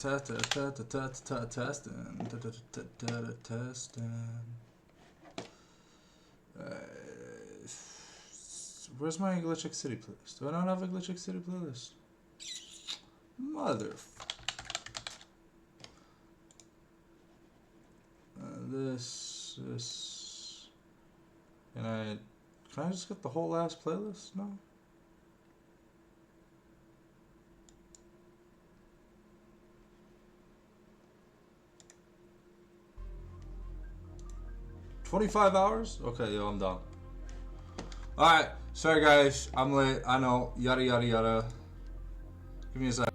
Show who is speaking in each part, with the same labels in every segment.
Speaker 1: Testing. Where's my Glitchic City playlist? Do I not have a Glitchic City playlist? Mother. This. Can I just get the whole ass playlist? No. $25 hours? Okay, yo, I'm done. Alright, sorry guys, I'm late. I know, yada yada yada. Give me a sec.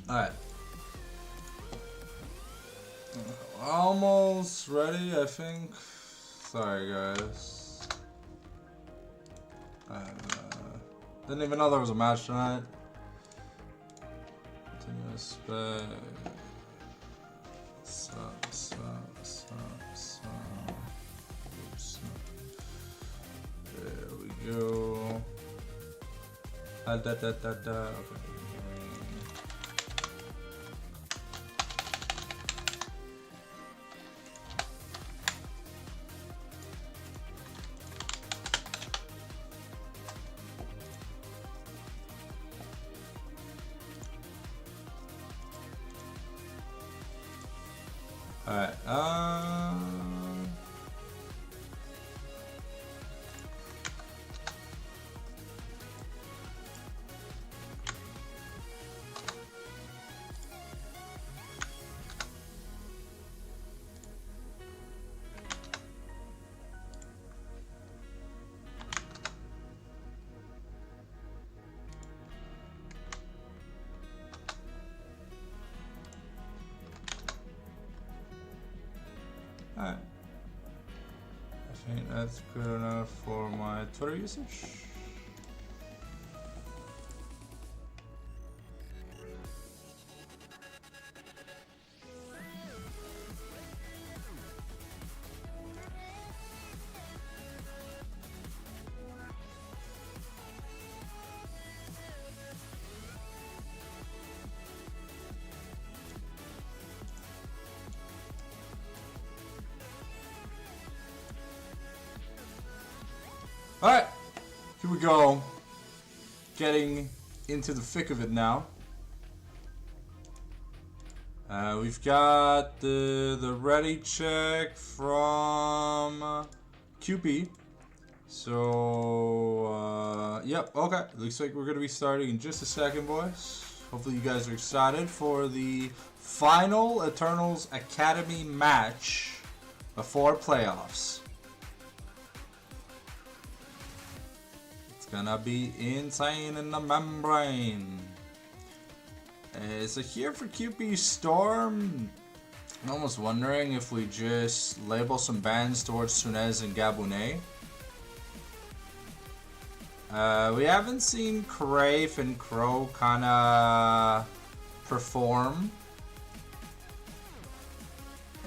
Speaker 1: Alright. Almost ready, I think. Sorry, guys. Didn't even know there was a match tonight. Continuous spec. Oops. There we go. Okay. Alright, alright. I think that's good enough for my Twitter usage. here we go. Getting into the thick of it now. We've got the ready check from QP. So, yep, okay. Looks like we're going to be starting in just a second, boys. Hopefully you guys are excited for the final Eternals Academy match before playoffs. It's gonna be insane in the membrane. So here for QP Storm, I'm almost wondering if we just label some bans towards Sunez and Gabunet. We haven't seen Crave and Crow kinda perform.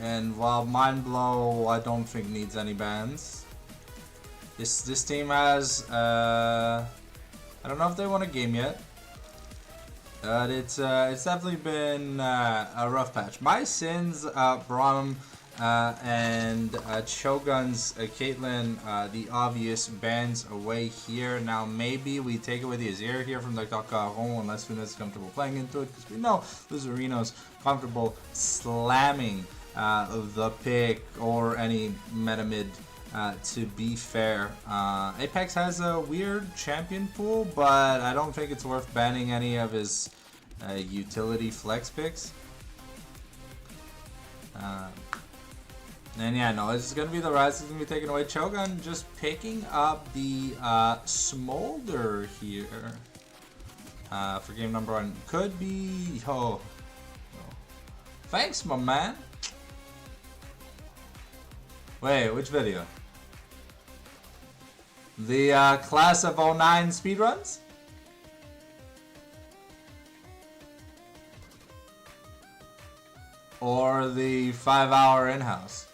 Speaker 1: And while Mind Blow I don't think needs any bans. This team has I don't know if they won a game yet. But it's definitely been a rough patch. My Sins, Braum, and Shogun's Caitlyn, the obvious bans away here. Now maybe we take away the Azir here from the Cacaron unless Funes is comfortable playing into it, because we know Loserinos comfortable slamming the pick or any meta mid. To be fair, Apex has a weird champion pool, but I don't think it's worth banning any of his utility flex picks. And yeah, no, this is going to be the Rise. It's going to be taken away. Chogun just picking up the Smolder here for game number 1. Could be... Oh. Thanks, my man. Wait, which video? The class of 09 speedruns? Or the 5-hour in-house?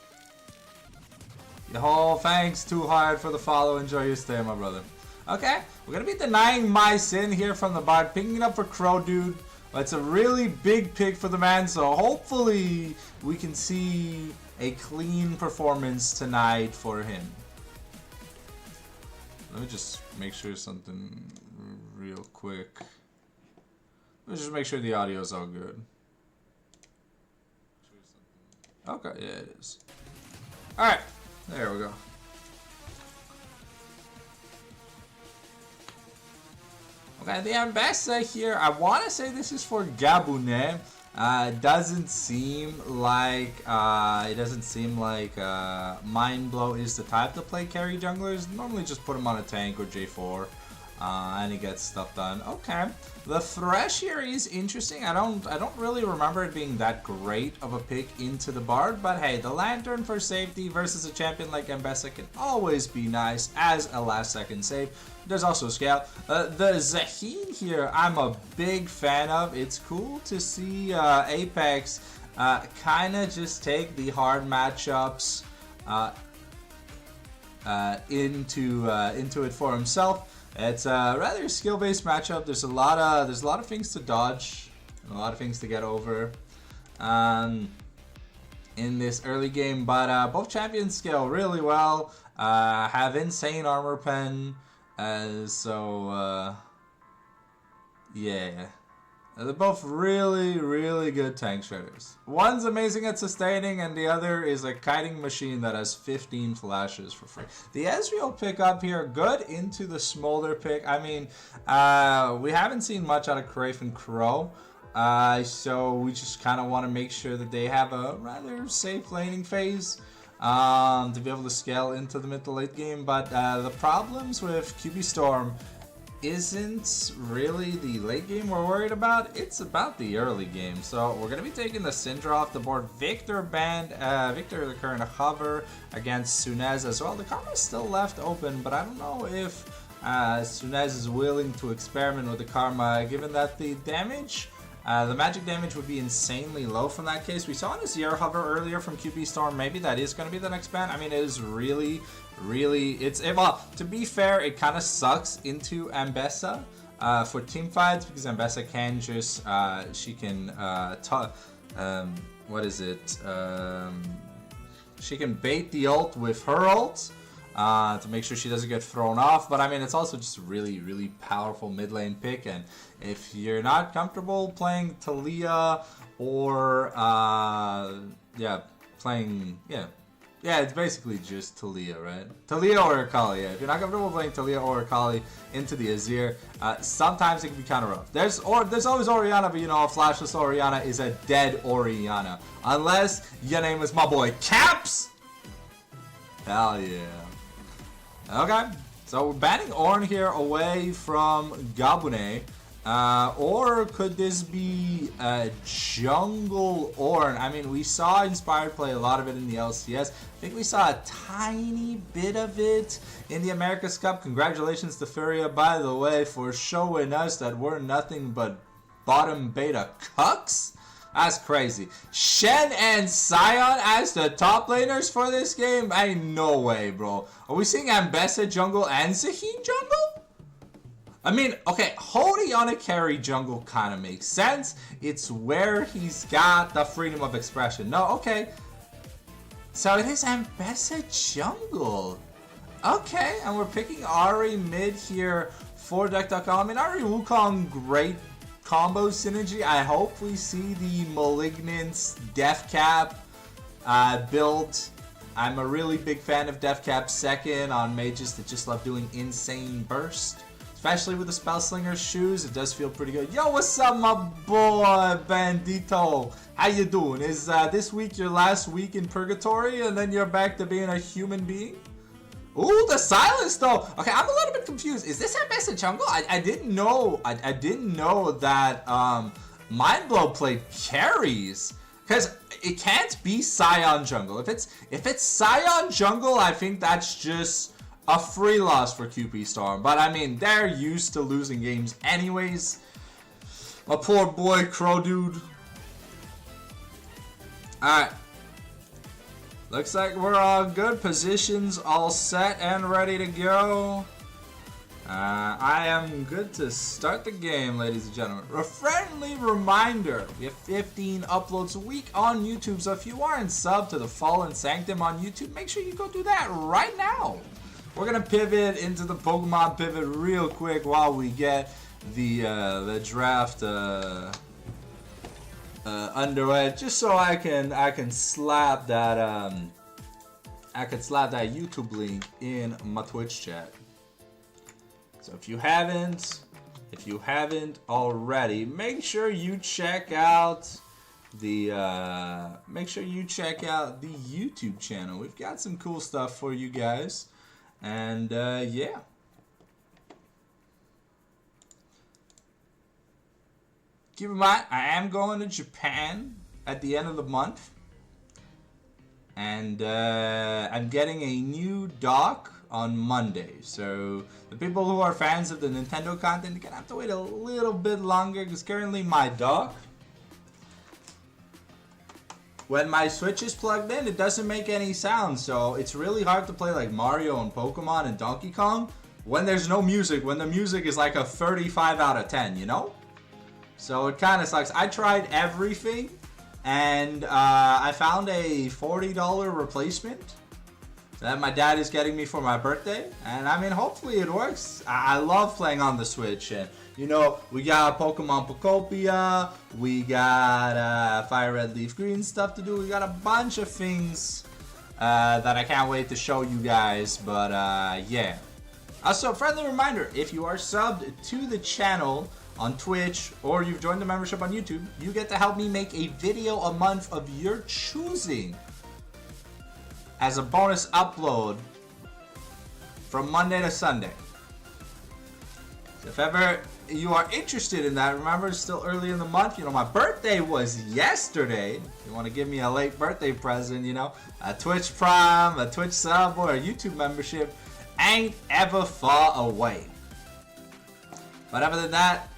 Speaker 1: Yo, thanks, too hard for the follow. Enjoy your stay, my brother. Okay, we're gonna be denying my sin here from the Bard, picking it up for Crow Dude. It's a really big pick for the man, so hopefully we can see a clean performance tonight for him. Let me just make sure something real quick. Let's just make sure the audio is all good. Okay, yeah, it is. Alright, there we go. Okay, the Ambassa here, I want to say this is for Gabunet. It doesn't seem like Mind Blow is the type to play carry junglers. Normally just put him on a tank or J4 and he gets stuff done. Okay, the Thresh here is interesting. I don't really remember it being that great of a pick into the Bard, but hey, the Lantern for safety versus a champion like Ambessa can always be nice as a last second save. There's also Scout. The Zaheen here, I'm a big fan of. It's cool to see Apex kind of just take the hard matchups into it for himself. It's a rather skill-based matchup. There's a lot of things to dodge, and a lot of things to get over in this early game. But both champions scale really well. Have insane armor pen. Yeah, they're both really, really good tank shredders. One's amazing at sustaining, and the other is a kiting machine that has 15 flashes for free. The Ezreal pick up here, good into the Smolder pick. I mean, we haven't seen much out of Crave and Crow, so we just kind of want to make sure that they have a rather safe laning phase. To be able to scale into the mid to late game, but the problems with QB Storm isn't really the late game we're worried about, it's about the early game. So we're going to be taking the Syndra off the board. Victor banned, Victor the current hover against Sunez as well. The karma is still left open, but I don't know if Sunez is willing to experiment with the karma, given that the damage, the magic damage would be insanely low from that case. We saw an Azir hover earlier from QB Storm. Maybe that is going to be the next ban. I mean, it is really, well, to be fair, it kind of sucks into Ambessa for team fights, because Ambessa can just, she can, what is it? She can bait the ult with her ult. to make sure she doesn't get thrown off. But I mean, it's also just a really, really powerful mid lane pick. And if you're not comfortable playing Talia or yeah, it's basically just Talia, right? Talia or Akali, yeah. If you're not comfortable playing Talia or Akali into the Azir, sometimes it can be kind of rough. There's always Orianna, but you know, a flashless Orianna is a dead Orianna. Unless your name is my boy Caps! Hell yeah. Okay, so we're banning Ornn here away from Gabune. Or could this be jungle Ornn? I mean, we saw Inspired play a lot of it in the LCS. I think we saw a tiny bit of it in the America's Cup. Congratulations to Furia, by the way, for showing us that we're nothing but bottom beta cucks. That's crazy. Shen and Sion as the top laners for this game? Ain't no way, bro. Are we seeing Ambessa jungle and Zaheen jungle? I mean, okay, Hodiana carry jungle kind of makes sense. It's where he's got the freedom of expression. No, okay. So it is Ambessa jungle. Okay, and we're picking Ahri mid here for Deck.com. I mean, Ahri Wukong, great combo synergy. I hope we see the Malignance Deathcap build. I'm a really big fan of Deathcap second on mages that just love doing insane burst. Especially with the Spellslinger's shoes, it does feel pretty good. Yo, what's up, my boy, Bandito? How you doing? Is this week your last week in purgatory, and then you're back to being a human being? Ooh, the silence, though. Okay, I'm a little bit confused. Is this Ambessa jungle? I didn't know. I didn't know that Mindblow played carries, because it can't be Sion jungle. If it's Sion jungle, I think that's just a free loss for QP Storm. But I mean, they're used to losing games anyways. My poor boy Crow Dude. Alright. Looks like we're all good. Positions all set and ready to go. I am good to start the game, ladies and gentlemen. A friendly reminder, we have 15 uploads a week on YouTube. So if you aren't subbed to the Fallen Sanctum on YouTube, make sure you go do that right now. We're gonna pivot into the Pokemon pivot real quick while we get the draft underway, just so I can slap that YouTube link in my Twitch chat. So if you haven't already, make sure you check out the YouTube channel. We've got some cool stuff for you guys. And yeah. Keep in mind, I am going to Japan at the end of the month. And I'm getting a new dock on Monday. So the people who are fans of the Nintendo content, you're gonna have to wait a little bit longer, because currently my dock, when my Switch is plugged in, it doesn't make any sound. So it's really hard to play like Mario and Pokemon and Donkey Kong when there's no music, when the music is like a 35 out of 10, you know? So it kind of sucks. I tried everything, and I found a $40 replacement that my dad is getting me for my birthday. And I mean, hopefully it works. I love playing on the Switch. And you know, we got Pokemon Pokopia, we got Fire Red Leaf Green stuff to do. We got a bunch of things that I can't wait to show you guys. But yeah. Also, friendly reminder, if you are subbed to the channel on Twitch, or you've joined the membership on YouTube, you get to help me make a video a month of your choosing as a bonus upload from Monday to Sunday. So if ever you are interested in that, remember it's still early in the month. You know, my birthday was yesterday. If you want to give me a late birthday present, you know, a Twitch Prime, a Twitch sub, or a YouTube membership ain't ever far away. But other than that,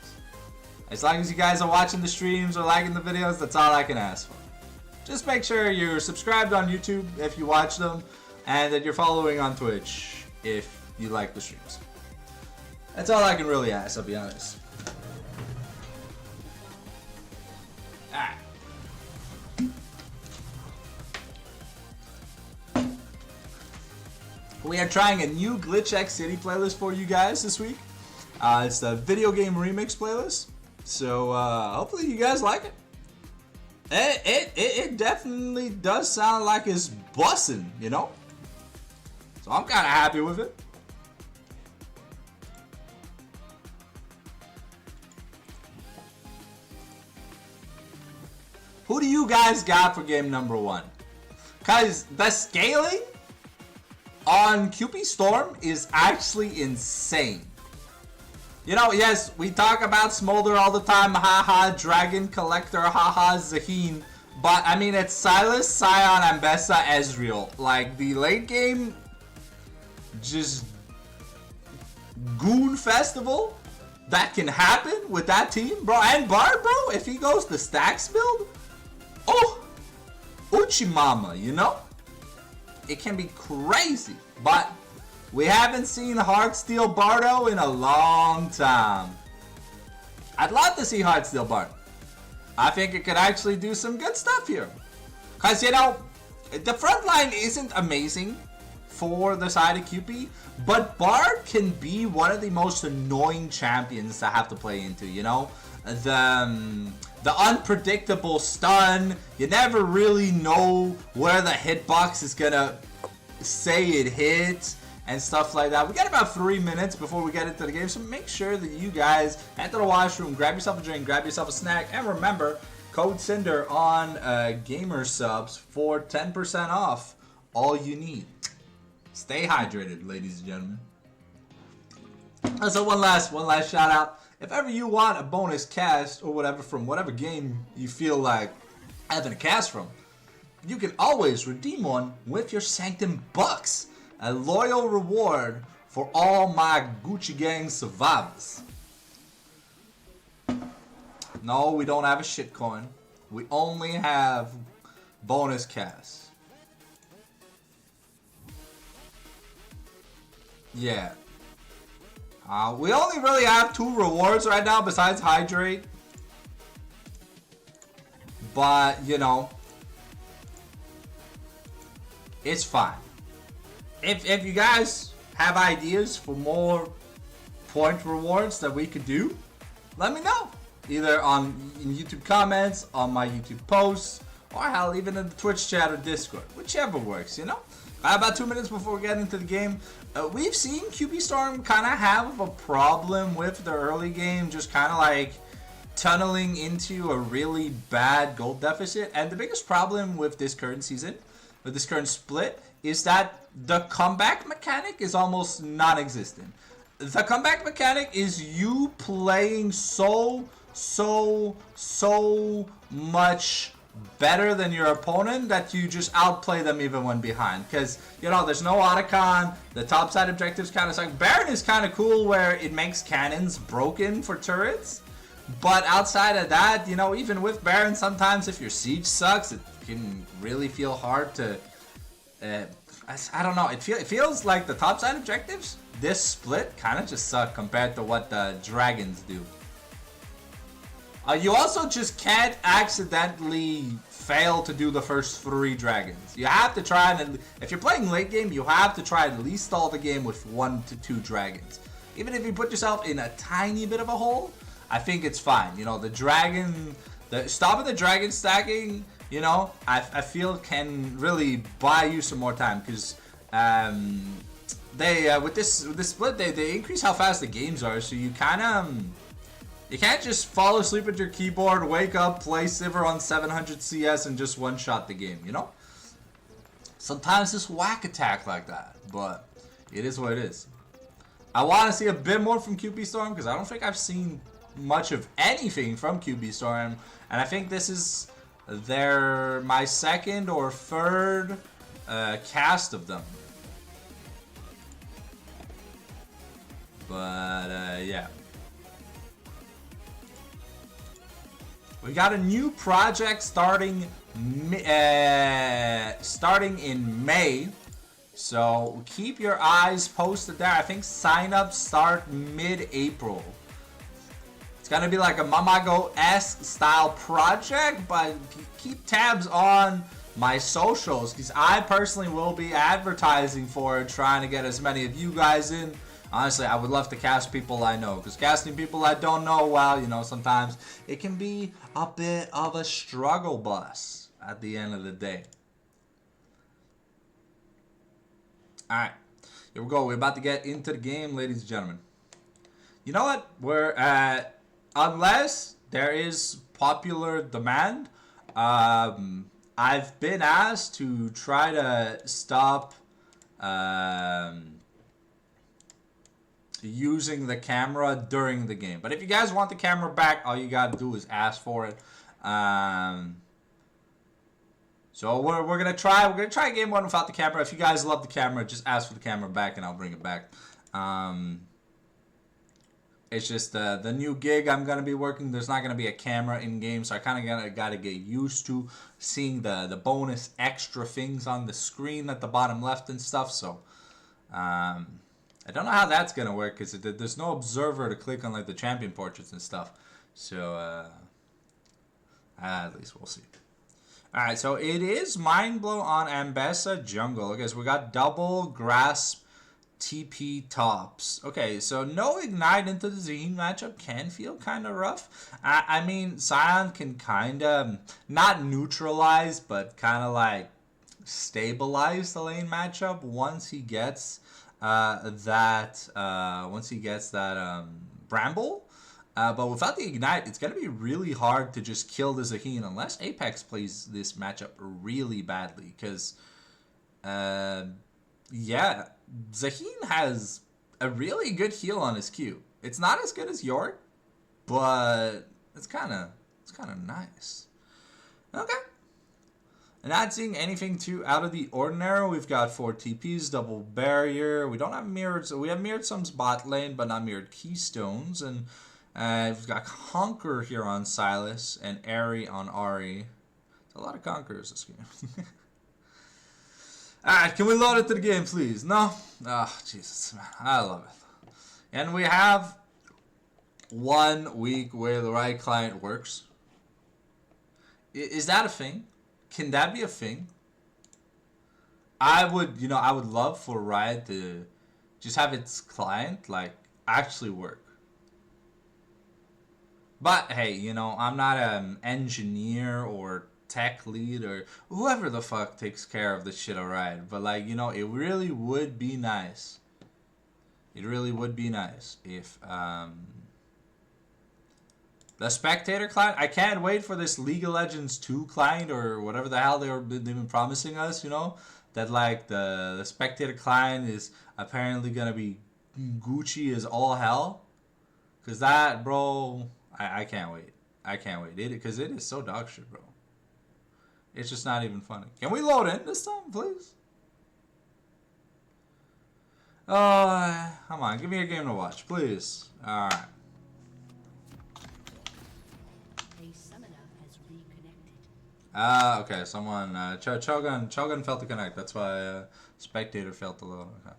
Speaker 1: as long as you guys are watching the streams or liking the videos, that's all I can ask for. Just make sure you're subscribed on YouTube if you watch them, and that you're following on Twitch if you like the streams. That's all I can really ask, I'll be honest. Alright. We are trying a new Glitch X City playlist for you guys this week. It's the video game remix playlist. So hopefully you guys like it. It definitely does sound like it's bussin', you know? So I'm kind of happy with it. Who do you guys got for game number 1? Because the scaling on QP Storm is actually insane. You know, yes, we talk about Smolder all the time, haha, Dragon Collector, haha, Zaheen. But, I mean, it's Silas, Scion, Ambessa, Ezreal. Like, the late game, just Goon Festival that can happen with that team, bro. And Bard, bro, if he goes the stacks build, oh, Uchimama, you know? It can be crazy, but we haven't seen Heartsteel Bardo in a long time. I'd love to see Heartsteel Bardo. I think it could actually do some good stuff here. Because, you know, the front line isn't amazing for the side of QP, but Bard can be one of the most annoying champions to have to play into, you know? The unpredictable stun, you never really know where the hitbox is gonna say it hits and stuff like that. We got about 3 minutes before we get into the game, so make sure that you guys enter the washroom, grab yourself a drink, grab yourself a snack, and remember, code Cinder on Gamer Subs for 10% off all you need. Stay hydrated, ladies and gentlemen. So one last shout out. If ever you want a bonus cast or whatever from whatever game you feel like having a cast from, you can always redeem one with your Sanctum Bucks, a loyal reward for all my Gucci Gang survivors. No, we don't have a shitcoin. We only have bonus casts. Yeah. We only really have 2 rewards right now besides Hydrate. But, you know, it's fine. If you guys have ideas for more point rewards that we could do, let me know. Either in YouTube comments, on my YouTube posts, or hell, even in the Twitch chat or Discord. Whichever works, you know? About 2 minutes before we get into the game, we've seen QB Storm kind of have a problem with the early game, just kind of like tunneling into a really bad gold deficit. And the biggest problem with this current season, with this current split, is that the comeback mechanic is almost non-existent. The comeback mechanic is you playing so much better than your opponent that you just outplay them even when behind. Because, you know, there's no Otacon, the top side objectives kind of suck. Baron is kind of cool where it makes cannons broken for turrets. But outside of that, you know, even with Baron, sometimes if your siege sucks, it can really feel hard to... I don't know, it feels like the top side objectives, this split, kind of just suck compared to what the dragons do. You also just can't accidentally fail to do the first 3 dragons. You have to try and, if you're playing late game, you have to try at least stall the game with 1 to 2 dragons. Even if you put yourself in a tiny bit of a hole, I think it's fine. You know, stopping the dragon stacking, you know, I feel can really buy you some more time, because with this split, they increase how fast the games are, so you kind of... You can't just fall asleep at your keyboard, wake up, play Sivir on 700 CS, and just one-shot the game, you know? Sometimes it's whack attack like that, but it is what it is. I want to see a bit more from QB Storm, because I don't think I've seen much of anything from QB Storm, and I think this is my second or third cast of them. But, yeah. We got a new project starting in May, so keep your eyes posted there. I think sign-ups start mid-April. It's gonna be like a Mamago-esque style project, but keep tabs on my socials, because I personally will be advertising for it, trying to get as many of you guys in. Honestly, I would love to cast people I know, because casting people I don't know, well, you know, sometimes it can be a bit of a struggle bus at the end of the day. Alright, here we go. We're about to get into the game, ladies and gentlemen. You know what? We're at, unless there is popular demand, I've been asked to try to stop using the camera during the game. But if you guys want the camera back, all you gotta do is ask for it. So we're gonna try game one without the camera. If you guys love the camera, just ask for the camera back and I'll bring it back. It's just the new gig I'm gonna be working. There's not gonna be a camera in game, so I kind of gotta get used to seeing the bonus extra things on the screen at the bottom left and stuff. So I don't know how that's gonna work because there's no observer to click on like the champion portraits and stuff. So at least we'll see. Alright, so it is Mind Blow on Ambessa Jungle. Okay, so we got double grasp TP tops. Okay, so no ignite into the Zaheen matchup can feel kind of rough. I mean, Sion can kind of, not neutralize, but kind of like stabilize the lane matchup once he gets that Bramble. But without the Ignite, it's going to be really hard to just kill the Zaheen unless Apex plays this matchup really badly. Because, yeah, Zaheen has a really good heal on his Q. It's not as good as York, but it's kind of nice. Okay. Not seeing anything too out of the ordinary. We've got 4 TPs, double barrier. We don't have mirrored. So we have mirrored some bot lane, but not mirrored keystones. And we've got Conquer here on Silas and Airy on Ari. It's a lot of Conquerors this game. Alright, can we load it to the game, please? No? Oh, Jesus, man. I love it. And we have 1 week where the right client works. Is that a thing? Can that be a thing? I would love for Riot to just have its client, like, actually work. But, hey, you know, I'm not an engineer or tech lead or whoever the fuck takes care of this shit, alright. But, like, you know, it really would be nice. It really would be nice if, the spectator client, I can't wait for this League of Legends 2 client or whatever the hell they've been promising us, you know? That, like, the spectator client is apparently gonna be Gucci as all hell. Because that, bro, I can't wait. I can't wait. Because it is so dog shit, bro. It's just not even funny. Can we load in this time, please? Come on, give me a game to watch, please. Alright. Okay, someone, Chogun failed to connect. That's why Spectator failed to load. Okay.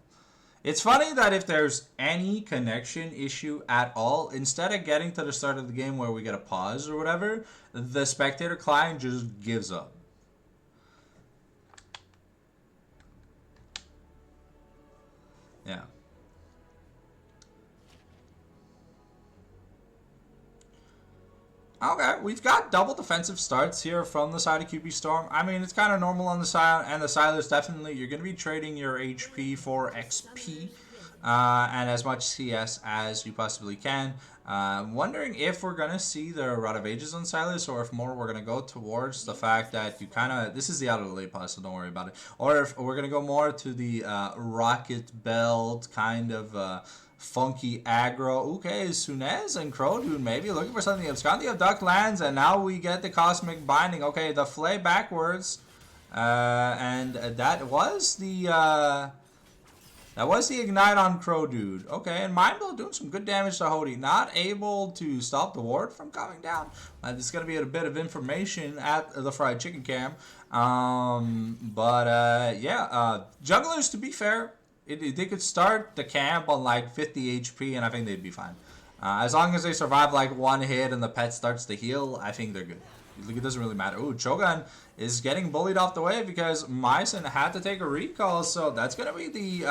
Speaker 1: It's funny that if there's any connection issue at all, instead of getting to the start of the game where we get a pause or whatever, the Spectator client just gives up. Yeah. Okay, we've got double defensive starts here from the side of QB Storm. I mean, it's kind of normal on the side, and the Silas definitely, you're going to be trading your HP for XP and as much CS as you possibly can. Wondering if we're going to see the Rod of Ages on Silas, or if more we're going to go towards the fact that you kind of, this is the out of the late pass, so don't worry about it. Or if we're going to go more to the Rocket Belt kind of funky aggro. Okay, Sunez and Crow Dude maybe looking for something. Abscondi of Duck lands, and now we get the Cosmic Binding. Okay, the Flay backwards. And that was the Ignite on Crow Dude. Okay, and Mindblow doing some good damage to Hody. Not able to stop the ward from coming down. This is going to be a bit of information at the Fried Chicken Cam. Yeah, Jugglers, to be fair, they could start the camp on like 50 HP and I think they'd be fine. As long as they survive like one hit and the pet starts to heal, I think they're good. it doesn't really matter. Ooh, Cho'Gahan is getting bullied off the wave because Myson had to take a recall, so that's gonna be the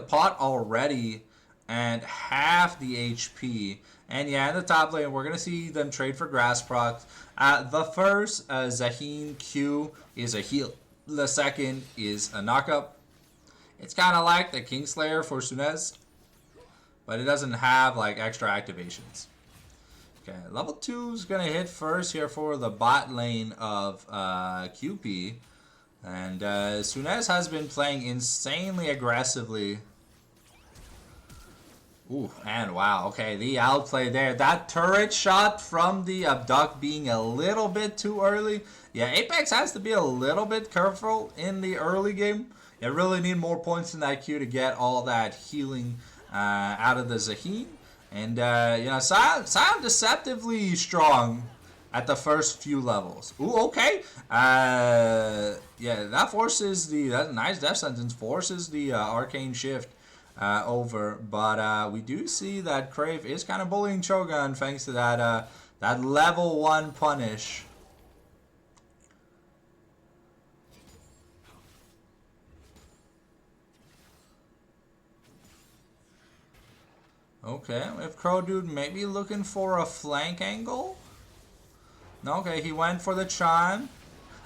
Speaker 1: pot already, and half the HP. And yeah, in the top lane, we're gonna see them trade for grass proc. The first Zaheen Q is a heal. The second is a knockup. It's kind of like the Kingslayer for Sunez, but it doesn't have like extra activations. Okay, level 2 is gonna hit first here for the bot lane of QP. And Sunez has been playing insanely aggressively. Ooh, and wow, okay, the outplay there. That turret shot from the Abduct being a little bit too early. Yeah, Apex has to be a little bit careful in the early game. You really need more points in that queue to get all that healing out of the Zaheen. And, you know, Sion deceptively strong at the first few levels. Ooh, okay. Yeah, that forces that nice death sentence forces the arcane shift over. But we do see that Crave is kind of bullying Cho'Gahan thanks to that that level 1 punish. Okay, if Crow Dude maybe looking for a flank angle. Okay, he went for the Chan.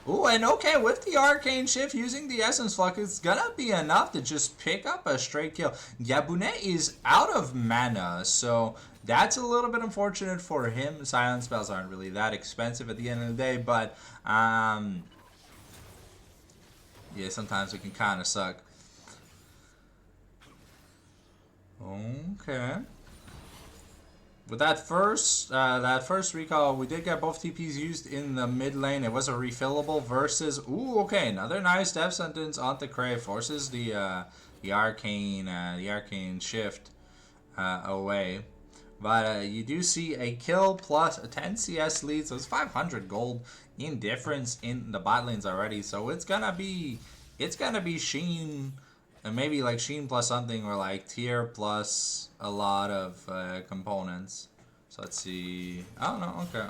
Speaker 1: Ooh, and okay, with the Arcane Shift, using the Essence Flux, it's gonna be enough to just pick up a straight kill. Yabune is out of mana, so that's a little bit unfortunate for him. Silence spells aren't really that expensive at the end of the day, but, yeah, sometimes it can kind of suck. Okay. With that first recall, we did get both TPs used in the mid lane. It was a refillable versus. Ooh, okay, another nice death sentence onto Crave, forces the arcane shift away. But you do see a kill plus a 10 CS lead, so it's 500 gold in difference in the bot lanes already. So it's gonna be Sheen. And maybe like Sheen plus something, or like Tier plus a lot of components. So let's see. I don't know. Okay.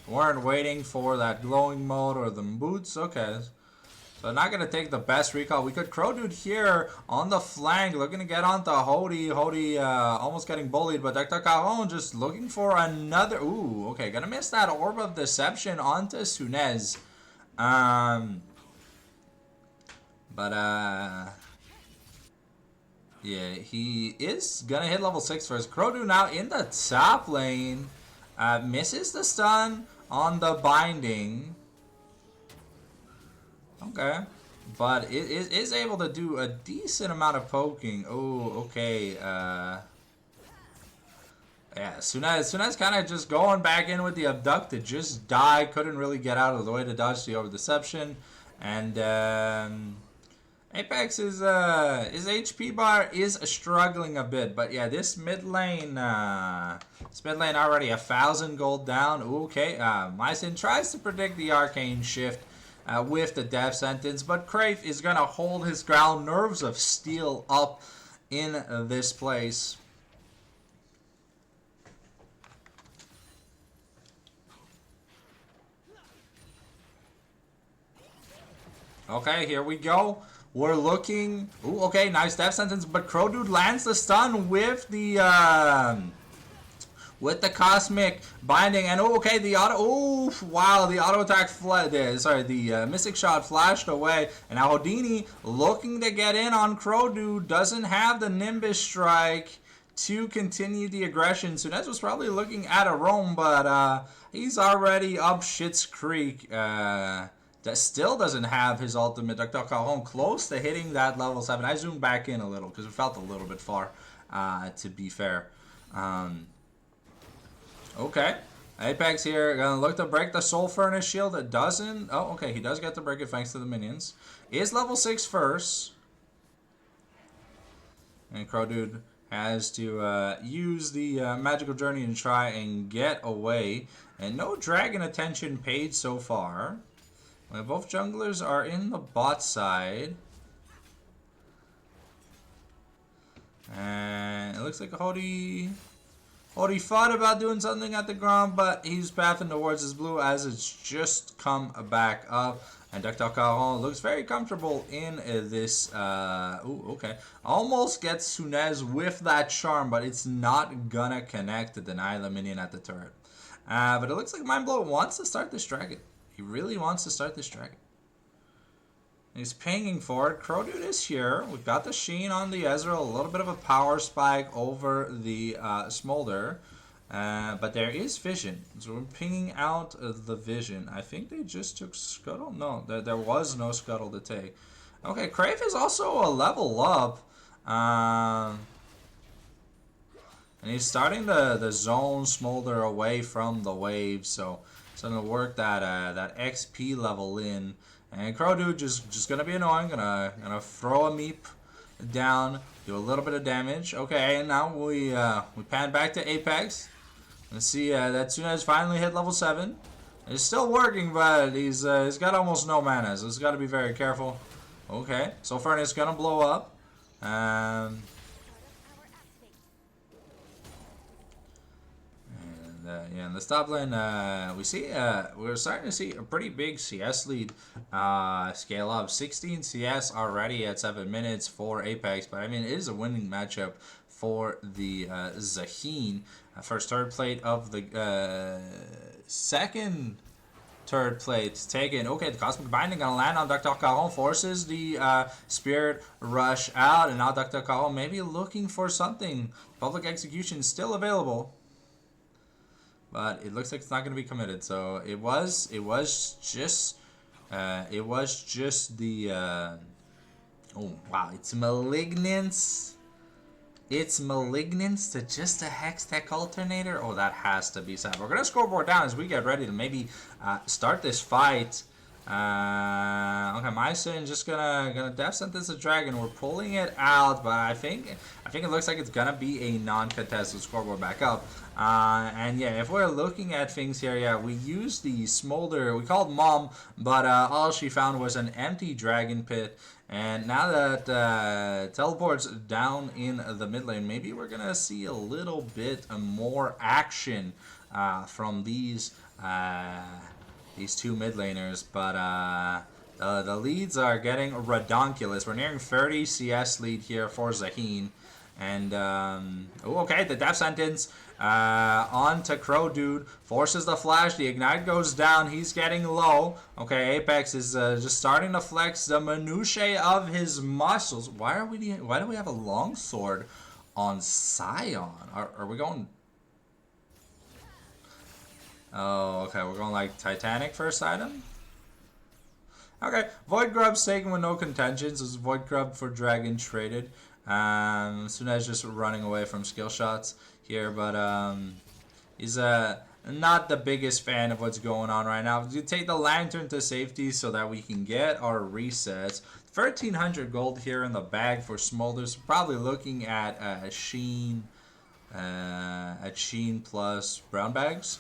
Speaker 1: Weren't waiting for that glowing mode or the boots. Okay. So not going to take the best recall. We could Crow Dude here on the flank, looking to get onto Hody. Hody almost getting bullied, but Dr. Caron just looking for another. Ooh, okay. Going to miss that Orb of Deception onto Sunez. Yeah, he is gonna hit level 6 first. Crowdu now in the top lane. Misses the stun on the binding. Okay. But it is able to do a decent amount of poking. Oh, okay. Yeah, Sunez kind of just going back in with the Abduct to just die. Couldn't really get out of the way to dodge the Over Deception. And Apex is his HP bar is struggling a bit, but yeah, this mid lane already 1,000 gold down. Okay, Myson tries to predict the arcane shift with the death sentence, but Crave is gonna hold his ground. Nerves of steel up in this place. Okay, here we go. We're looking. Ooh, okay, nice death sentence, but Crow Dude lands the stun with the cosmic binding, and oh, okay, the auto. Oh, wow, the auto attack the mystic shot flashed away, and now Houdini looking to get in on Crow Dude, doesn't have the Nimbus strike to continue the aggression. Sunez was probably looking at a roam, but he's already up Schitt's Creek. That still doesn't have his ultimate. Dr. Caron close to hitting that level 7. I zoomed back in a little because it felt a little bit far, to be fair. Okay. Apex here, gonna look to break the Soul Furnace shield. It doesn't. Oh, okay, he does get to break it thanks to the minions. Is level 6 first. And Crow Dude has to use the magical journey and try and get away. And no dragon attention paid so far. Well, both junglers are in the bot side. And it looks like Hody Or he thought about doing something at the ground, but he's pathing towards his blue as it's just come back up. And Dr. Caron looks very comfortable in this. Ooh, okay. Almost gets Sunez with that charm, but it's not gonna connect to deny the minion at the turret. But it looks like Mind Blow wants to start this dragon. He really wants to start this dragon. He's pinging for it. Crowdude is here. We've got the Sheen on the Ezreal. A little bit of a power spike over the Smolder. But there is Vision. So we're pinging out the Vision. I think they just took Scuttle. No, there was no Scuttle to take. Okay, Crave is also a level up. And he's starting the zone Smolder away from the wave. So it's going to work that XP level in. And Crowdude just gonna be annoying. Gonna throw a meep down, do a little bit of damage. Okay, and now we pan back to Apex. Let's see that Sunez finally hit level 7. It's still working, but he's got almost no mana, so he's got to be very careful. Okay, so Furnace gonna blow up. Yeah, in the top lane, we see we're starting to see a pretty big CS lead scale up. 16 CS already at 7 minutes for Apex, but I mean it is a winning matchup for the Zaheen. First third plate of the second third plate taken. Okay, the Cosmic Binding gonna land on Dr. Caron, forces the Spirit Rush out, and now Dr. Caron maybe looking for something. Public Execution still available. But it looks like it's not going to be committed. So it was just the oh wow, it's Malignance. It's Malignance to just a Hextech Alternator. Oh, that has to be sad. We're gonna scoreboard down as we get ready to maybe start this fight. Okay, Myson just gonna death sentence the dragon. We're pulling it out, but I think it looks like it's gonna be a non-contested scoreboard back up. And yeah, if we're looking at things here, yeah, we used the Smolder. We called Mom, but all she found was an empty dragon pit. And now that teleports down in the mid lane, maybe we're gonna see a little bit more action from these two mid laners, but the leads are getting redonkulous. We're nearing 30 CS lead here for Zaheen. And, oh, okay, the death sentence on to Crowdude. Forces the flash. The ignite goes down. He's getting low. Okay, Apex is just starting to flex the minutiae of his muscles. Why do we have a longsword on Scion? Are we going... Oh, okay, we're going like Titanic first item? Okay, Void Grub's taken with no contentions. It's Void Grub for Dragon traded. Sunez just running away from skill shots here, but he's not the biggest fan of what's going on right now. You take the Lantern to safety so that we can get our resets. 1,300 gold here in the bag for Smolders. Probably looking at Sheen plus brown bags.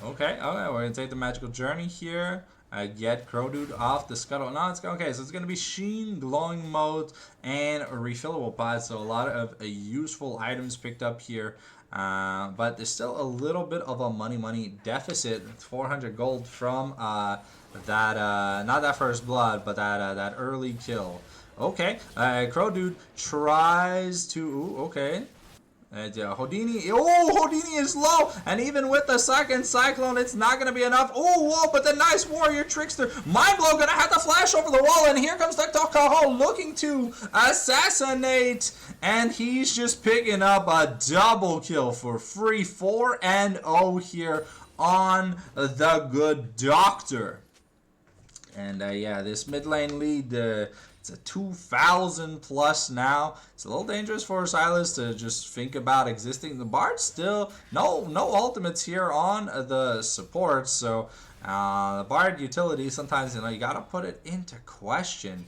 Speaker 1: Okay, we're gonna take the magical journey here. Get Crowdude off the scuttle. No, it's okay. So it's gonna be Sheen, glowing mode, and refillable pods. So a lot of useful items picked up here. But there's still a little bit of a money deficit. 400 gold from that not that first blood, but that early kill. Okay, Crowdude tries to. Ooh, okay. Houdini, Houdini is low, and even with the second Cyclone, it's not going to be enough. Oh, whoa, but the nice Warrior Trickster. Mind Blow going to have to flash over the wall, and here comes Dr. Caron looking to assassinate, and he's just picking up a double kill for free. 4-0 here on the good Doctor. And yeah, this mid lane lead, it's a 2,000 plus now. It's a little dangerous for Silas to just think about existing. The Bard still, no ultimates here on the supports. So the Bard utility, sometimes, you gotta put it into question.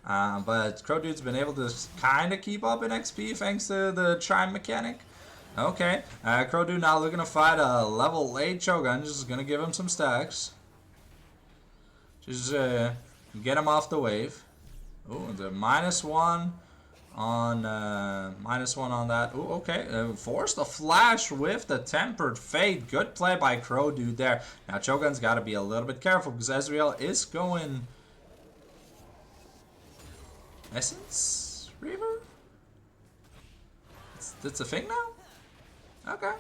Speaker 1: But Crowdude's been able to kind of keep up in XP thanks to the Chime mechanic. Okay, Crowdude now looking to fight a level 8 Cho'Gath. Just gonna give him some stacks. Just get him off the wave. Oh, the -1 on -1 on that. Ooh, okay. Forced a flash with the Tempered Fate. Good play by Crow Dude there. Now Cho'Gahn's got to be a little bit careful because Ezreal is going Essence Reaver? That's a thing now? Okay.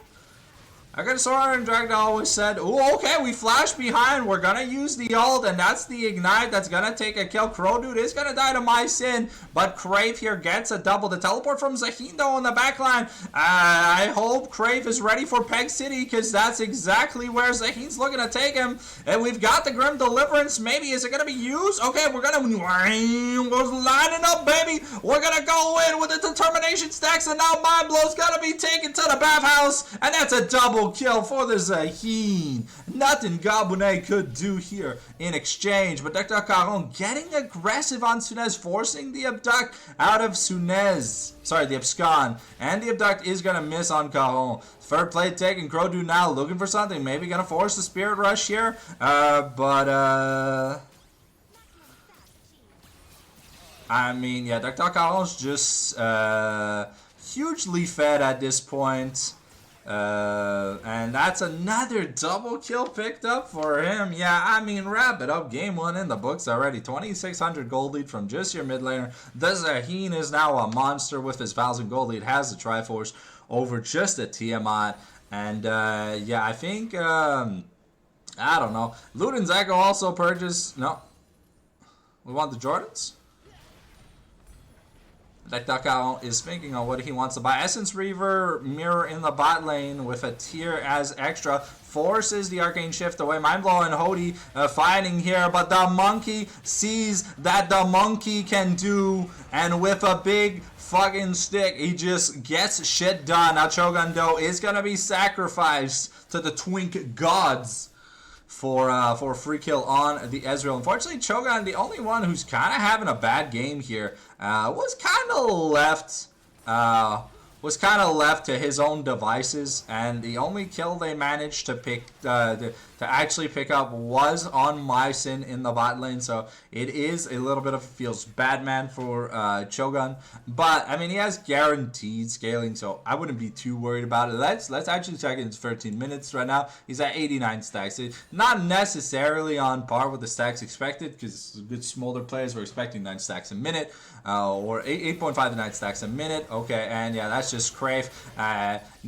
Speaker 1: I got a Sora and Dragda always said, oh, okay, we flash behind. We're going to use the ult, and that's the ignite that's going to take a kill. Crow Dude is going to die to my sin, but Crave here gets a double. The teleport from Zaheen, though, in the backline. I hope Crave is ready for Peg City, because that's exactly where Zaheen's looking to take him. And we've got the Grim Deliverance. Maybe, is it going to be used? Okay, we're going to... We're lining up, baby. We're going to go in with the Determination stacks, and now Mind Blow's going to be taken to the bathhouse, and that's a double kill for the Zaheen. Nothing Gabunet could do here in exchange, but Dr. Caron getting aggressive on Sunez, forcing the abduct out of Sunez. Sorry, the abscond. And the abduct is going to miss on Caron. Third play taken. Crow Dude now looking for something. Maybe going to force the Spirit Rush here. I mean, yeah, Dr. Caron's just hugely fed at this point. And that's another double kill picked up for him. Yeah, I mean, wrap it up. Game 1 in the books already. 2,600 gold lead from just your mid laner. The Zaheen is now a monster with his 1,000 gold lead. Has the Triforce over just a Tiamat. And, yeah, I think, I don't know. Luden's Echo also purchased... No. We want the Jordans? Dr. is thinking on what he wants to buy. Essence Reaver, Mirror in the bot lane with a tier as extra. Forces the Arcane Shift away. Mindblow and Hody fighting here, but the monkey sees that the monkey can do, and with a big fucking stick, he just gets shit done. Now Cho'Gahan, though, is going to be sacrificed to the Twink gods for a free kill on the Ezreal. Unfortunately, Cho'Gahan, the only one who's kind of having a bad game here, was kind of left to his own devices, and the only kill they managed to pick to actually pick up was on my sin in the bot lane. So it is a little bit of feels bad man for Cho'Gahan, but I mean, he has guaranteed scaling, so I wouldn't be too worried about it. Let's actually check in 13 minutes right now. He's at 89 stacks. Not necessarily on par with the stacks expected, because good smaller players were expecting 9 stacks a minute, or 8.5 to 9 stacks a minute. Okay, and yeah, that's just Crave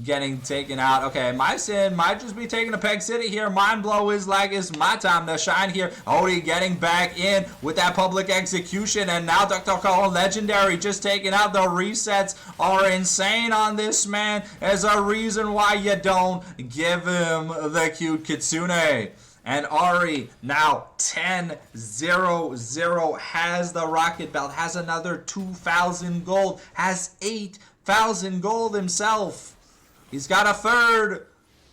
Speaker 1: getting taken out. Okay, my sin might just be taking a Peg City here. Mind Blow is like, it's my time to shine here. Odie getting back in with that public execution, and now Dr. Call Legendary just taking out. The resets are insane on this man. There's a reason why you don't give him the cute Kitsune. And Ari now 10-0-0, has the Rocket Belt, has another 2,000 gold, has 8,000 gold himself. He's got a third.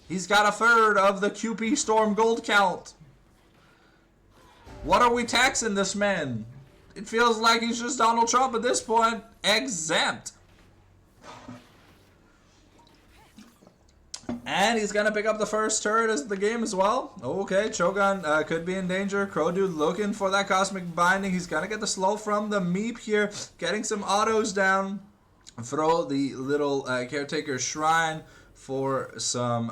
Speaker 1: He's got a third of the QP Storm gold count. What are we taxing this man? It feels like he's just Donald Trump at this point. Exempt. And he's going to pick up the first turret of the game as well. Okay, Cho'Gahan could be in danger. Crow Dude looking for that Cosmic Binding. He's going to get the slow from the Meep here. Getting some autos down. Throw the little Caretaker Shrine for some...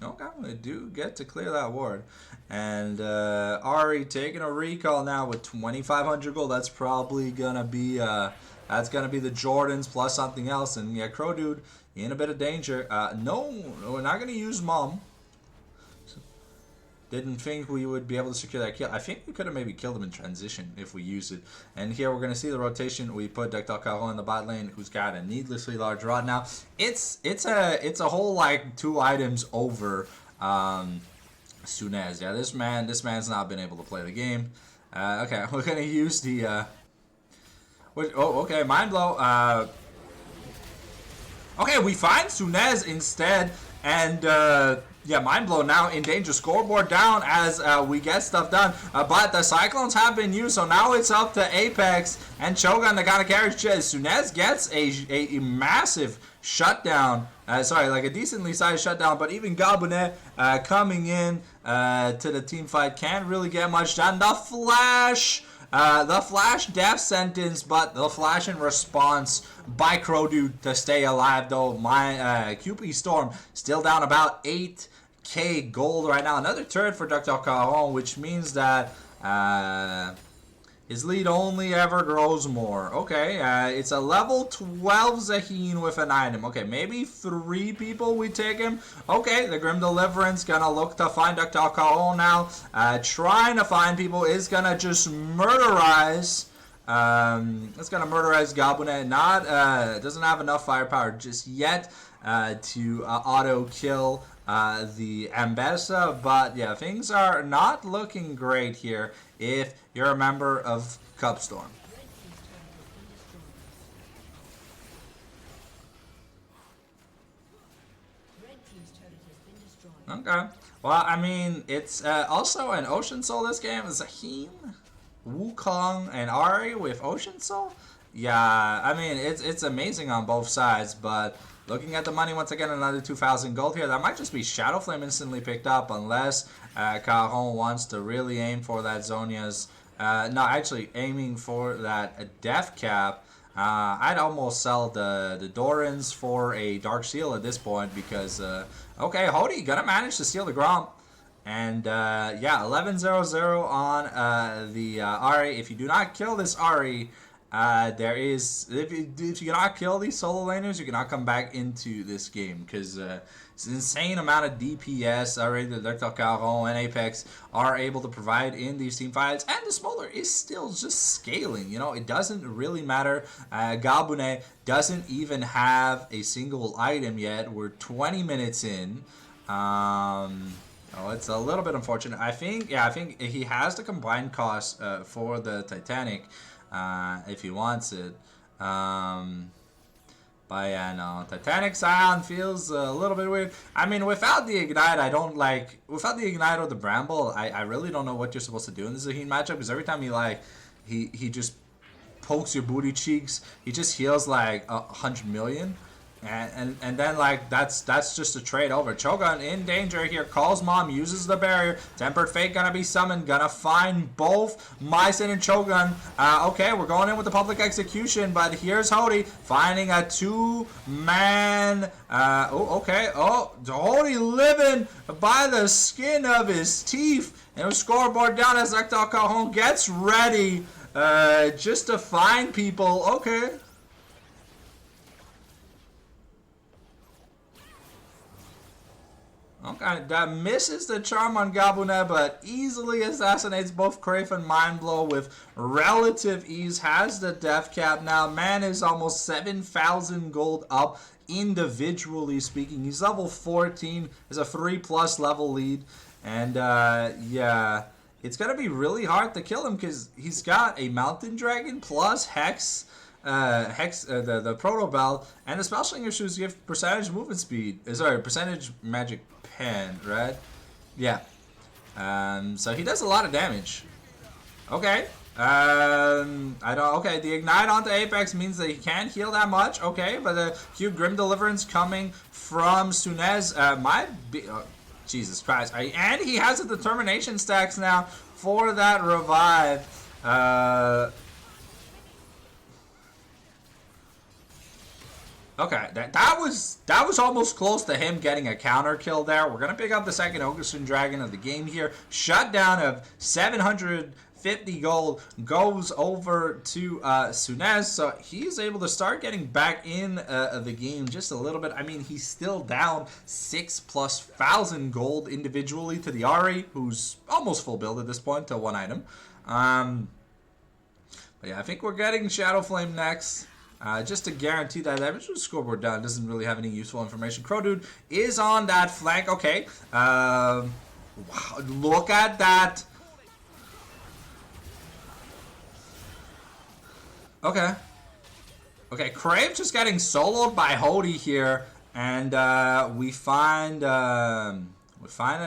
Speaker 1: okay, we do get to clear that ward. And Ari taking a recall now with 2,500 gold. That's probably going to be... that's going to be the Jordans plus something else. And yeah, Crow Dude in a bit of danger. No, we're not going to use Mom. Didn't think we would be able to secure that kill. I think we could have maybe killed him in transition if we used it. And here we're going to see the rotation. We put Dr. Caron in the bot lane, who's got a needlessly large rod now. It's a whole like 2 items over Sunez. Yeah, this man's not been able to play the game. Okay, we're going to use the okay, Mind Blow. Okay, we find Sunez instead, and yeah, Mind Blow now in danger. Scoreboard down as we get stuff done, but the Cyclones have been used, so now it's up to Apex and Cho'Gahan that kind of carries Chiz. Sunez gets a massive shutdown, sorry, like a decently sized shutdown, but even Gabunet coming in to the team fight can't really get much done. The flash The Flash death sentence, but the Flash in response by Crowdude to stay alive, though. My QP Storm still down about 8k gold right now. Another turret for Dr. Caron, which means that his lead only ever grows more. Okay, it's a level 12 Zaheen with an item. Okay, maybe 3 people we take him. Okay, the Grim Deliverance gonna look to find Dr. Caron now. Trying to find people is gonna just murderize. It's gonna murderize Gabunet. Not doesn't have enough firepower just yet to auto kill the Ambessa, but yeah, things are not looking great here if you're a member of Cupstorm. Okay. Well, I mean, it's also an Ocean Soul this game. Zaheen, Wukong, and Ari with Ocean Soul. Yeah, I mean, it's amazing on both sides, but looking at the money, once again, another 2,000 gold here. That might just be Shadow Flame instantly picked up, unless Caron wants to really aim for that Zhonya's. No, actually aiming for that Death Cap. I'd almost sell the Dorans for a Dark Seal at this point because, okay, Hody gonna manage to steal the Gromp. And, yeah, 11-0-0 on the Ari. If you do not kill this Ari, there is, if you cannot kill these solo laners, you cannot come back into this game because it's an insane amount of DPS already that Dr. Caron and Apex are able to provide in these team fights, and the Smolder is still just scaling. You know, it doesn't really matter. Gabunet doesn't even have a single item yet. We're 20 minutes in. Oh, it's a little bit unfortunate. I think he has the combined cost for the Titanic. If he wants it. But yeah, no. Titanic Scion feels a little bit weird. I mean, without the Ignite, I don't like... Without the Ignite or the Bramble, I really don't know what you're supposed to do in the Zaheen matchup. Because every time he just pokes your booty cheeks, he just heals like 100 million. And then, like, that's just a trade over. Cho'Gath in danger here. Calls mom, uses the barrier. Tempered Fate gonna be summoned. Gonna find both Mycin and Cho'Gath. Okay, we're going in with the public execution, but here's Hody finding a 2-man. Oh, okay. Oh, Hody living by the skin of his teeth. And the scoreboard down as Dr. Caron gets ready just to find people. Okay. Okay, that misses the charm on Gabunet, but easily assassinates both Crave and Mind Blow with relative ease. Has the death cap now. Man is almost 7,000 gold up individually speaking. He's level 14. Has a 3+ level lead. And yeah, it's going to be really hard to kill him because he's got a Mountain Dragon plus Hex. The Proto Bell, and the Spellslinger shoes give percentage movement speed. Sorry, percentage magic pen, right? Yeah. So he does a lot of damage. Okay. I don't. Okay, the Ignite onto Apex means that he can't heal that much. Okay, but the Cube Grim Deliverance coming from Sunez might be. Oh, Jesus Christ! And he has the Determination stacks now for that revive. Okay, that was almost close to him getting a counter kill there. We're gonna pick up the second Augustin Dragon of the game here. Shutdown of 750 gold goes over to Sunez, so he's able to start getting back in the game just a little bit. I mean, he's still down 6,000+ gold individually to the Ari, who's almost full build at this point to 1 item. But yeah, I think we're getting Shadow Flame next. Just to guarantee that the scoreboard down doesn't really have any useful information. Crowdude is on that flank. Okay. Wow, look at that. Okay. Okay, Crave just getting soloed by Hody here, and we find an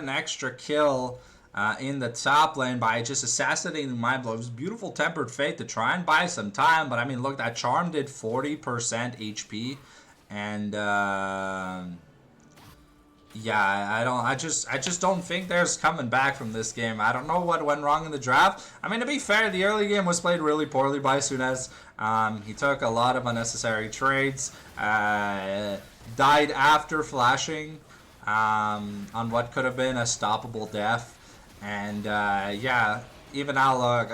Speaker 1: extra kill in the top lane by just assassinating Mind Blow. It was beautiful Tempered Fate to try and buy some time, but I mean, look, that charm did 40% HP, and Yeah, I don't. I just don't think there's coming back from this game. I don't know what went wrong in the draft. I mean, to be fair, the early game was played really poorly by Sunez. He took a lot of unnecessary trades. Died after flashing on what could have been a stoppable death. And yeah, even now, look,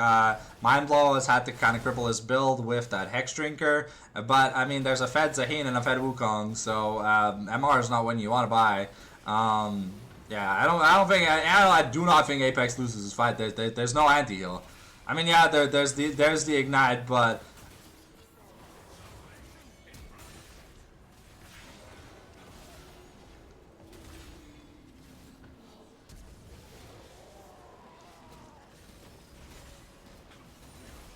Speaker 1: Mind Blow has had to kind of cripple his build with that Hex Drinker. But I mean, there's a Fed Zahin and a Fed Wukong, so MR is not one you want to buy. Yeah, I do not think Apex loses this fight. There's no anti-heal. I mean, yeah, there's the ignite, but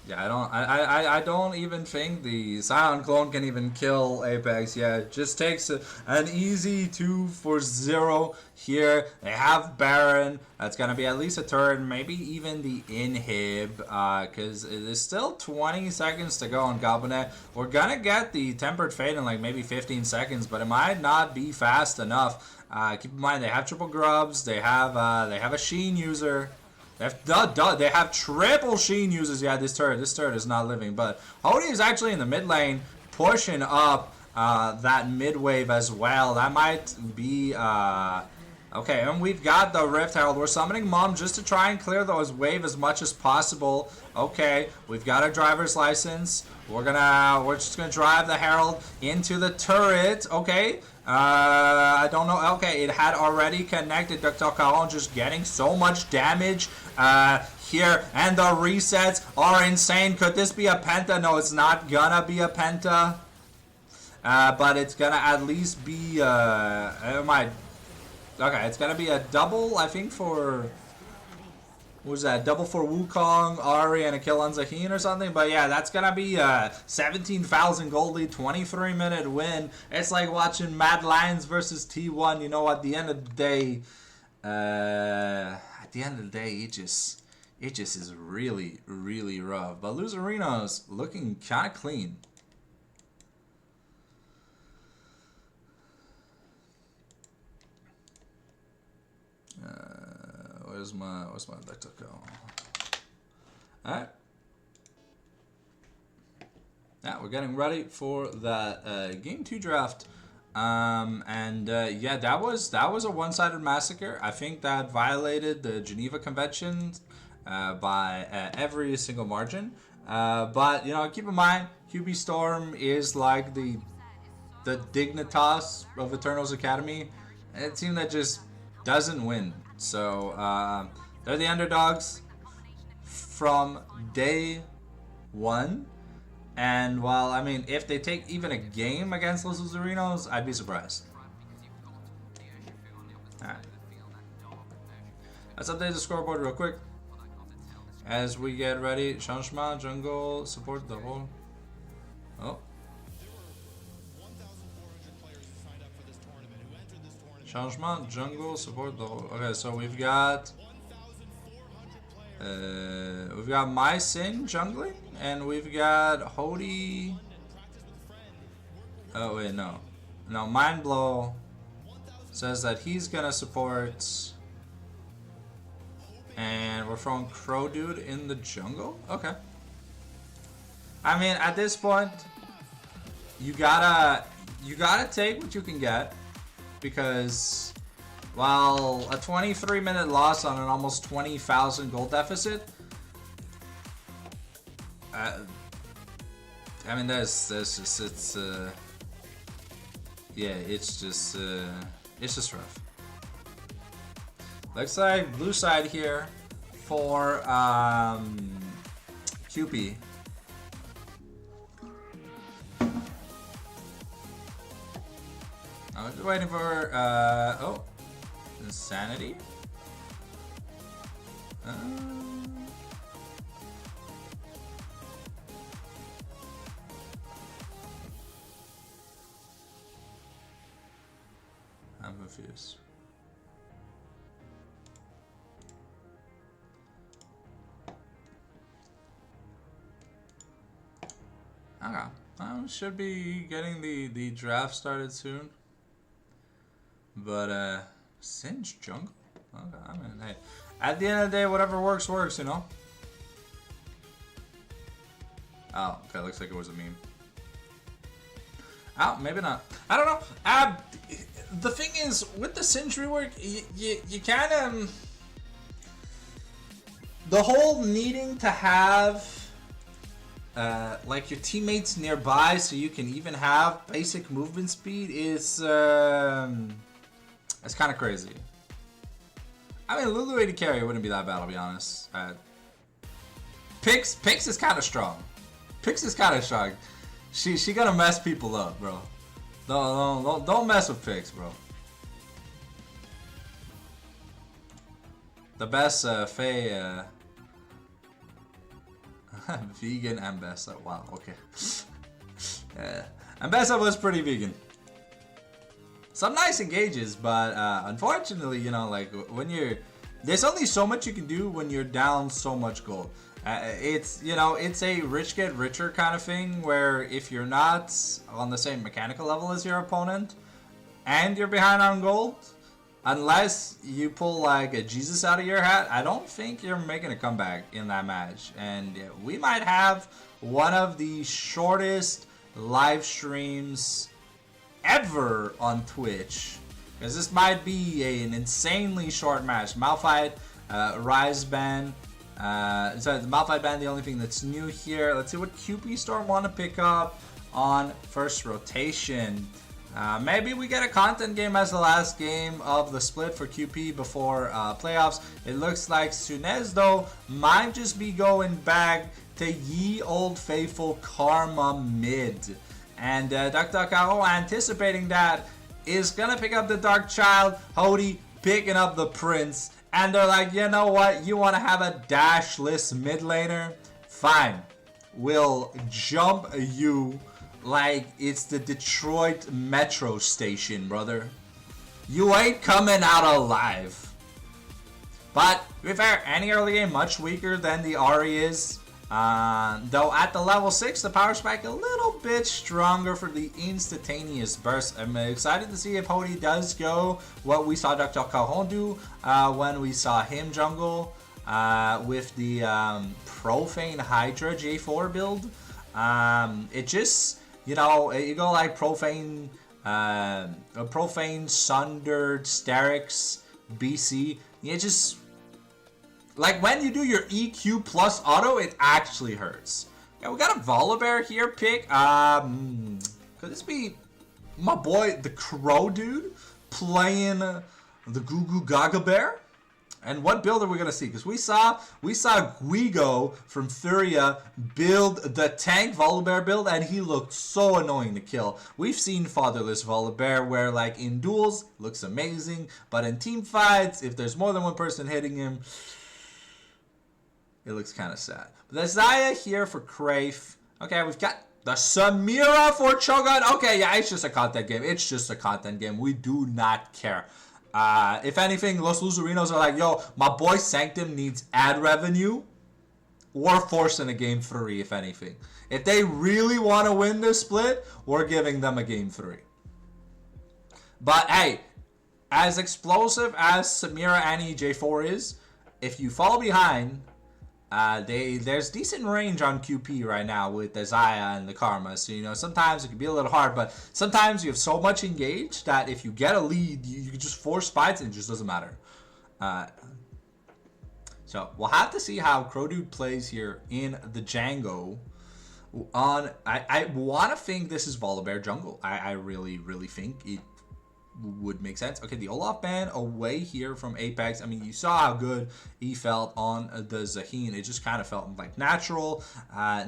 Speaker 1: yeah, I don't even think the Scion clone can even kill Apex. Yeah, it just takes an easy 2 for 0 here. They have Baron. That's gonna be at least a turret, maybe even the inhib, because it is still 20 seconds to go on Gabinet. We're gonna get the Tempered Fate in like maybe 15 seconds, but it might not be fast enough. Keep in mind they have triple grubs. They have a Sheen user. They have triple Sheen users. Yeah, this turret is not living. But Hody is actually in the mid lane, pushing up that mid wave as well. That might be okay. And we've got the Rift Herald. We're summoning Mom just to try and clear those wave as much as possible. Okay, we've got a driver's license. We're just gonna drive the Herald into the turret. Okay. I don't know. Okay, it had already connected. Dr. Caron just getting so much damage here. And the resets are insane. Could this be a penta? No, it's not gonna be a penta. But it's gonna at least be, okay, it's gonna be a double, I think, for... What was that? Double for Wukong, Ari, and a kill on Zahin or something. But yeah, that's gonna be a 17,000 gold lead, 23-minute win. It's like watching Mad Lions versus T1. You know, at the end of the day, it just is really, really rough. But Loserinos looking kind of clean. Where's my vector go? Alright. Yeah, we're getting ready for that game 2 draft. Yeah, that was a one-sided massacre. I think that violated the Geneva Convention by every single margin. But you know, keep in mind, QB Storm is like the Dignitas of Eternals Academy. A team that just doesn't win. So they're the underdogs from day 1. And while, I mean, if they take even a game against Los Loserinos, I'd be surprised. Alright. Let's update the scoreboard real quick. As we get ready, Changement, jungle, support the whole. Oh. Changement, jungle, support the whole. Okay, so we've got My Sin jungling, and we've got Hody. Oh wait, no, Mind Blow says that he's gonna support, and we're throwing Crow Dude in the jungle. Okay. I mean, at this point, you gotta take what you can get. Because while a 23-minute loss on an almost 20,000 gold deficit, I mean, it's just rough. Looks like blue side here for QP. I'm just waiting for, Insanity? I'm confused. Okay. Should be getting the draft started soon. But Singe jungle? Okay, I mean, hey. At the end of the day, whatever works, works, you know? Oh, okay, looks like it was a meme. Oh, maybe not. I don't know. The thing is, with the Singe rework, you kind of... The whole needing to have... like your teammates nearby so you can even have basic movement speed is... it's kind of crazy. I mean, Lulu AD carry wouldn't be that bad, I'll be honest. Pix is kind of strong. Pix is kind of strong. She gonna mess people up, bro. Don't mess with Pix, bro. The best Faye vegan Ambessa. Wow, okay. Ambessa was pretty vegan. Some nice engages, but unfortunately, you know, like when you're, there's only so much you can do when you're down so much gold. It's, you know, it's a rich get richer kind of thing where if you're not on the same mechanical level as your opponent and you're behind on gold, unless you pull like a Jesus out of your hat, I don't think you're making a comeback in that match. And we might have one of the shortest live streams ever on Twitch, because this might be an insanely short match. Malphite, Rise ban. So the Malphite ban, the only thing that's new here. Let's see what QP Storm want to pick up on first rotation. Maybe we get a content game as the last game of the split for QP before playoffs. It looks like Sunez, though, might just be going back to ye old faithful Karma mid. And DuckDuckGo, anticipating that, is going to pick up the Dark Child. Hody picking up the Prince. And they're like, you know what? You want to have a dashless mid laner? Fine. We'll jump you like it's the Detroit Metro station, brother. You ain't coming out alive. But, to be fair, any early game much weaker than the Ahri is. Though at the level 6, the power spike a little bit stronger for the instantaneous burst. I'm excited to see if Hody does go what we saw Dr. Cajon do when we saw him jungle with the Profane Hydra J4 build. It just, you know, you go like Profane Sundered Sterix BC. You just... Like, when you do your EQ plus auto, it actually hurts. Yeah, we got a Volibear here pick. Could this be my boy, the Crow dude, playing the Goo Goo Gaga Bear? And what build are we gonna see? Because we saw Guigo from Furia build the tank Volibear build, and he looked so annoying to kill. We've seen Fatherless Volibear where, like, in duels, looks amazing, but in team fights, if there's more than one person hitting him, it looks kind of sad. But the Zaya here for Krafe. Okay, we've got the Samira for Cho'Gath. Okay, yeah, it's just a content game. It's just a content game. We do not care. If anything, Los Loserinos are like, yo, my boy Sanctum needs ad revenue. We're forcing a game 3, if anything. If they really want to win this split, we're giving them a game 3. But, hey, as explosive as Samira Annie J4 is, if you fall behind... there's decent range on QP right now with the Zaya and the Karma, so you know sometimes it can be a little hard, but sometimes you have so much engaged that if you get a lead, you can just force fights and it just doesn't matter. So we'll have to see how Crowdude plays here in the Django. I want to think this is Volibear jungle. I really think it would make sense. Okay, the Olaf ban away here from Apex. I mean, you saw how good he felt on the Zaheen. It just kind of felt like natural.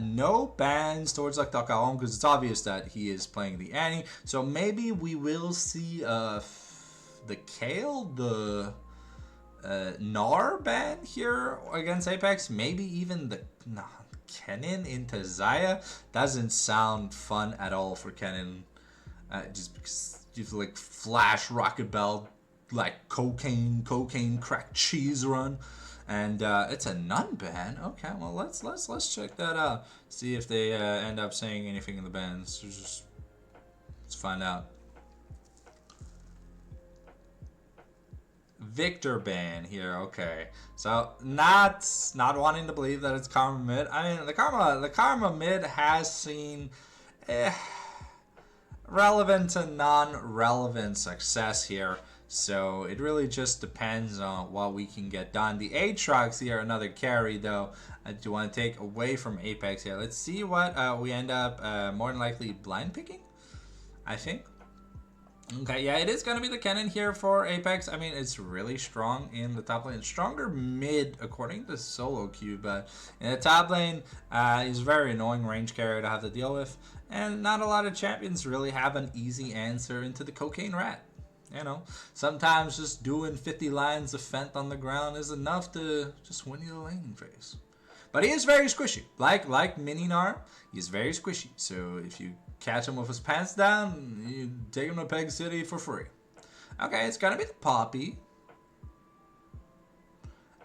Speaker 1: No bans towards like Dakaon because it's obvious that he is playing the Annie. So maybe we will see the Kale, the Gnar ban here against Apex. Maybe even the Kennen into Zaya. Doesn't sound fun at all for Kennen. Just because you have to like flash rocket belt, like cocaine crack cheese run, and it's a nun ban. Okay, well let's check that out. See if they end up saying anything in the bans. Let's find out. Victor ban here. Okay, so not wanting to believe that it's Karma mid. I mean, the Karma mid has seen relevant to non-relevant success here. So it really just depends on what we can get done. The Aatrox here, another carry though. I do want to take away from Apex here. Let's see what we end up more than likely blind picking, I think. Okay, yeah, it is going to be the Kennen here for Apex. I mean, it's really strong in the top lane. Stronger mid, according to Solo Q, but in the top lane, is a very annoying range carrier to have to deal with. And not a lot of champions really have an easy answer into the Cocaine Rat. You know, sometimes just doing 50 lines of Fent on the ground is enough to just win you the laning phase. But he is very squishy. Like Mininar, he's very squishy. So if you catch him with his pants down, you take him to Peg City for free. Okay, it's gonna be the Poppy.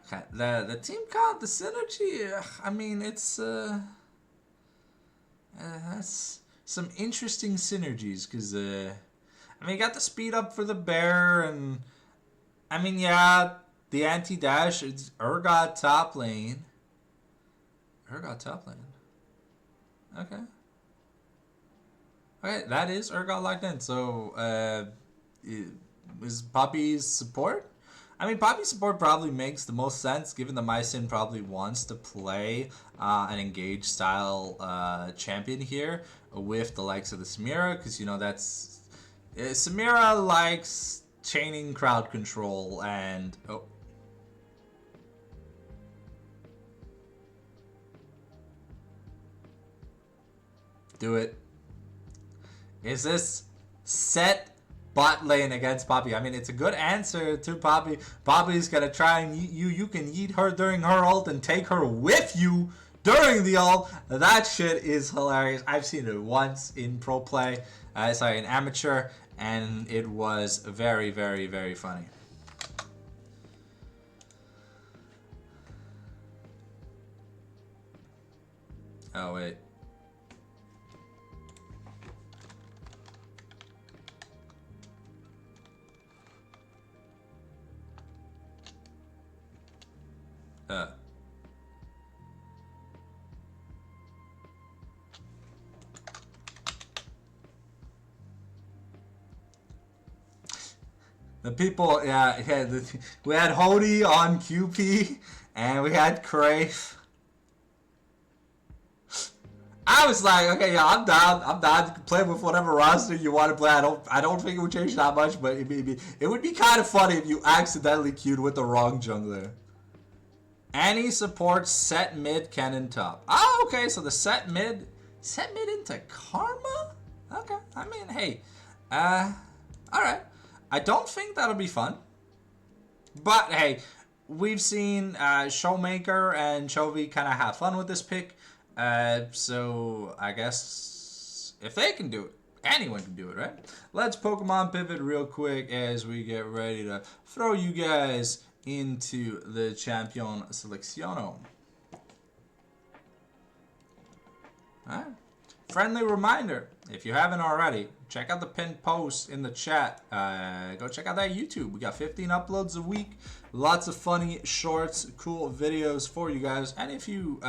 Speaker 1: Okay, the team count, the synergy, I mean, it's that's some interesting synergies, because I mean, you got the speed up for the bear, and I mean, yeah, the anti-dash, it's Urgot top lane. Urgot top lane. Okay. Okay, that is Urgot locked in. So, is Poppy's support? I mean, Poppy's support probably makes the most sense, given that Mycin probably wants to play an engaged style champion here with the likes of the Samira, because, you know, that's... Samira likes chaining crowd control and... Oh. Do it. Is this set bot lane against Poppy? I mean, it's a good answer to Poppy. Poppy's gonna try and yeet you. You can yeet her during her ult and take her with you during the ult. That shit is hilarious. I've seen it once in pro play. Sorry, in amateur. And it was very, very, very funny. Oh, wait. The people, yeah, we had Hody on QP, and we had Crave. I was like, okay, yeah, I'm down. I'm down to play with whatever roster you want to play. I don't think it would change that much, but it would be kind of funny if you accidentally queued with the wrong jungler. Any supports set mid, Kennen top. Oh, okay, so the set mid into Karma? Okay, I mean, hey, alright. I don't think that'll be fun. But, hey, we've seen Showmaker and Chovy kind of have fun with this pick. So, I guess if they can do it, anyone can do it, right? Let's Pokemon pivot real quick as we get ready to throw you guys into the Champion Selecciono. Alright. Friendly reminder, if you haven't already, check out the pinned post in the chat. Go check out that YouTube. We got 15 uploads a week. Lots of funny shorts, cool videos for you guys. And if you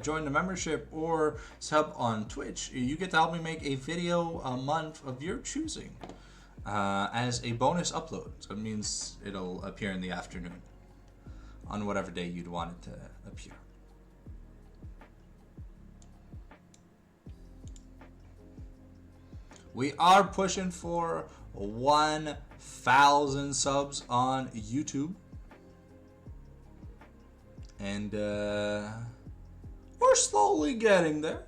Speaker 1: join the membership or sub on Twitch, you get to help me make a video a month of your choosing as a bonus upload. So it means it'll appear in the afternoon on whatever day you'd want it to appear. We are pushing for 1,000 subs on YouTube. And we're slowly getting there.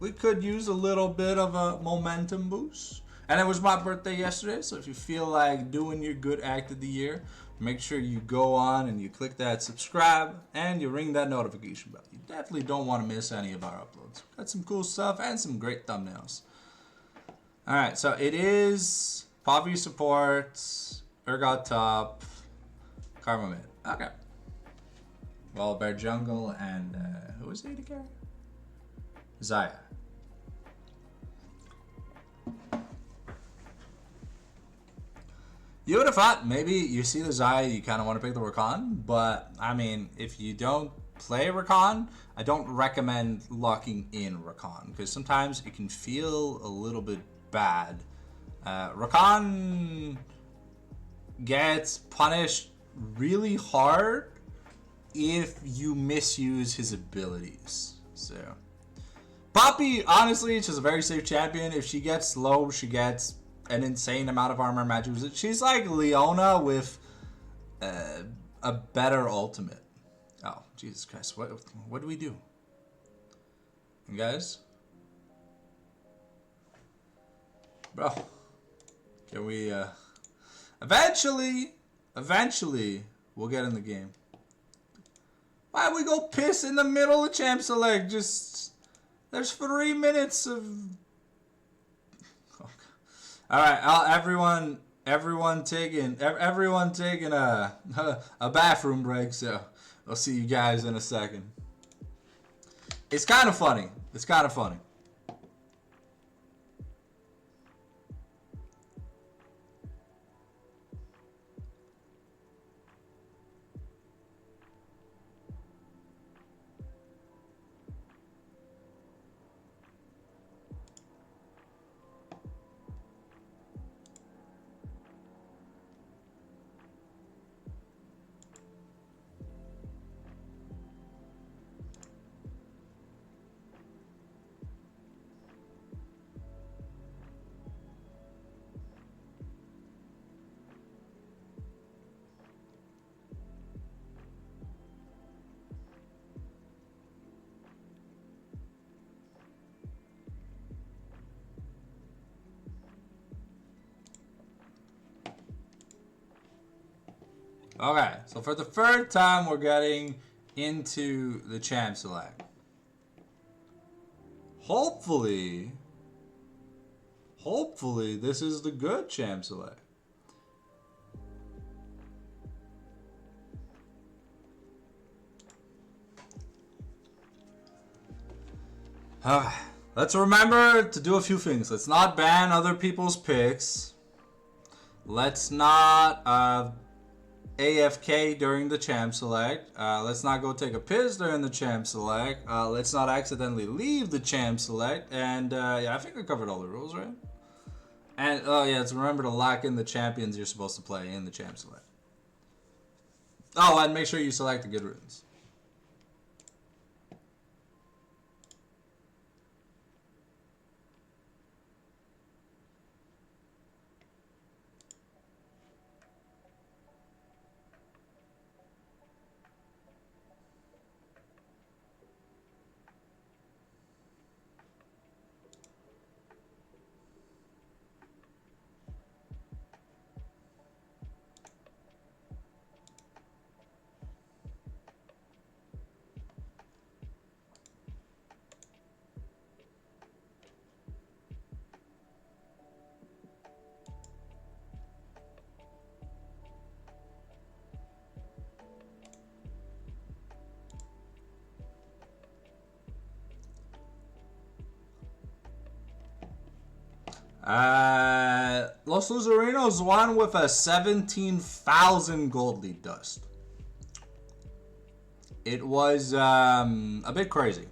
Speaker 1: We could use a little bit of a momentum boost. And it was my birthday yesterday, so if you feel like doing your good act of the year, make sure you go on and you click that subscribe and you ring that notification bell. You definitely don't want to miss any of our uploads. Got some cool stuff and some great thumbnails. Alright, so it is Poppy supports, Urgot top, Karma mid. Okay. Well, Bear jungle and who is AD carry? Zaya. You would have thought maybe you see the Zaya, you kind of want to pick the Rakan, but I mean, if you don't play Rakan, I don't recommend locking in Rakan because sometimes it can feel a little bit bad. Rakan gets punished really hard if you misuse his abilities. So, Poppy, honestly, she's a very safe champion. If she gets low, she gets an insane amount of armor magic. She's like Leona with a better ultimate. Oh, Jesus Christ. What do we do? You guys? Bro. Can we, Eventually, we'll get in the game. Why we go piss in the middle of Champ Select? There's 3 minutes of... Alright, everyone taking a bathroom break, so I'll see you guys in a second. It's kind of funny. Okay, so for the third time, we're getting into the Champ Select. Hopefully, this is the good Champ Select. Let's remember to do a few things. Let's not ban other people's picks. Let's not AFK during the Champ Select. Let's not go take a piss during the Champ Select. Let's not accidentally leave the Champ Select. And yeah, I think I covered all the rules, right? And yeah, let's remember to lock in the champions you're supposed to play in the Champ Select. Oh, and make sure you select the good runes. Los Loserinos won with a 17,000 gold lead dust. It was a bit crazy.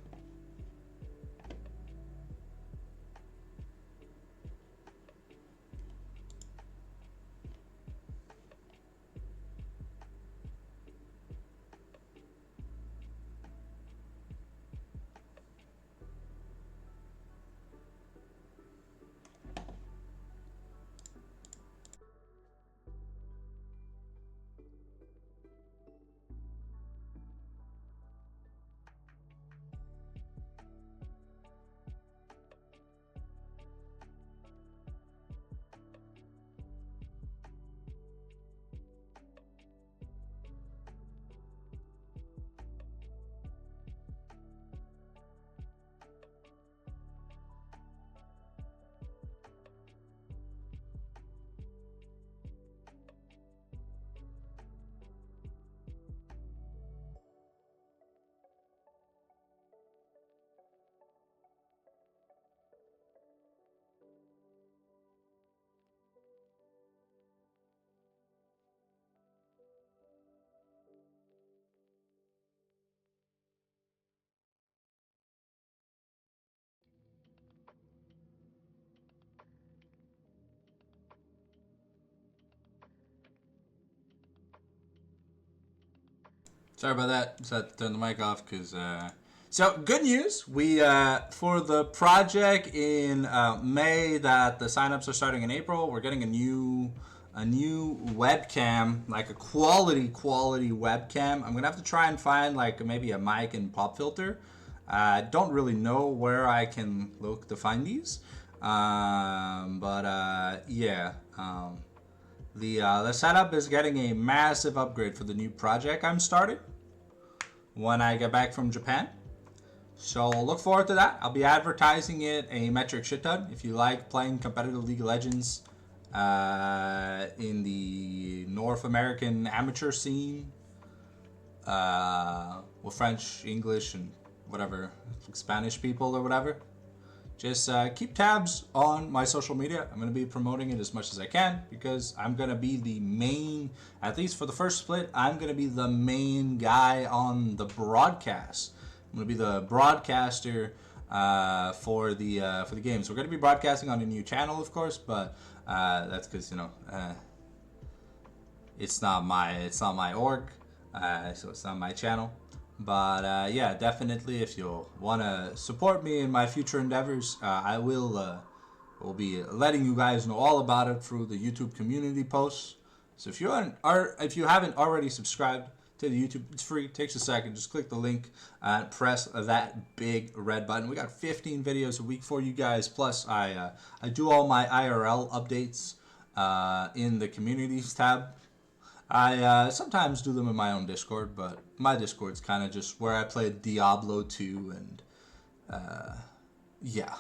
Speaker 1: Sorry about that. Just had to turn the mic off because. So good news. We for the project in May that the signups are starting in April. We're getting a new webcam, like a quality webcam. I'm gonna have to try and find like maybe a mic and pop filter. I don't really know where I can look to find these, but yeah. The setup is getting a massive upgrade for the new project I'm starting when I get back from Japan. So look forward to that. I'll be advertising it a metric shit ton. If you like playing competitive League of Legends in the North American amateur scene with French, English, and whatever, Spanish people or whatever, just keep tabs on my social media. I'm going to be promoting it as much as I can because I'm going to be the main, at least for the first split, I'm going to be the main guy on the broadcast. I'm going to be the broadcaster for the games. We're going to be broadcasting on a new channel, of course, but that's because it's not my org, so it's not my channel. But yeah, definitely, if you'll want to support me in my future endeavors, I will be letting you guys know all about it through the YouTube community posts. So if you haven't already subscribed to the YouTube, it's free. It takes a second. Just click the link and press that big red button. We got 15 videos a week for you guys. Plus, I do all my IRL updates in the communities tab. I sometimes do them in my own Discord, but my Discord's kind of just where I play Diablo 2 and yeah,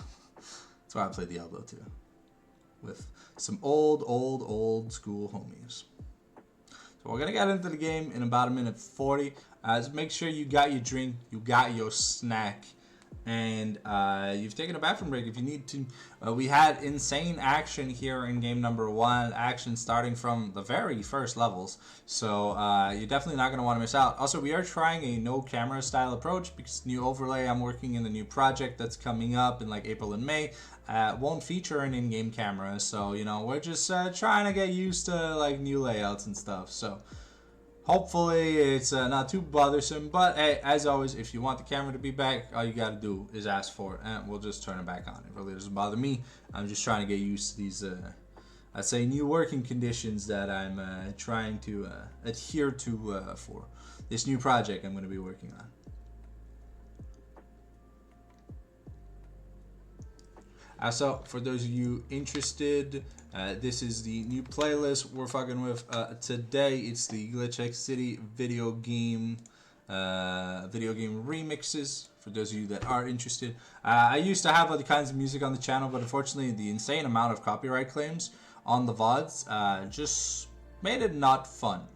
Speaker 1: that's where I play Diablo 2 with some old school homies. So we're gonna get into the game in about 1:40. Just make sure you got your drink, you got your snack, and you've taken a bathroom break if you need to. We had insane action here in game number 1, action starting from the very first levels, so you're definitely not going to want to miss out. Also, we are trying a no camera style approach because new overlay I'm working in the new project that's coming up in like April and May won't feature an in-game camera, so we're just trying to get used to like new layouts and stuff. So hopefully it's not too bothersome, but hey, as always, if you want the camera to be back, all you gotta do is ask for it, and we'll just turn it back on. It really doesn't bother me. I'm just trying to get used to these, I'd say, new working conditions that I'm trying to adhere to for this new project I'm going to be working on. So, for those of you interested, this is the new playlist we're fucking with today. It's the Glitch X City video game remixes. For those of you that are interested, I used to have other kinds of music on the channel, but unfortunately, the insane amount of copyright claims on the VODs just made it not fun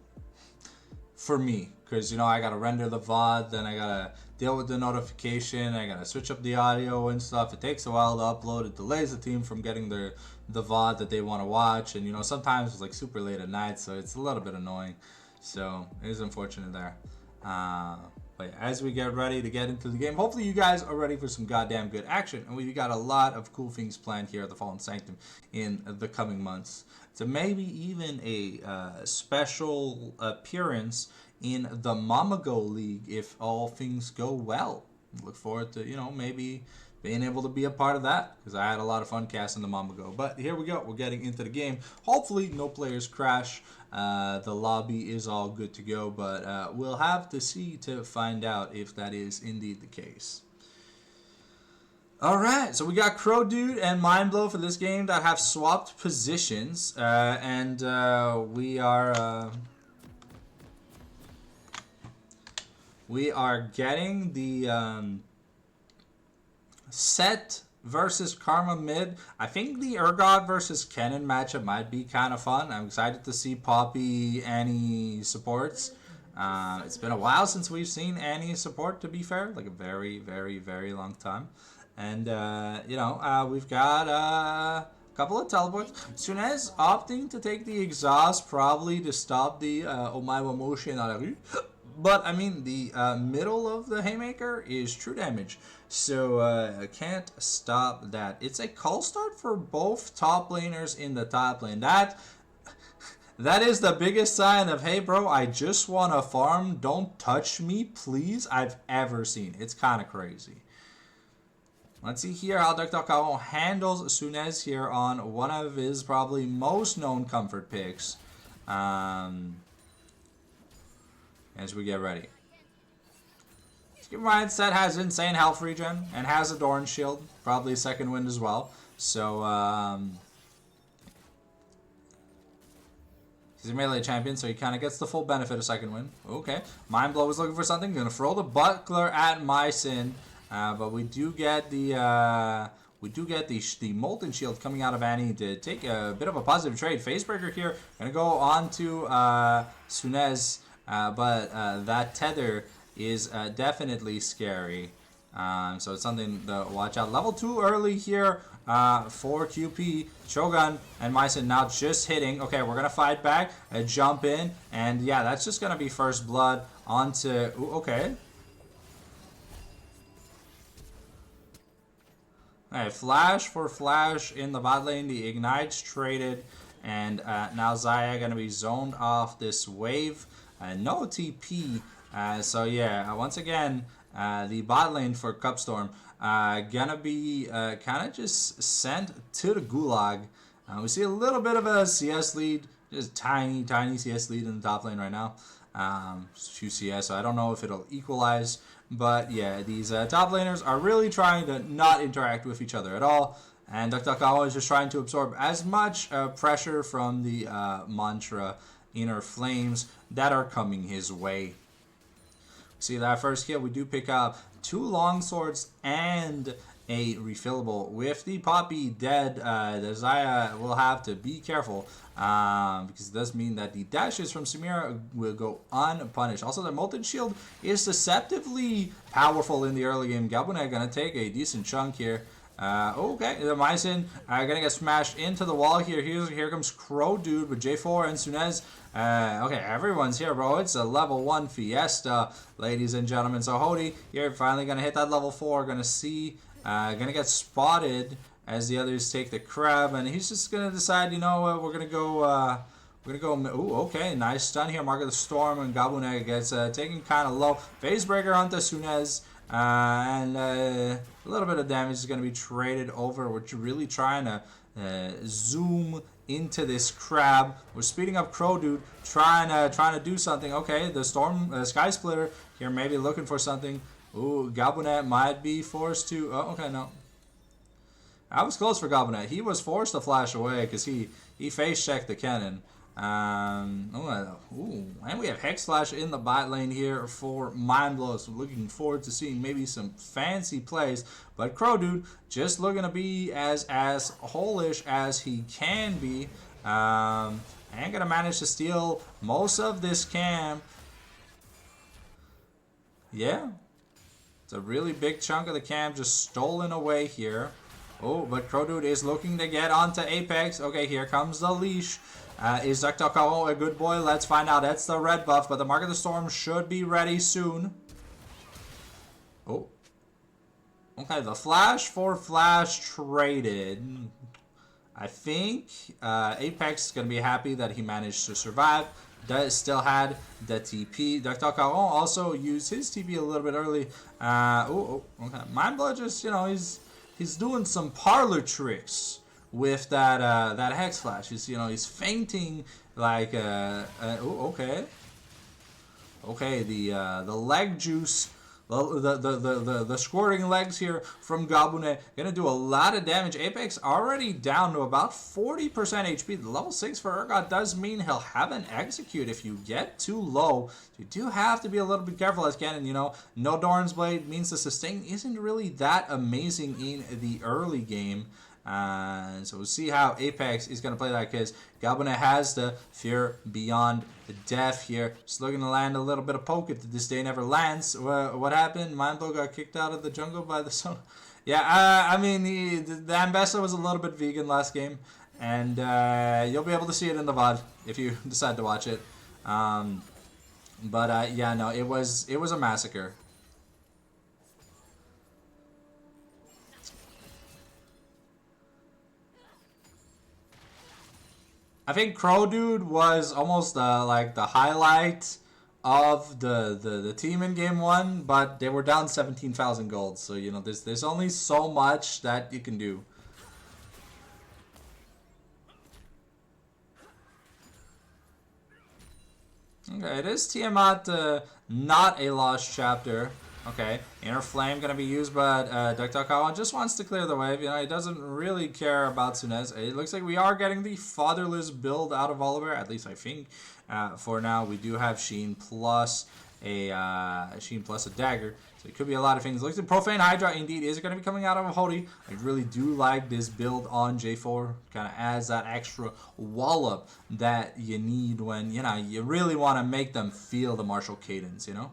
Speaker 1: for me. Because I gotta render the VOD, then I gotta deal with the notification, I gotta switch up the audio and stuff. It takes a while to upload. It delays the team from getting the VOD that they want to watch, and sometimes it's like super late at night, so it's a little bit annoying. So it is unfortunate there. But as we get ready to get into the game, hopefully you guys are ready for some goddamn good action, and we've got a lot of cool things planned here at the Fallen Sanctum in the coming months. So maybe even a special appearance in the Mamago League if all things go well. Look forward to, maybe being able to be a part of that, because I had a lot of fun casting the Mamago. But here we go. We're getting into the game. Hopefully no players crash. The lobby is all good to go, but we'll have to see to find out if that is indeed the case. Alright, so we got Crow Dude and Mindblow for this game that have swapped positions, and we are getting the Set versus Karma mid. I think the Urgot versus Kennen matchup might be kind of fun. I'm excited to see Poppy Annie supports. It's been a while since we've seen Annie support, to be fair, like a very, very, very long time. And we've got a couple of teleports. Sunez opting to take the exhaust, probably to stop the Omaiwa motion à la rue. But, I mean, the middle of the Haymaker is true damage, so I can't stop that. It's a call start for both top laners in the top lane. That That is the biggest sign of, hey, bro, I just want to farm. Don't touch me, please, I've ever seen. It's kind of crazy. Let's see here how Dr. Caron handles Sunez here on one of his probably most known comfort picks. As we get ready. Keep in mind, Set has insane health regen and has a Doran shield. Probably second wind as well. So, he's a melee champion, so he kind of gets the full benefit of second wind. Okay. Mind Blow is looking for something. Gonna throw the Buckler at Mycin. But we do get the Molten Shield coming out of Annie to take a bit of a positive trade. Facebreaker here. Gonna go on to Sunez. But that tether is definitely scary. So it's something to watch out. Level 2 early here for QP. Shogun and Mycin now just hitting. Okay, we're going to fight back. Jump in. And yeah, that's just going to be first blood onto... Ooh, okay. Alright, flash for flash in the bot lane. The Ignite's traded. And now Xayah going to be zoned off this wave. No TP. So yeah, once again, the bot lane for Cupstorm gonna be kind of just sent to the gulag. We see a little bit of a CS lead, just tiny CS lead in the top lane right now. 2 CS, so I don't know if it'll equalize. But yeah, these top laners are really trying to not interact with each other at all. And DuckDuckGo is just trying to absorb as much pressure from the Mantra Inner Flames that are coming his way. See that first kill, we do pick up 2 longswords and a refillable. With the Poppy dead, the Xayah will have to be careful because it does mean that the dashes from Samira will go unpunished. Also, the Molten Shield is deceptively powerful in the early game. Galbuna gonna take a decent chunk here. Okay, the Mycin gonna get smashed into the wall here. Here comes Crow Dude with J4 and Sunez. Okay, everyone's here, bro. It's a level 1 fiesta, ladies and gentlemen. So Hody here finally gonna hit that level 4. Gonna see, gonna get spotted as the others take the crab, and he's just gonna decide, you know what, we're gonna go. Ooh, okay, nice stun here. Mark of the Storm, and Gabune gets taken kind of low. Facebreaker onto Sunez. And a little bit of damage is going to be traded over. We're really trying to zoom into this crab. We're speeding up Crow Dude, trying to do something. Okay, the Storm Sky Splitter here, maybe looking for something. Ooh, Galbunet might be forced to. Oh, okay, no. I was close for Galbunet. He was forced to flash away because he face checked the cannon. Ooh, and we have Hex Slash in the bot lane here for Mind Blow. So looking forward to seeing maybe some fancy plays. But Crow Dude just looking to be as holish as he can be. And gonna manage to steal most of this camp. Yeah. It's a really big chunk of the camp just stolen away here. Oh, but Crow Dude is looking to get onto Apex. Okay, here comes the leash. Is DuckDuckGo a good boy? Let's find out. That's the red buff, but the Mark of the Storm should be ready soon. Oh. Okay, the flash for flash traded. I think Apex is going to be happy that he managed to survive. Does still had the TP. DuckDuckGo also used his TP a little bit early. Okay. Mind Blow just, you know, he's doing some parlor tricks with that Hex Flash. He's fainting like okay, the leg juice, the squirting legs here from Gabune gonna do a lot of damage. Apex already down to about 40% HP. The level 6 for Urgot does mean he'll have an execute if you get too low. You do have to be a little bit careful as Cannon. No Doran's Blade means the sustain isn't really that amazing in the early game. So we'll see how Apex is going to play that, because Galbuna has the Fear Beyond Death here. Just looking to land a little bit of poke if this day never lands. What happened? Mindblow got kicked out of the jungle by the sun. Yeah, I mean, the Ambessa was a little bit vegan last game. And you'll be able to see it in the VOD if you decide to watch it. Yeah, no, it was a massacre. I think Crow Dude was almost like the highlight of the team in game one, but they were down 17,000 gold. So you know there's only so much that you can do. Okay, it is Tiamat, not a lost chapter. Okay, Inner Flame gonna be used, but Dr. Kawan just wants to clear the wave. You know, he doesn't really care about Sunez. It looks like we are getting the Fatherless build out of Oliver, at least I think. For now, we do have Sheen plus a dagger. So it could be a lot of things. Looks like Profane Hydra indeed is going to be coming out of Hody. I really do like this build on J4. Kind of adds that extra wallop that you need when, you know, you really want to make them feel the martial cadence, you know?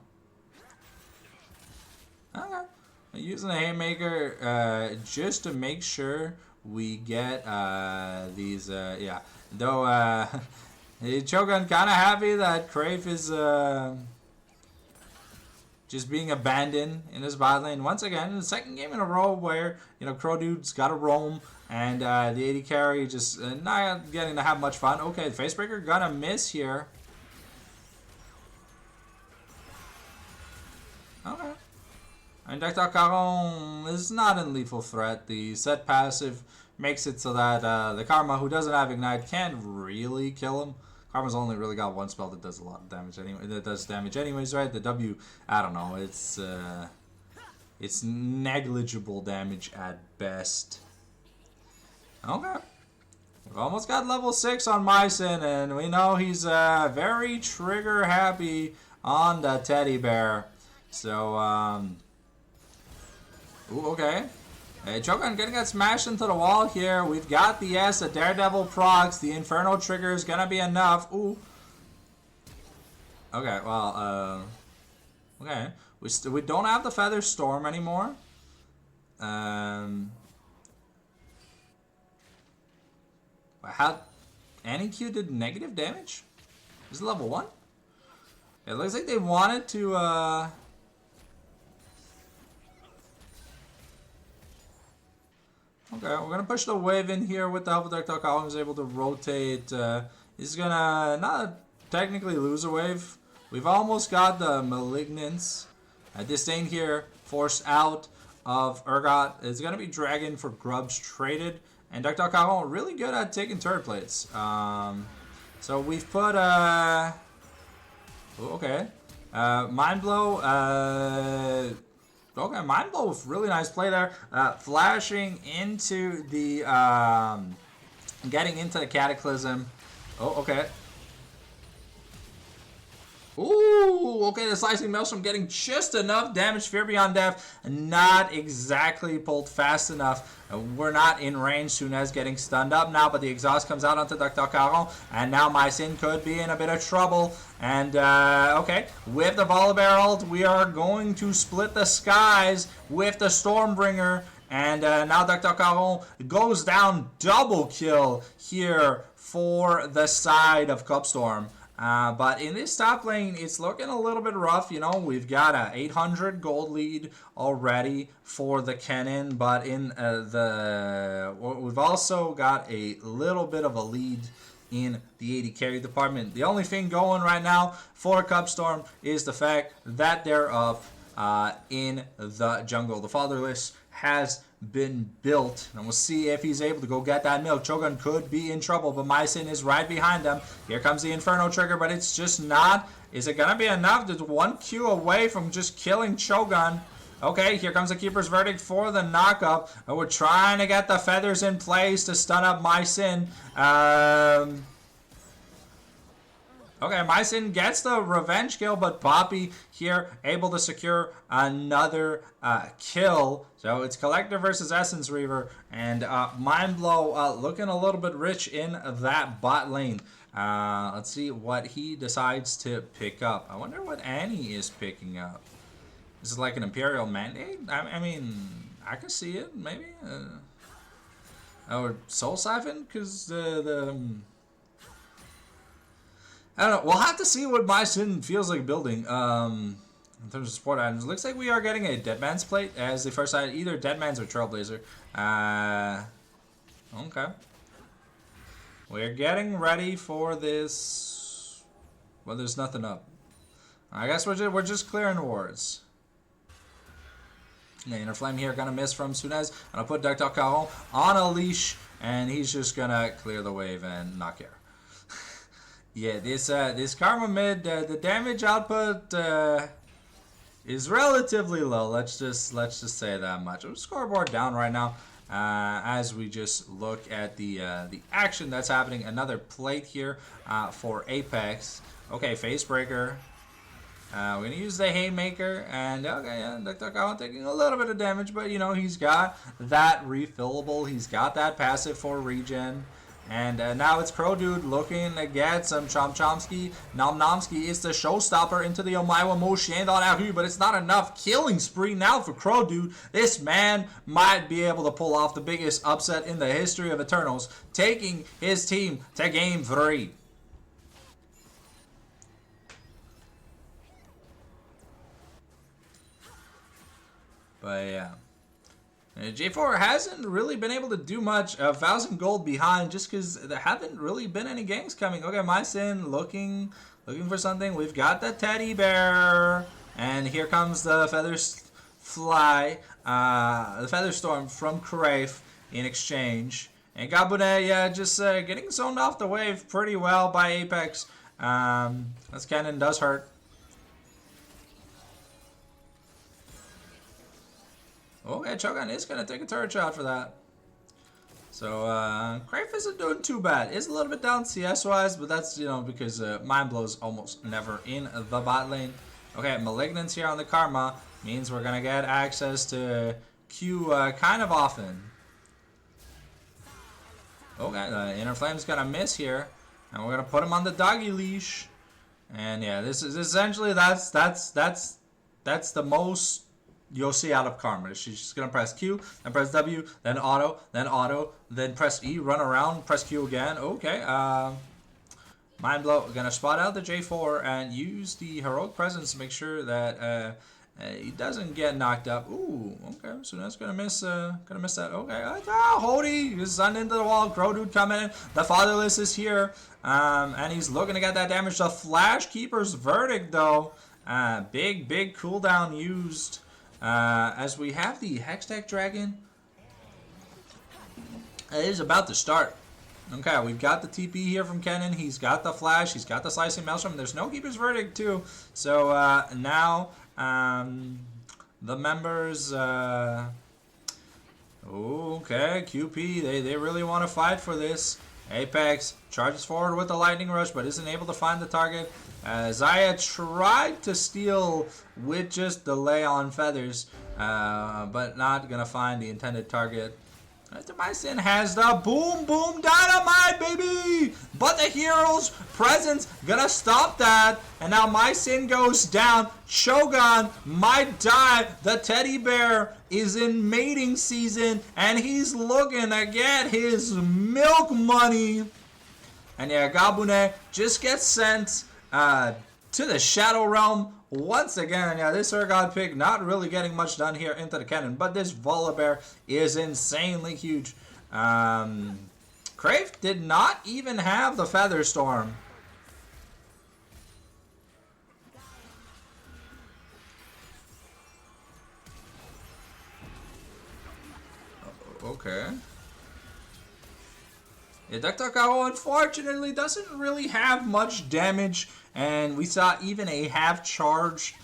Speaker 1: Okay. Using the Haymaker just to make sure we get these, yeah. Though, Chogun kind of happy that Crave is just being abandoned in this bot lane. Once again, the second game in a row where, you know, Crow Dude's got to roam and the AD carry just not getting to have much fun. Okay, the Facebreaker gonna miss here. Okay. And Dr. Caron is not in lethal threat. The set passive makes it so that the Karma, who doesn't have Ignite, can't really kill him. Karma's only really got one spell that does a lot of damage anyway. That does damage anyways, right? The W, I don't know. It's negligible damage at best. Okay. We've almost got level 6 on Mycin, and we know he's very trigger happy on the teddy bear. So, ooh, okay. Hey, Chogun gonna get smashed into the wall here. We've got the S, the Daredevil procs. The Inferno trigger is gonna be enough. Ooh. Okay, well, okay. We don't have the Feather Storm anymore. How NEQ did negative damage? Is it level 1? It looks like they wanted to, Okay, we're gonna push the wave in here with the help of Dr. Colin, who's able to rotate. He's gonna not technically lose a wave. We've almost got the Malignance. Disdain here, forced out of Urgot. It's gonna be Dragon for Grubs traded. And Dr. Colin really good at taking turret plates. So we've put okay. Mind Blow, okay, Mind Blow with really nice play there. Flashing into the, getting into the Cataclysm. Oh, okay. Ooh, okay, the Slicing Maelstrom getting just enough damage. Fear Beyond Death, not exactly pulled fast enough. We're not in range. Sunez getting stunned up now, but the exhaust comes out onto Dr. Caron, and now Mycin could be in a bit of trouble. And, okay, with the Volibear ult, we are going to split the skies with the Stormbringer. And now Dr. Caron goes down. Double kill here for the side of Cupstorm. But in this top lane, it's looking a little bit rough. You know, we've got a 800 gold lead already for the Kennen, but in we've also got a little bit of a lead in the AD carry department. The only thing going right now for Cupstorm is the fact that they're up in the jungle. The Fatherless has been built, and we'll see if he's able to go get that milk. Chogun could be in trouble, but Mycin is right behind them. Here comes the Inferno trigger, but it's just not. Is it gonna be enough? There's one Q away from just killing Chogun. Okay, here comes the Keeper's Verdict for the knockup. And we're trying to get the feathers in place to stun up Mycin. Okay, Mycin gets the revenge kill, but Poppy here able to secure another kill. So it's Collector versus Essence Reaver, and Mind Blow looking a little bit rich in that bot lane. Let's see what he decides to pick up. I wonder what Annie is picking up. Is it like an Imperial Mandate? I mean, I can see it, maybe. Or Soul Siphon, because I don't know. We'll have to see what Mycin feels like building in terms of support items. Looks like we are getting a Deadman's Plate as the first item. Either Deadman's or Trailblazer. Okay. We're getting ready for this. Well, there's nothing up. I guess we're just clearing wards. Yeah, Inner Flame here gonna miss from Sunez. And I'll put Dr. Caron on a leash, and he's just gonna clear the wave and not care. Yeah, this Karma mid, the damage output is relatively low. Let's just say that much. Scoreboard down right now. As we just look at the action that's happening. Another plate here for Apex. Okay, Face Breaker. We're going to use the Haymaker. And, okay, yeah, Dr. Kawan taking a little bit of damage. But, you know, he's got that refillable. He's got that passive for regen. And now it's Crow Dude looking to get some Chomchomsky. Nomnomsky is the showstopper into the Omaiwa Moshian on Ahu, but it's not enough. Killing spree now for Crow Dude. This man might be able to pull off the biggest upset in the history of Eternals, taking his team to Game 3. But yeah. J4 hasn't really been able to do much. 1,000 gold behind just because there haven't really been any ganks coming. Okay, Mycin looking for something. We've got the teddy bear. And here comes the the feather storm from Crave in exchange. And Gabune, yeah, just getting zoned off the wave pretty well by Apex. This cannon does hurt. Okay, Chogan is going to take a turret shot for that. So, Crave isn't doing too bad. Is a little bit down CS-wise, but that's, you know, because Mind Blow's almost never in the bot lane. Okay, Malignance here on the Karma means we're going to get access to Q kind of often. Okay, Inner Flame's going to miss here. And we're going to put him on the doggy leash. And yeah, this is essentially, that's the most you'll see out of Karma. She's just going to press Q, then press W, then auto, then press E, run around, press Q again. Okay, Mind Blow, going to spot out the J4 and use the Heroic Presence to make sure that he doesn't get knocked up. Ooh, okay, so that's going to miss that. Okay, Hody is sunned into the wall. Crow Dude coming in. The Fatherless is here, and he's looking to get that damage. The Flash Keeper's Verdict, though. Big cooldown used. As we have the Hextech Dragon, it is about to start. Okay, we've got the TP here from Kennen. He's got the Flash. He's got the Slicing Maelstrom. There's no Keeper's Verdict, too. So, now, the members, okay, QP, they really want to fight for this. Apex charges forward with the Lightning Rush, but isn't able to find the target. Zaya tried to steal with just the lay on feathers, but not gonna find the intended target. Mycin has the boom dynamite, baby! But the hero's presence gonna stop that. And now Mycin goes down. Shogun might die. The teddy bear is in mating season, and he's looking to get his milk money. And yeah, Gabune just gets sent to the Shadow Realm once again. And yeah, this Urgot pick not really getting much done here into the cannon, but this Volibear is insanely huge. Crave did not even have the Feather Storm. Okay. Yeah, Dr. Kao unfortunately doesn't really have much damage, and we saw even a half-charge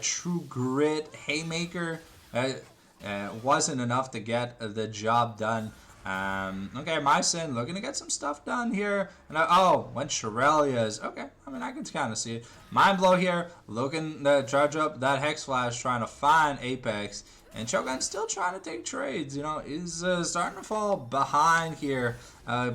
Speaker 1: True Grit Haymaker wasn't enough to get the job done. Okay, Mycin looking to get some stuff done here. And when Shirelia's, okay, I mean, I can kind of see it. Mind Blow here, looking to charge up that Hex Flash, trying to find Apex. And Shogun's still trying to take trades, you know, is starting to fall behind here.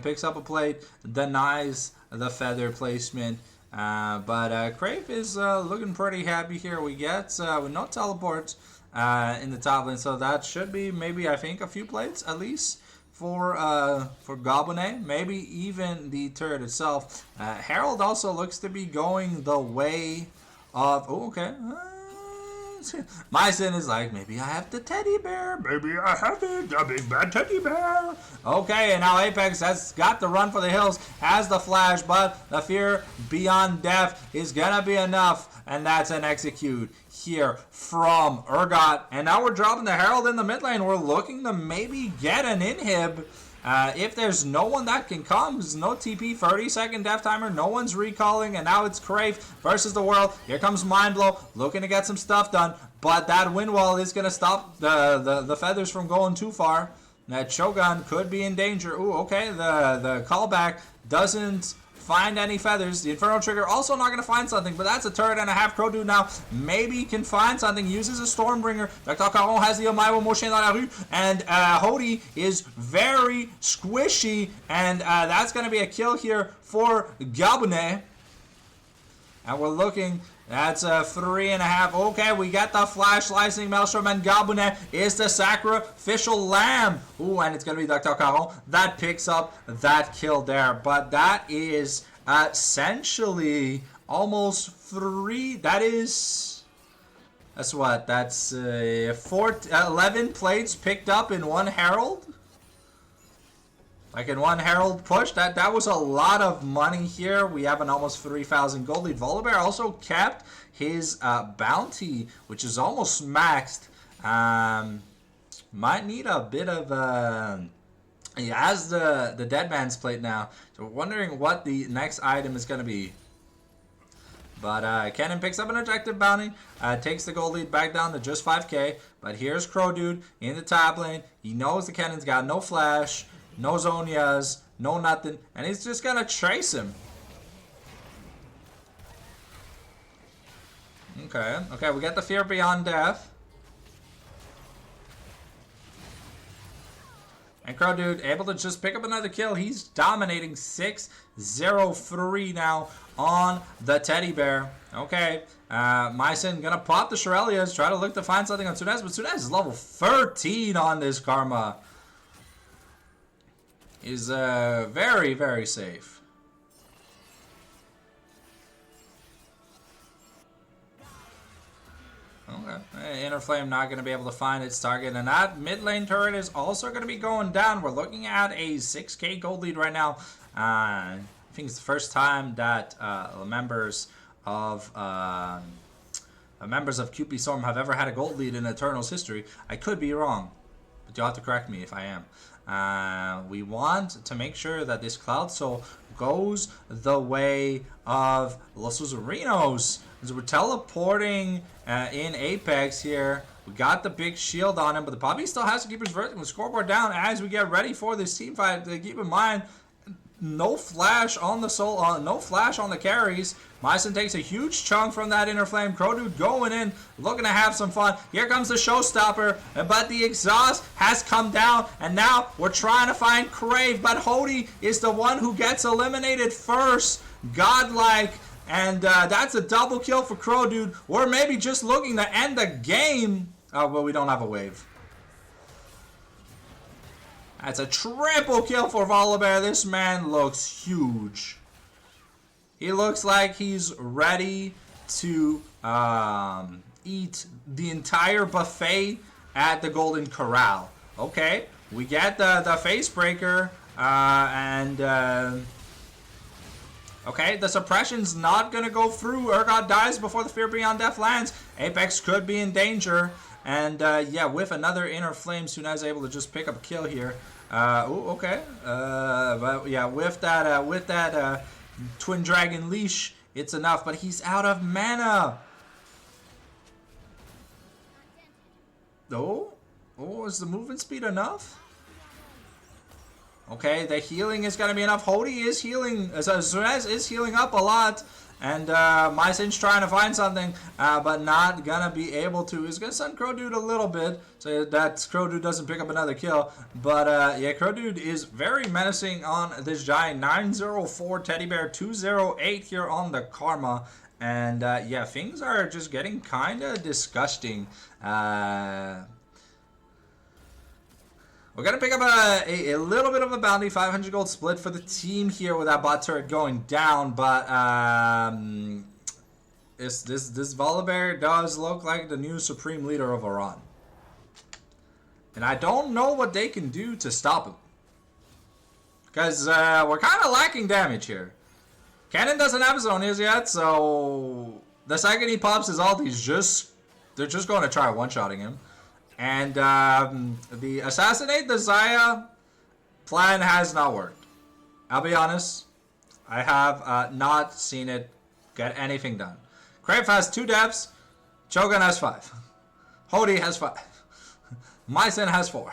Speaker 1: Picks up a plate, denies the feather placement. But Crave is looking pretty happy here. We get with no teleports in the top lane, so that should be maybe, I think, a few plates at least for Gabune, maybe even the turret itself. Herald also looks to be going the way of, Myson is like, maybe I have the teddy bear. Maybe I have it. The big bad teddy bear. Okay, and now Apex has got the run for the hills. Has the flash, but the fear beyond death is going to be enough. And that's an execute here from Urgot. And now we're dropping the Herald in the mid lane. We're looking to maybe get an inhib. If there's no one that can come, there's no TP, 30-second death timer, no one's recalling, and now it's Crave versus the world. Here comes Mindblow, looking to get some stuff done, but that wind wall is going to stop the feathers from going too far. That Shogun could be in danger. Ooh, okay, the callback doesn't find any feathers. The Inferno Trigger also not going to find something, but that's a turret and a half. Crow Dude now maybe can find something. Uses a Stormbringer. Dr. Caron has the Omaiwa Motion dans la rue, and Hody is very squishy, and that's going to be a kill here for Gabunet. And we're looking. That's a 3.5. Okay, we got the flash slicing Maelstrom, and Gabunet is the sacrificial lamb. Ooh, and it's going to be Dr. Caron that picks up that kill there. But that is essentially almost 3. That's what? That's 11 plates picked up in one Herald? Like in one Herald push, that was a lot of money here. We have an almost 3,000 gold lead. Volibear also kept his bounty, which is almost maxed. Might need a bit of... he has the Dead Man's Plate now. So we're wondering what the next item is going to be. But Cannon picks up an objective bounty, takes the gold lead back down to just 5k. But here's Crow Dude in the top lane. He knows the Cannon's got no flash. No Zonias, no nothing, and he's just gonna trace him. Okay, we got the fear beyond death. And Crow Dude able to just pick up another kill. He's dominating 6-0-3 now on the teddy bear. Okay, Myson gonna pop the Shurelias, try to look to find something on Sunez, but Sunez is level 13 on this Karma. Is very, very safe. Okay, Inner Flame not going to be able to find its target, and that mid lane turret is also going to be going down. We're looking at a 6k gold lead right now. I think it's the first time that members of QP Storm have ever had a gold lead in Eternal's history. I could be wrong, but you'll have to correct me if I am. We want to make sure that this Cloud Soul goes the way of Loserinos. So we're teleporting in Apex here. We got the big shield on him, but the Poppy still has to keep his vertical scoreboard down as we get ready for this team fight. Keep in mind, no flash on the soul, no flash on the carries. Myson takes a huge chunk from that Inner Flame. Crow Dude going in, looking to have some fun. Here comes the showstopper, but the exhaust has come down, and now we're trying to find Crave, but Hody is the one who gets eliminated first. Godlike, and that's a double kill for Crow Dude. We're maybe just looking to end the game. Oh, well, we don't have a wave. That's a triple kill for Volibear. This man looks huge. He looks like he's ready to eat the entire buffet at the Golden Corral. Okay, we get the face breaker, okay, the suppression's not going to go through. Urgot dies before the Fear Beyond Death lands. Apex could be in danger. And yeah, with another Inner Flame, Sunez able to just pick up a kill here. Ooh, okay. But yeah, with that Twin Dragon Leash, it's enough. But he's out of mana. Oh, is the movement speed enough? Okay, the healing is going to be enough. Hody is healing. Sunez is healing up a lot. And Myson's trying to find something, but not going to be able to. He's going to stun Crow Dude a little bit, so that Crow Dude doesn't pick up another kill. But yeah, Crow Dude is very menacing on this giant. 904 Teddy Bear, 208 here on the Karma. And yeah, things are just getting kind of disgusting. We're going to pick up a little bit of a bounty, 500 gold split for the team here with that bot turret going down, but this Volibear does look like the new supreme leader of Iran. And I don't know what they can do to stop him. Because we're kind of lacking damage here. Cannon doesn't have his own yet, so the second he pops his ult, they're just going to try one-shotting him. And the assassinate the Xayah plan has not worked. I'll be honest, I have not seen it get anything done. Crave has 2 devs, Cho'Gath has 5, Hody has 5, Mycen has 4.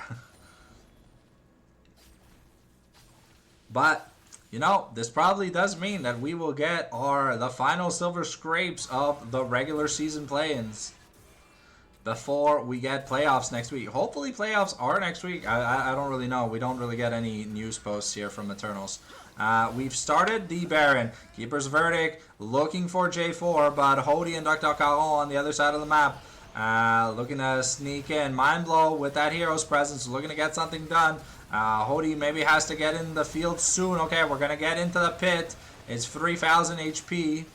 Speaker 1: But you know, this probably does mean that we will get the final silver scrapes of the regular season play-ins before we get playoffs next week. Hopefully playoffs are next week. I don't really know. We don't really get any news posts here from Eternals. We've started the Baron. Keeper's Verdict looking for J4, but Hody and Dr. Caron on the other side of the map. Looking to sneak in. Mind Blow with that hero's presence. Looking to get something done. Hody maybe has to get in the field soon. Okay, we're going to get into the pit. It's 3,000 HP.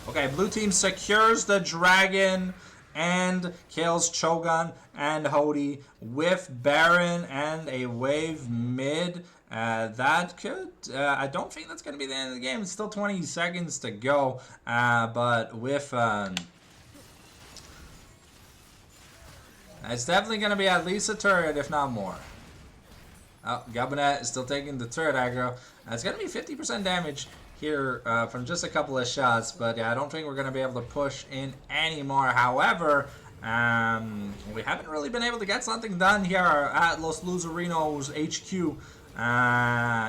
Speaker 1: Okay, blue team secures the dragon and kills Cho'Gath and Hody with Baron and a wave mid. That could... I don't think that's going to be the end of the game. It's still 20 seconds to go. But with... it's definitely going to be at least a turret, if not more. Oh, Gabinet is still taking the turret aggro. It's going to be 50% damage here from just a couple of shots. But yeah, I don't think we're going to be able to push in anymore. However, we haven't really been able to get something done here at Los Loserinos HQ.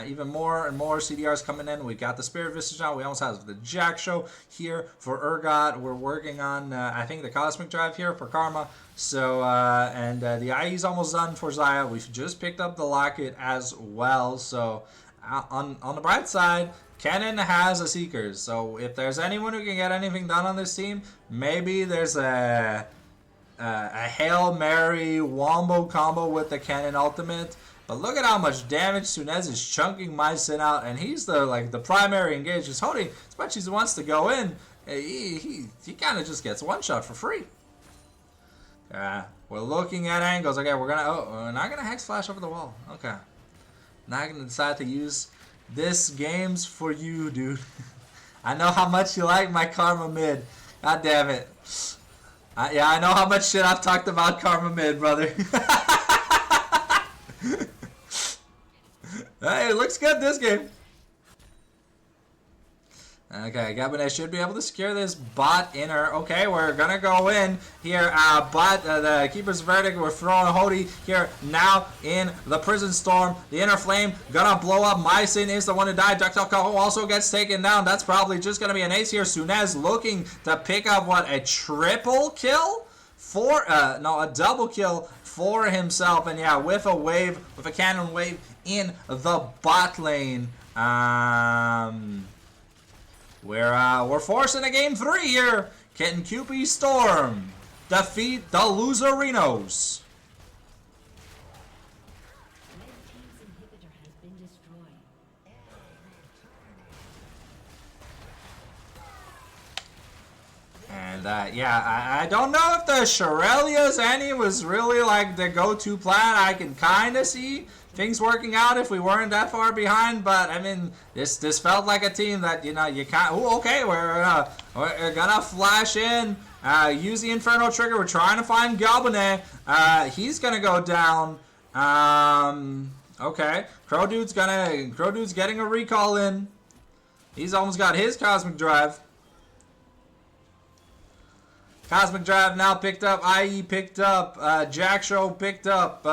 Speaker 1: Even more and more CDRs coming in. We got the Spirit Visage now. We almost have the Jack Show here for Urgot. We're working on, I think, the Cosmic Drive here for Karma. So, and the IE's almost done for Xayah. We've just picked up the Locket as well. So, on the bright side, Kennen has a Seekers. So, if there's anyone who can get anything done on this team, maybe there's a Hail Mary Wombo combo with the Kennen Ultimate. But look at how much damage Sunez is chunking Mycen out, and he's the primary engager. Hody, as much as he wants to go in, he kind of just gets one shot for free. We're looking at angles. Okay, we're not gonna Hex Flash over the wall. Okay, not gonna decide to use this game's for you, dude. I know how much you like my Karma mid. God damn it. Yeah, I know how much shit I've talked about Karma mid, brother. Hey, it looks good this game. Okay, Gabinet should be able to secure this bot inner. Okay, we're gonna go in here. But the Keeper's Verdict, we're throwing Hody here now in the Prison Storm. The Inner Flame gonna blow up. Mycen is the one to die. Dr. Caron also gets taken down. That's probably just gonna be an ace here. Sunez looking to pick up what, a triple kill? A double kill for himself. And yeah, with a cannon wave in the bot lane. We're forcing a game 3 here. Can QP Storm defeat the Loserinos? And yeah, I don't know if the Shurelya's Annie was really like the go-to plan. I can kind of see things working out if we weren't that far behind, but I mean, this felt like a team that, you know, you can't. Oh, okay, we're gonna flash in, use the Inferno trigger. We're trying to find Galbanet. He's gonna go down. Okay, Crow Dude's getting a recall in. He's almost got his Cosmic Drive. Cosmic Drive now picked up. IE picked up. Jack Show picked up.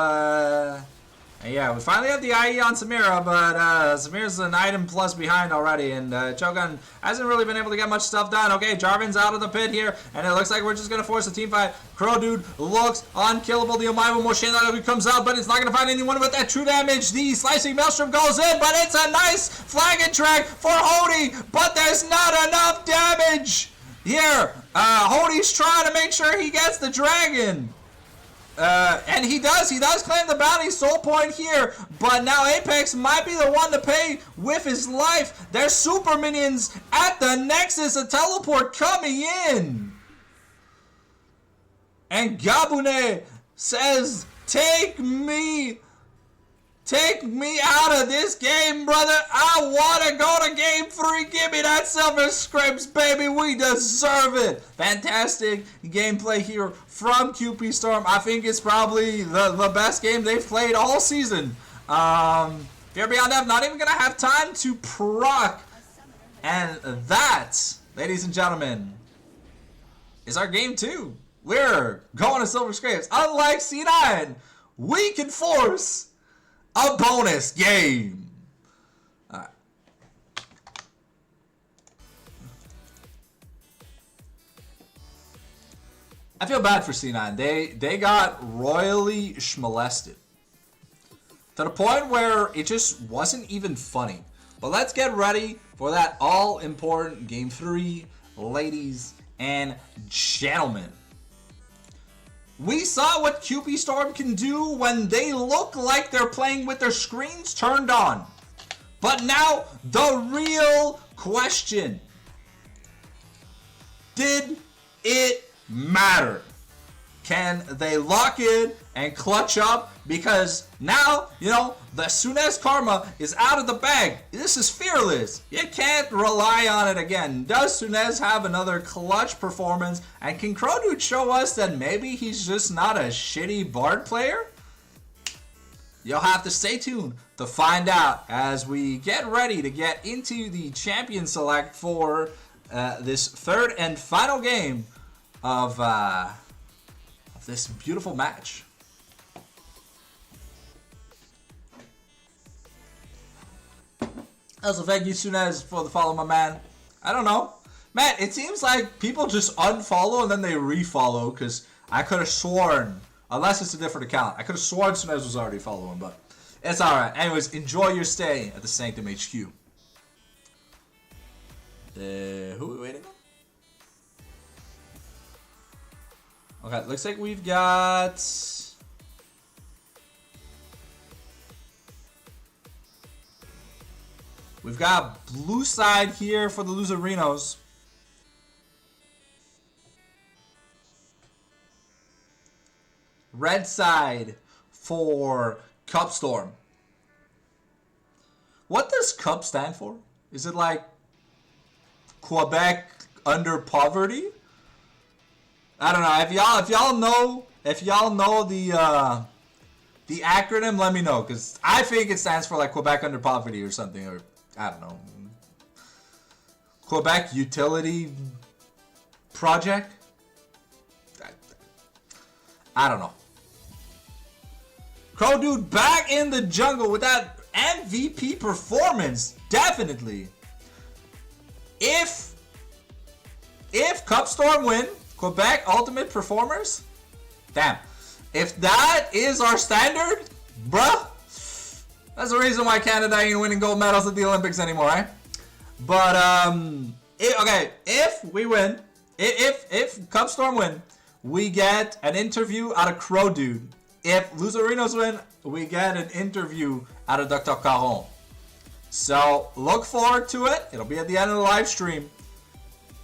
Speaker 1: Yeah, we finally have the IE on Samira, but Samira's an item plus behind already, and Cho'Gath hasn't really been able to get much stuff done. Okay, Jarvan's out of the pit here, and it looks like we're just going to force a team fight. Crow Dude looks unkillable. The Omaiba Moshin comes out, but it's not going to find anyone with that true damage. The Slicing Maelstrom goes in, but it's a nice flag and track for Hody, but there's not enough damage here. Hody's trying to make sure he gets the dragon. And he does claim the bounty soul point here, but now Apex might be the one to pay with his life. There's super minions at the Nexus, a teleport coming in. And Gabune says, take me out of this game, brother. I want to go to game 3. Give me that silver scripts, baby. We deserve it. Fantastic gameplay here from QP Storm. I think it's probably the best game they've played all season. Fear Beyond Death not even going to have time to proc. And that, ladies and gentlemen, is our game 2. We're going to silver scrapes. Unlike C9, we can force a bonus game. All right. I feel bad for C9. They got royally schmolested to the point where it just wasn't even funny. But let's get ready for that all-important game 3, ladies and gentlemen. We saw what QP Storm can do when they look like they're playing with their screens turned on. But now, the real question. Did it matter? Can they lock in and clutch up? Because now, you know, the Sunez Karma is out of the bag. This is fearless. You can't rely on it again. Does Sunez have another clutch performance? And can Crowdude show us that maybe he's just not a shitty Bard player? You'll have to stay tuned to find out as we get ready to get into the champion select for this third and final game of this beautiful match. Also, thank you, Sunez, for the follow, my man. I don't know. Man, it seems like people just unfollow and then they refollow, because I could have sworn, unless it's a different account, I could have sworn Sunez was already following, but it's alright. Anyways, enjoy your stay at the Sanctum HQ. Who are we waiting on? Okay, looks like we've got... We've got blue side here for the Loserinos. Red side for Cup Storm. What does Cup stand for? Is it like Quebec under poverty? I don't know. If y'all know the acronym, let me know, because I think it stands for like Quebec under poverty or something, or I don't know. Quebec Utility Project? I don't know. Crowdude back in the jungle with that MVP performance. Definitely. If Cup Storm win, Quebec Ultimate Performers? Damn. If that is our standard, bruh, that's the reason why Canada ain't winning gold medals at the Olympics anymore, right? But, okay, if we win, if Cup Storm win, we get an interview out of Crowdude. If Loserinos win, we get an interview out of Dr. Caron. So, look forward to it. It'll be at the end of the live stream.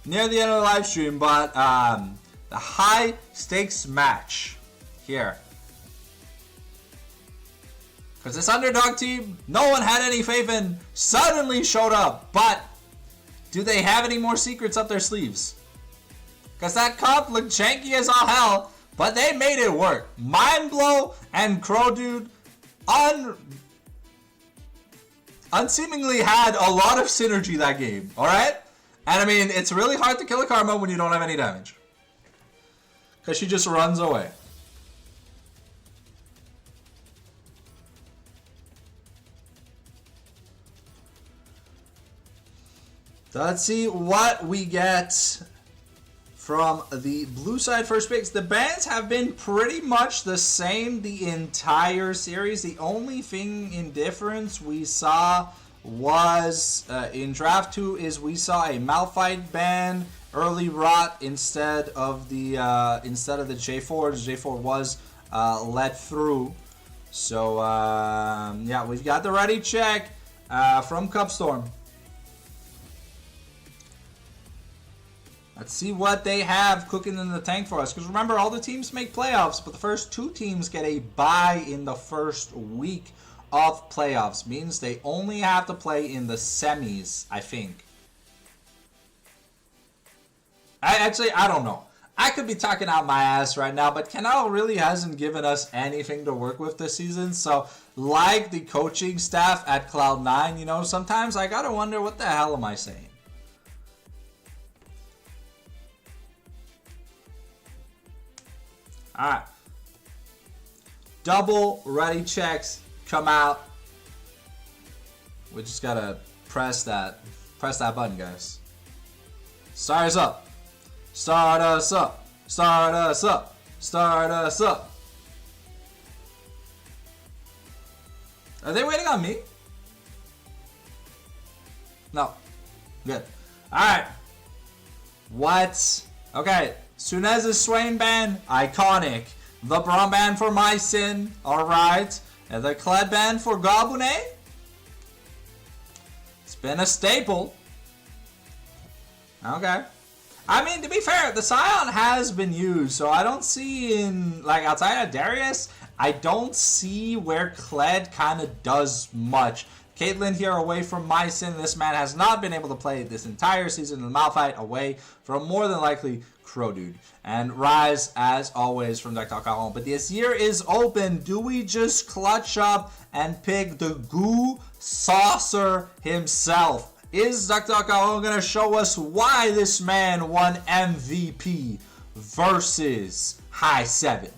Speaker 1: Near the end of the live stream, but, the high stakes match here. Because this underdog team, no one had any faith in, suddenly showed up. But do they have any more secrets up their sleeves? Because that comp looked janky as all hell, but they made it work. Mindblow and Crowdude unseemingly had a lot of synergy that game, alright? And I mean, it's really hard to kill a Karma when you don't have any damage. Because she just runs away. So let's see what we get from the blue side first picks. The bans have been pretty much the same the entire series. The only thing in difference we saw was in draft 2 is we saw a Malphite ban, early rot instead of the J4. The J4 was let through. So, yeah, we've got the ready check from Cupstorm. Let's see what they have cooking in the tank for us. Because remember, all the teams make playoffs, but the first 2 teams get a bye in the first week of playoffs. Means they only have to play in the semis, I think. I don't know. I could be talking out my ass right now, but Canal really hasn't given us anything to work with this season. So, like the coaching staff at Cloud9, you know, sometimes I gotta wonder, what the hell am I saying? Alright. Double ready checks come out. We just gotta press that button, guys. Start us up. Start us up. Start us up. Start us up. Are they waiting on me? No. Good. Alright. What? Okay. Sunez's Swain band, iconic. The Braum band for Mycin, alright. And the Kled band for Gabune. It's been a staple. Okay. I mean, to be fair, the Scion has been used, so I don't see outside of Darius, I don't see where Kled kind of does much. Caitlyn here away from Mycin. This man has not been able to play this entire season in the Malphite, away from more than likely Crow Dude. And Rise, as always, from Dr. Caron. But this year is open. Do we just clutch up and pick the Goo Saucer himself? Is Dr. Caron going to show us why this man won MVP versus High 7?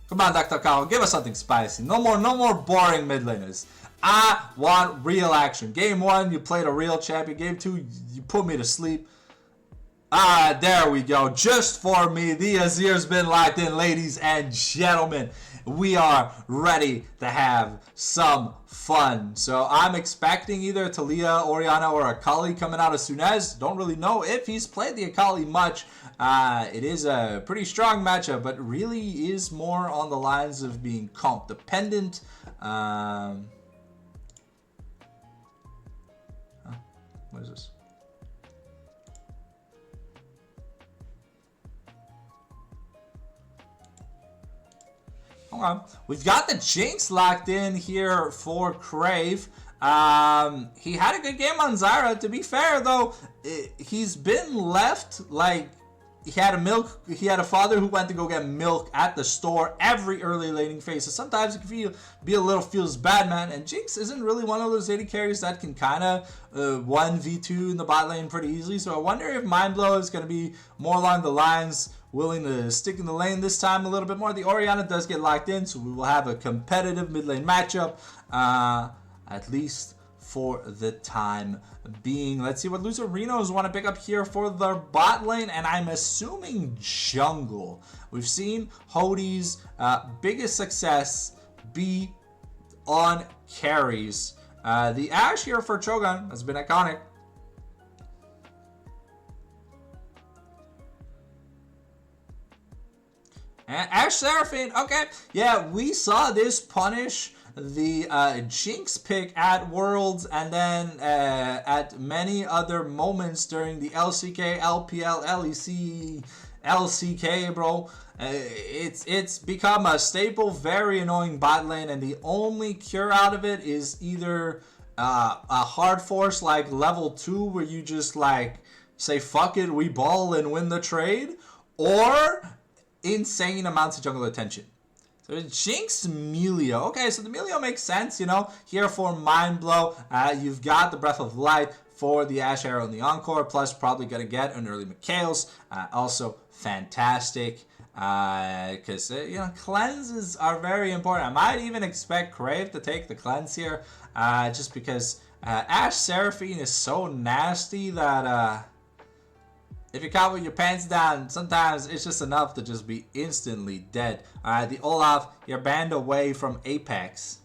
Speaker 1: Come on, Dr. Caron, give us something spicy. No more boring mid laners. I want real action. Game 1, you played a real champion. Game 2, you put me to sleep. Ah, there we go. Just for me, the Azir's been locked in, ladies and gentlemen. We are ready to have some fun. So I'm expecting either a Talia, Orianna, or Akali coming out of Sunez. Don't really know if he's played the Akali much. It is a pretty strong matchup, but really is more on the lines of being comp dependent. What is this? Okay. We've got the Jinx locked in here for Crave. He had a good game on Zyra. To be fair, though, he's been left like he had a father who went to go get milk at the store every early laning phase. So sometimes it can be a little feels bad, man. And Jinx isn't really one of those AD carries that can kind of 1v2 in the bot lane pretty easily. So I wonder if Mind Blow is going to be more along the lines willing to stick in the lane this time a little bit more. The Orianna does get locked in, so we will have a competitive mid lane matchup, at least for the time being. Let's see what Loserinos want to pick up here for their bot lane, and I'm assuming jungle. We've seen Hody's biggest success be on carries. The Ashe here for Cho'Gath has been iconic. And Ashe Seraphine, okay. Yeah, we saw this punish the Jinx pick at Worlds, and then at many other moments during the LCK, LPL, LEC, LCK, bro. It's become a staple, very annoying bot lane, and the only cure out of it is either a hard force like level 2 where you just like say fuck it, we ball and win the trade, or insane amounts of jungle attention. So Jinx Melio. Okay, so the Melio makes sense, you know. Here for Mind Blow, you've got the Breath of Light for the Ashe Arrow and the Encore, plus probably going to get an early Mikhail's. Also fantastic, because, you know, cleanses are very important. I might even expect Crave to take the cleanse here, just because Ashe Seraphine is so nasty that if you caught with your pants down, sometimes it's just enough to just be instantly dead. Alright, the Olaf, you're banned away from Apex.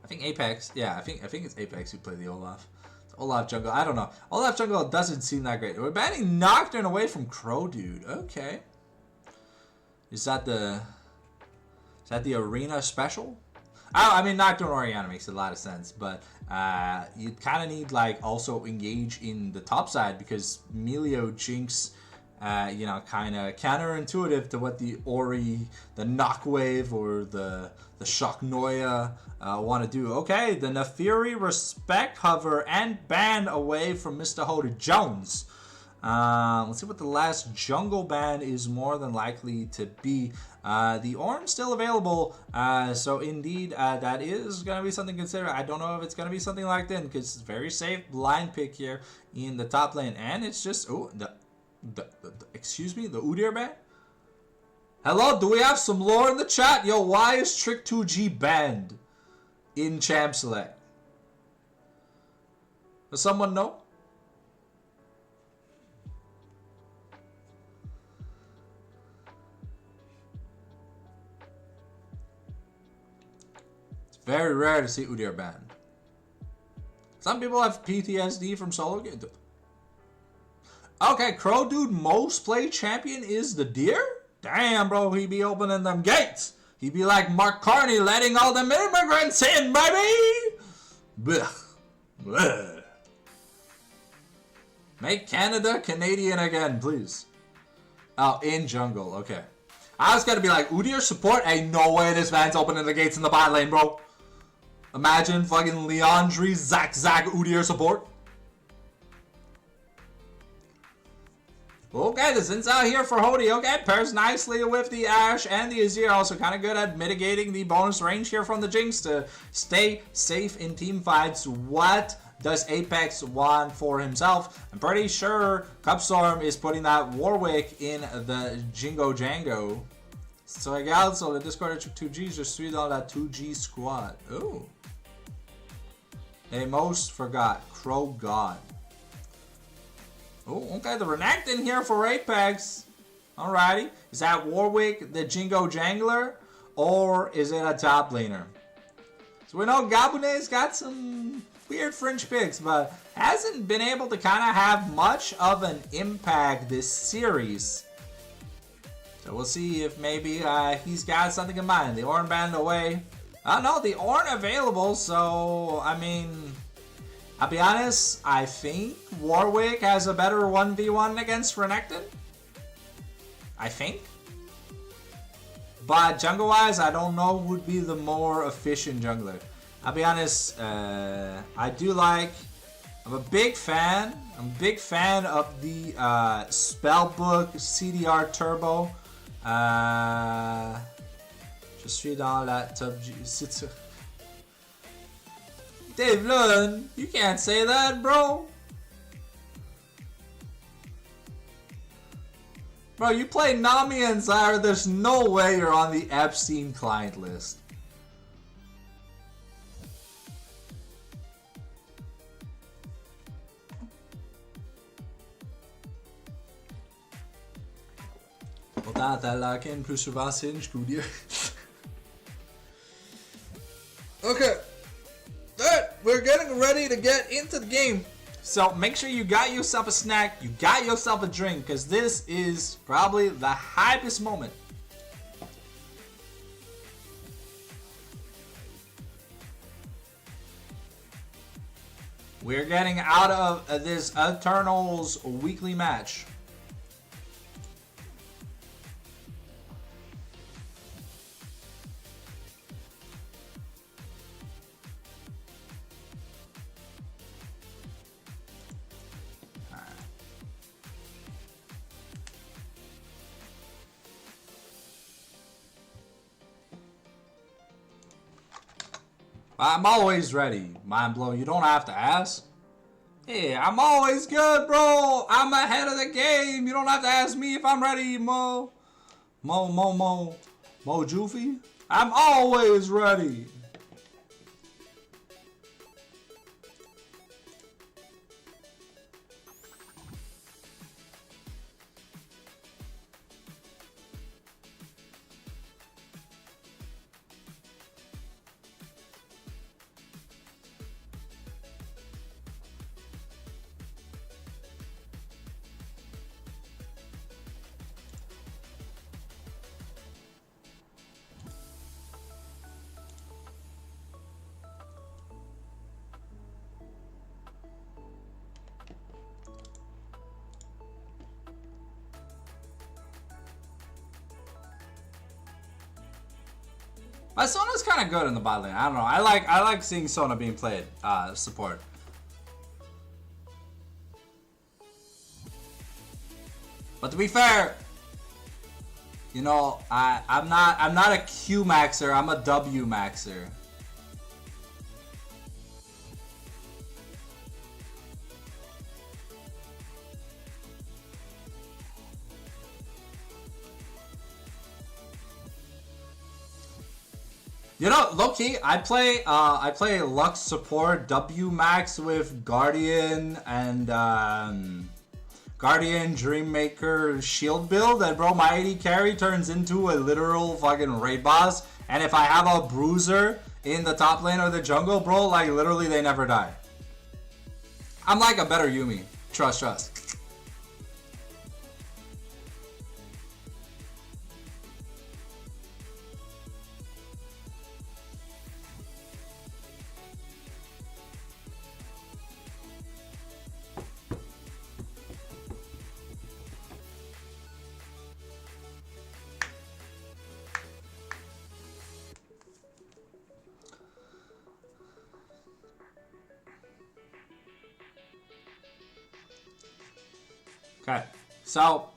Speaker 1: I think Apex, yeah, I think it's Apex who played the Olaf. The Olaf jungle, I don't know. Olaf jungle doesn't seem that great. We're banning Nocturne away from Crow Dude. Okay. Is that the arena special? I mean, Nocturne Oriana makes a lot of sense, but you kind of need like also engage in the top side because Melio Jinx, kind of counterintuitive to what the Ori, the Knockwave, or the Shock Noya want to do. Okay, the Nefiri Respect Hover and ban away from Mr. Hoda Jones. Let's see what the last jungle ban is more than likely to be. The orange still available, so indeed that is going to be something to consider. I don't know if it's going to be something like that because it's very safe blind pick here in the top lane, and it's just excuse me, the Udyr ban. Hello, do we have some lore in the chat? Yo, why is Trick 2G banned in Champ Select? Does someone know? Very rare to see Udyr banned. Some people have PTSD from solo games. Okay, Crow Dude most played champion is the Deer? Damn, bro, he be opening them gates. He be like Mark Carney letting all them immigrants in, baby! Blech. Blech. Make Canada Canadian again, please. Oh, in jungle, okay. I was gonna be like, Udyr support? Ain't no way this man's opening the gates in the bot lane, bro. Imagine fucking Leandri Zack Udyr support. Okay, the Zin's out here for Hody. Okay, pairs nicely with the Ashe and the Azir. Also kind of good at mitigating the bonus range here from the Jinx to stay safe in team fights. What does Apex want for himself? I'm pretty sure Cupstorm is putting that Warwick in the Jingo Jango. So I got also the Discord of 2Gs just street on that 2G squad. Ooh. They most forgot. Crow God. Oh, okay. The Renekton here for Apex. Alrighty. Is that Warwick the Jingo Jangler? Or is it a top laner? So we know Gabune's got some weird fringe picks, but hasn't been able to kind of have much of an impact this series. So we'll see if maybe he's got something in mind. The Ornn banned away. No, the Ornn available, so, I mean, I'll be honest, I think Warwick has a better 1v1 against Renekton. I think. But jungle-wise, I don't know who would be the more efficient jungler. I'll be honest, I do like, I'm a big fan of the Spellbook CDR Turbo. Je suis dans la top G. Dave Lund, you can't say that, bro. Bro, you play Nami and Zyra, there's no way you're on the Epstein client list. Okay. Alright, we're getting ready to get into the game. So make sure you got yourself a snack, you got yourself a drink, because this is probably the hypest moment. We're getting out of this Eternals weekly match. I'm always ready, Mind Blow. You don't have to ask. Yeah, I'm always good, bro. I'm ahead of the game. You don't have to ask me if I'm ready, Mo Joofy. I'm always ready. But Sona's kind of good in the bot lane. I don't know. I like seeing Sona being played support. But to be fair, you know, I'm not a Q maxer. I'm a W maxer. You know, low-key, I play Lux support W max with Guardian and Guardian Dreammaker shield build, and bro, my AD carry turns into a literal fucking raid boss. And if I have a bruiser in the top lane or the jungle, bro, like literally they never die. I'm like a better Yumi. Trust. Okay, so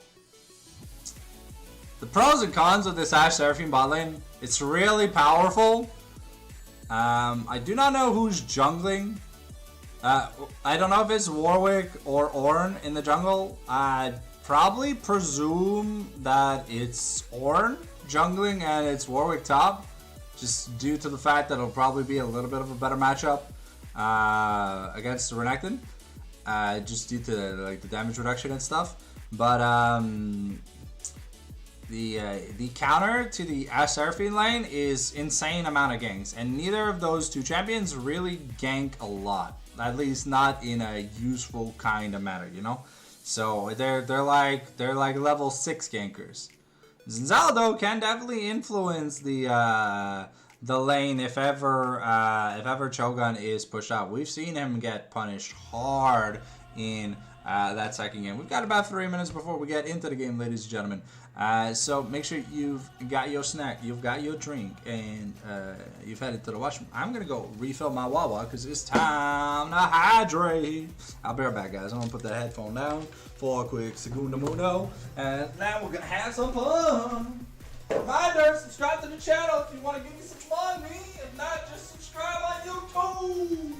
Speaker 1: the pros and cons of this Ashe Seraphine bot lane. It's really powerful. I do not know who's jungling. I don't know if it's Warwick or Ornn in the jungle. I'd probably presume that it's Ornn jungling and it's Warwick top, just due to the fact that it'll probably be a little bit of a better matchup against Renekton. Just due to like the damage reduction and stuff, but the counter to the Ashe Seraphine lane is insane amount of ganks, and neither of those two champions really gank a lot, at least not in a useful kind of manner, you know. So they're like level 6 gankers. Zinzala though can definitely influence the lane if ever Cho'Gath is pushed out. We've seen him get punished hard in that second game. We've got about 3 minutes before we get into the game, ladies and gentlemen. So make sure you've got your snack, you've got your drink, and you've headed to the washroom. I'm gonna go refill my Wawa because it's time to hydrate. I'll be right back, guys. I'm gonna put that headphone down for a quick segundo mundo, and now we're gonna have some fun. Reminder, subscribe to the channel if you want to give me some money. If not, just subscribe on YouTube.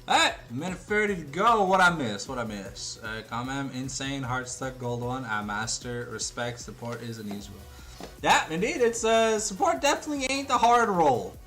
Speaker 1: Alright, minute 30 to go. What I miss? Comment, insane, heart stuck, gold one. I master, respect, support is an easy roll. Yeah, indeed, it's support definitely ain't the hard role.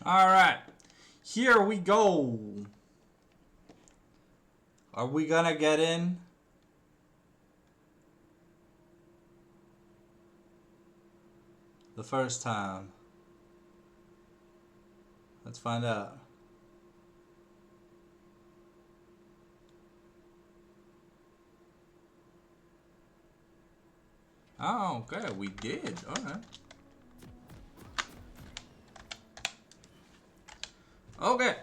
Speaker 1: Alright. Here we go. Are we gonna get in? The first time. Let's find out. Oh, okay, we did. Alright. Okay.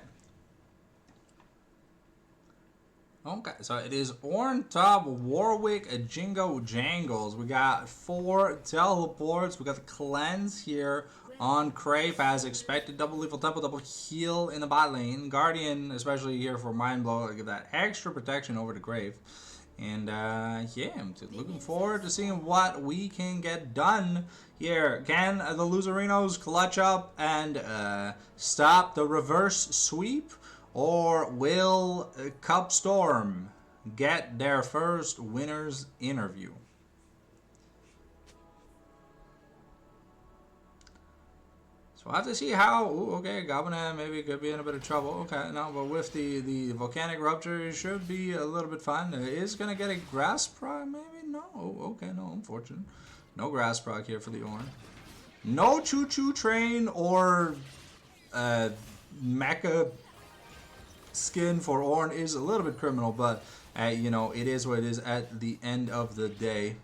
Speaker 1: Okay, so it is Ornn top, Warwick, Jingo Jangles. We got 4 teleports. We got the cleanse here on Crave as expected. Double lethal tempo, double heal in the bot lane. Guardian, especially here for Mind Blow, give that extra protection over the Grave. And yeah, I'm looking forward to seeing what we can get done here. Can the Loserinos clutch up and stop the reverse sweep? Or will Cup Storm get their first winner's interview? So we'll have to see how. Ooh, okay, Goblin maybe could be in a bit of trouble. Okay, no, but with the Volcanic Rupture, it should be a little bit fun. Is going to get a Grass Proc, maybe? No. Oh, okay, no, unfortunate. No Grass Proc here for the Ornn. No Choo Choo Train or Mecha skin for Ornn is a little bit criminal, but you know, it is what it is at the end of the day.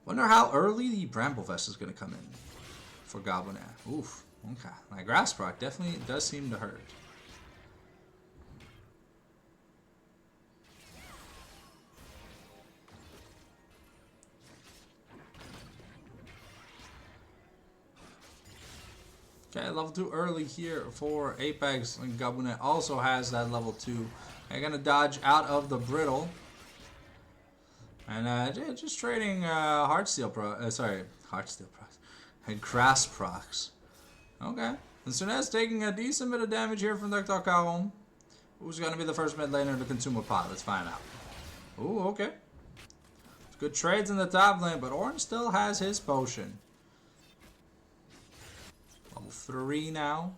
Speaker 1: Wonder how early the Bramble Vest is going to come in for Goblin. Oof. Okay. My Grass Proc definitely does seem to hurt. Okay, level 2 early here for Apex, and Goblin also has that level 2. I'm gonna dodge out of the Brittle. And just trading Heartsteel procs. And Grass procs. Okay. And Sunez taking a decent bit of damage here from Dr. Caron. Who's gonna be the first mid laner to consume a pot? Let's find out. Ooh, okay. Good trades in the top lane, but Ornn still has his potion. Level 3 now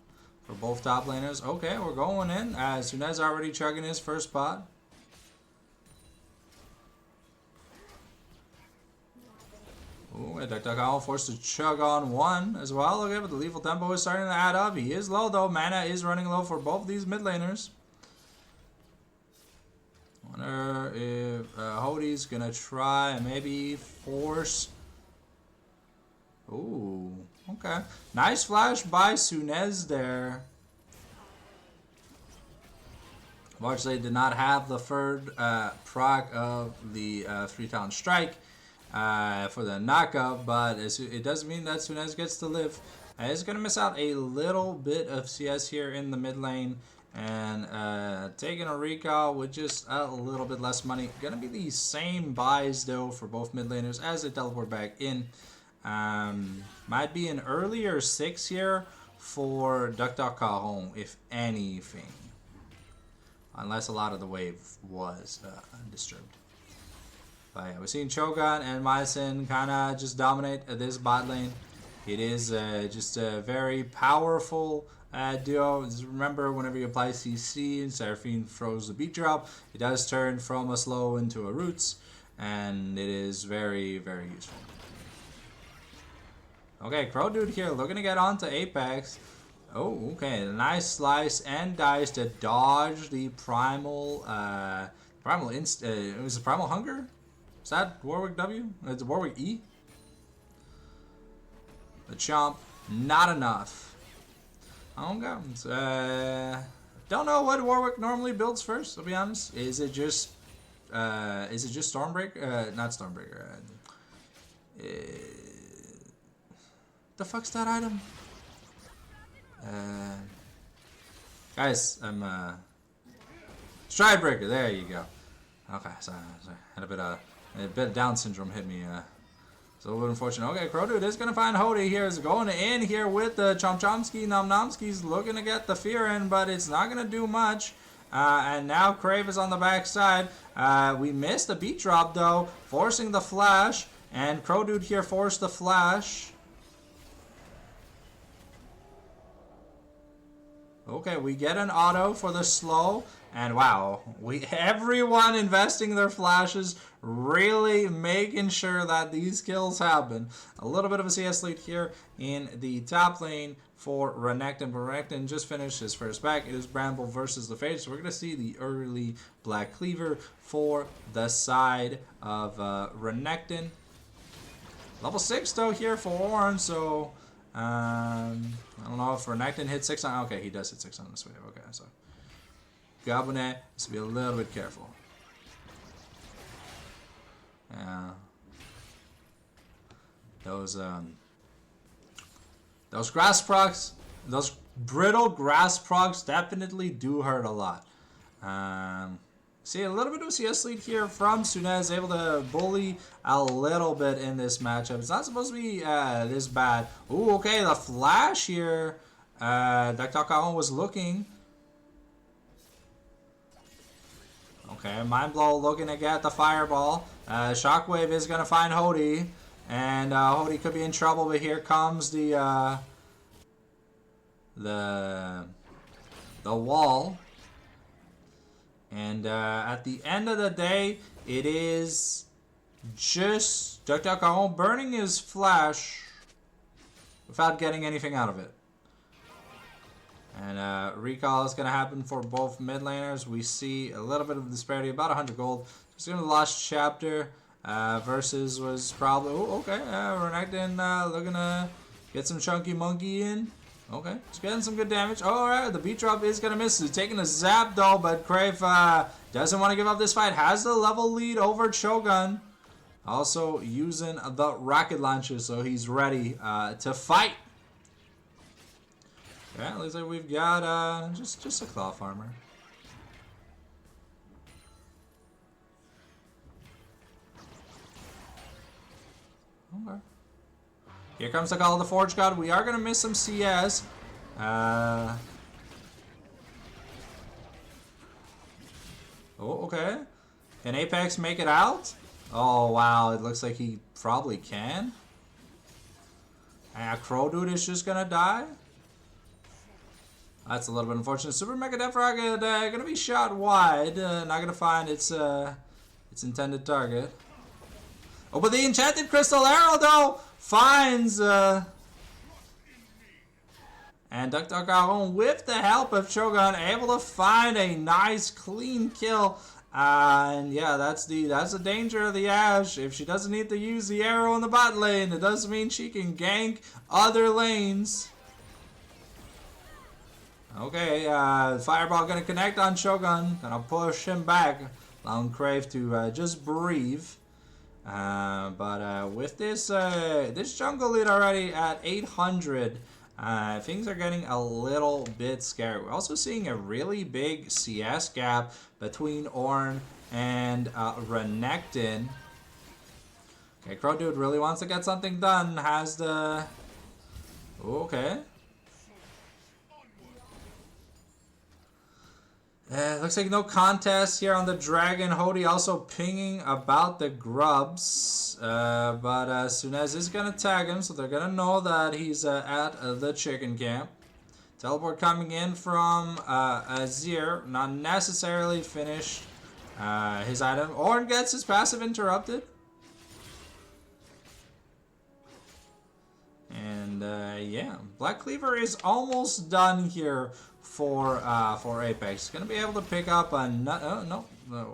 Speaker 1: for both top laners. Okay, we're going in. Sunez already chugging his first pot. Ooh, Dr. Kyle forced to chug on 1 as well. Okay, but the lethal tempo is starting to add up. He is low though. Mana is running low for both these mid laners. Wonder if Hody's gonna try and maybe force. Ooh, okay. Nice flash by Sunez there. Unfortunately, did not have the third proc of the 3-talent strike for the knockup, but it does mean that Sunez gets to live. He's going to miss out a little bit of CS here in the mid lane, and taking a recall with just a little bit less money. Going to be the same buys, though, for both mid laners as they teleport back in. Might be an earlier 6 here for Dr. Caron, if anything. Unless a lot of the wave was disturbed. But yeah, we're seeing Cho'Gath and Myosin kind of just dominate this bot lane. It is just a very powerful duo. Just remember, whenever you apply CC and Seraphine throws the beat drop, it does turn from a slow into a roots, and it is very, very useful. Okay, Crow Dude here looking to get onto Apex. Oh, okay, nice slice and dice to dodge the primal, was it Primal Hunger? Is that Warwick W? It's Warwick E? The Chomp, not enough. Okay, don't know what Warwick normally builds first, to be honest. Is it just Stormbreaker? Not Stormbreaker. The fuck's that item? Guys, I'm Stridebreaker. There you go. Okay, sorry. Had a bit of Down syndrome hit me. So a little bit unfortunate. Okay, Crowdude is gonna find Hody here. Is going in here with the Chomchomsky. Nomnomsky's looking to get the fear in, but it's not gonna do much. And now Crave is on the backside. We missed the beat drop though, forcing the flash. And Crowdude here forced the flash. Okay, we get an auto for the slow. And wow, everyone investing their flashes, really making sure that these kills happen. A little bit of a CS lead here in the top lane for Renekton. But Renekton just finished his first back. It is Bramble versus the Fade. So we're going to see the early Black Cleaver for the side of Renekton. Level 6 though here for Ornn, so I don't know if Renekton hit 6 on. Okay, he does hit 6 on this wave. Okay, so Gabonet has to be a little bit careful. Yeah. Those grass procs, those brittle grass procs definitely do hurt a lot. See a little bit of CS lead here from Sunez, able to bully a little bit in this matchup. It's not supposed to be this bad. Ooh, okay, the flash here. Dr. was looking. Okay, Mind Blow looking to get the fireball. Shockwave is going to find Hody. And Hody could be in trouble, but here comes the wall. And at the end of the day, it is just Dr. Caron burning his flash without getting anything out of it. And recall is going to happen for both mid laners. We see a little bit of disparity, about 100 gold. Just going to Lost Chapter versus was probably... Oh, okay, Renekton looking to get some Chunky Monkey in. Okay, he's getting some good damage. Alright, the beat drop is going to miss. He's taking a zap though, but Crave doesn't want to give up this fight. Has the level lead over Shogun. Also using the rocket launcher, so he's ready to fight. Yeah, looks like we've got just a claw farmer. Okay. Here comes the call of the Forge God. We are going to miss some CS. Oh, okay. Can Apex make it out? Oh, wow. It looks like he probably can. Crow Dude is just going to die. That's a little bit unfortunate. Super Mega Death Rocket going to be shot wide. Not going to find its intended target. Oh, but the Enchanted Crystal Arrow, though, finds... and Dr. Caron, with the help of Shogun, able to find a nice, clean kill. And yeah, that's the danger of the Ashe. If she doesn't need to use the arrow in the bot lane, it does mean she can gank other lanes. Okay, Fireball gonna connect on Shogun. Gonna push him back. Allowing Crave to just breathe. But with this this jungle lead already at 800, things are getting a little bit scary. We're also seeing a really big CS gap between Ornn and Renekton. Okay, Crow Dude really wants to get something done. Has the... Okay. Looks like no contest here on the Dragon. Hody also pinging about the grubs. But Sunez is going to tag him, so they're going to know that he's at the chicken camp. Teleport coming in from Azir. Not necessarily finished his item. Ornn gets his passive interrupted. And yeah, Black Cleaver is almost done here for Apex. Gonna be able to pick up another. No,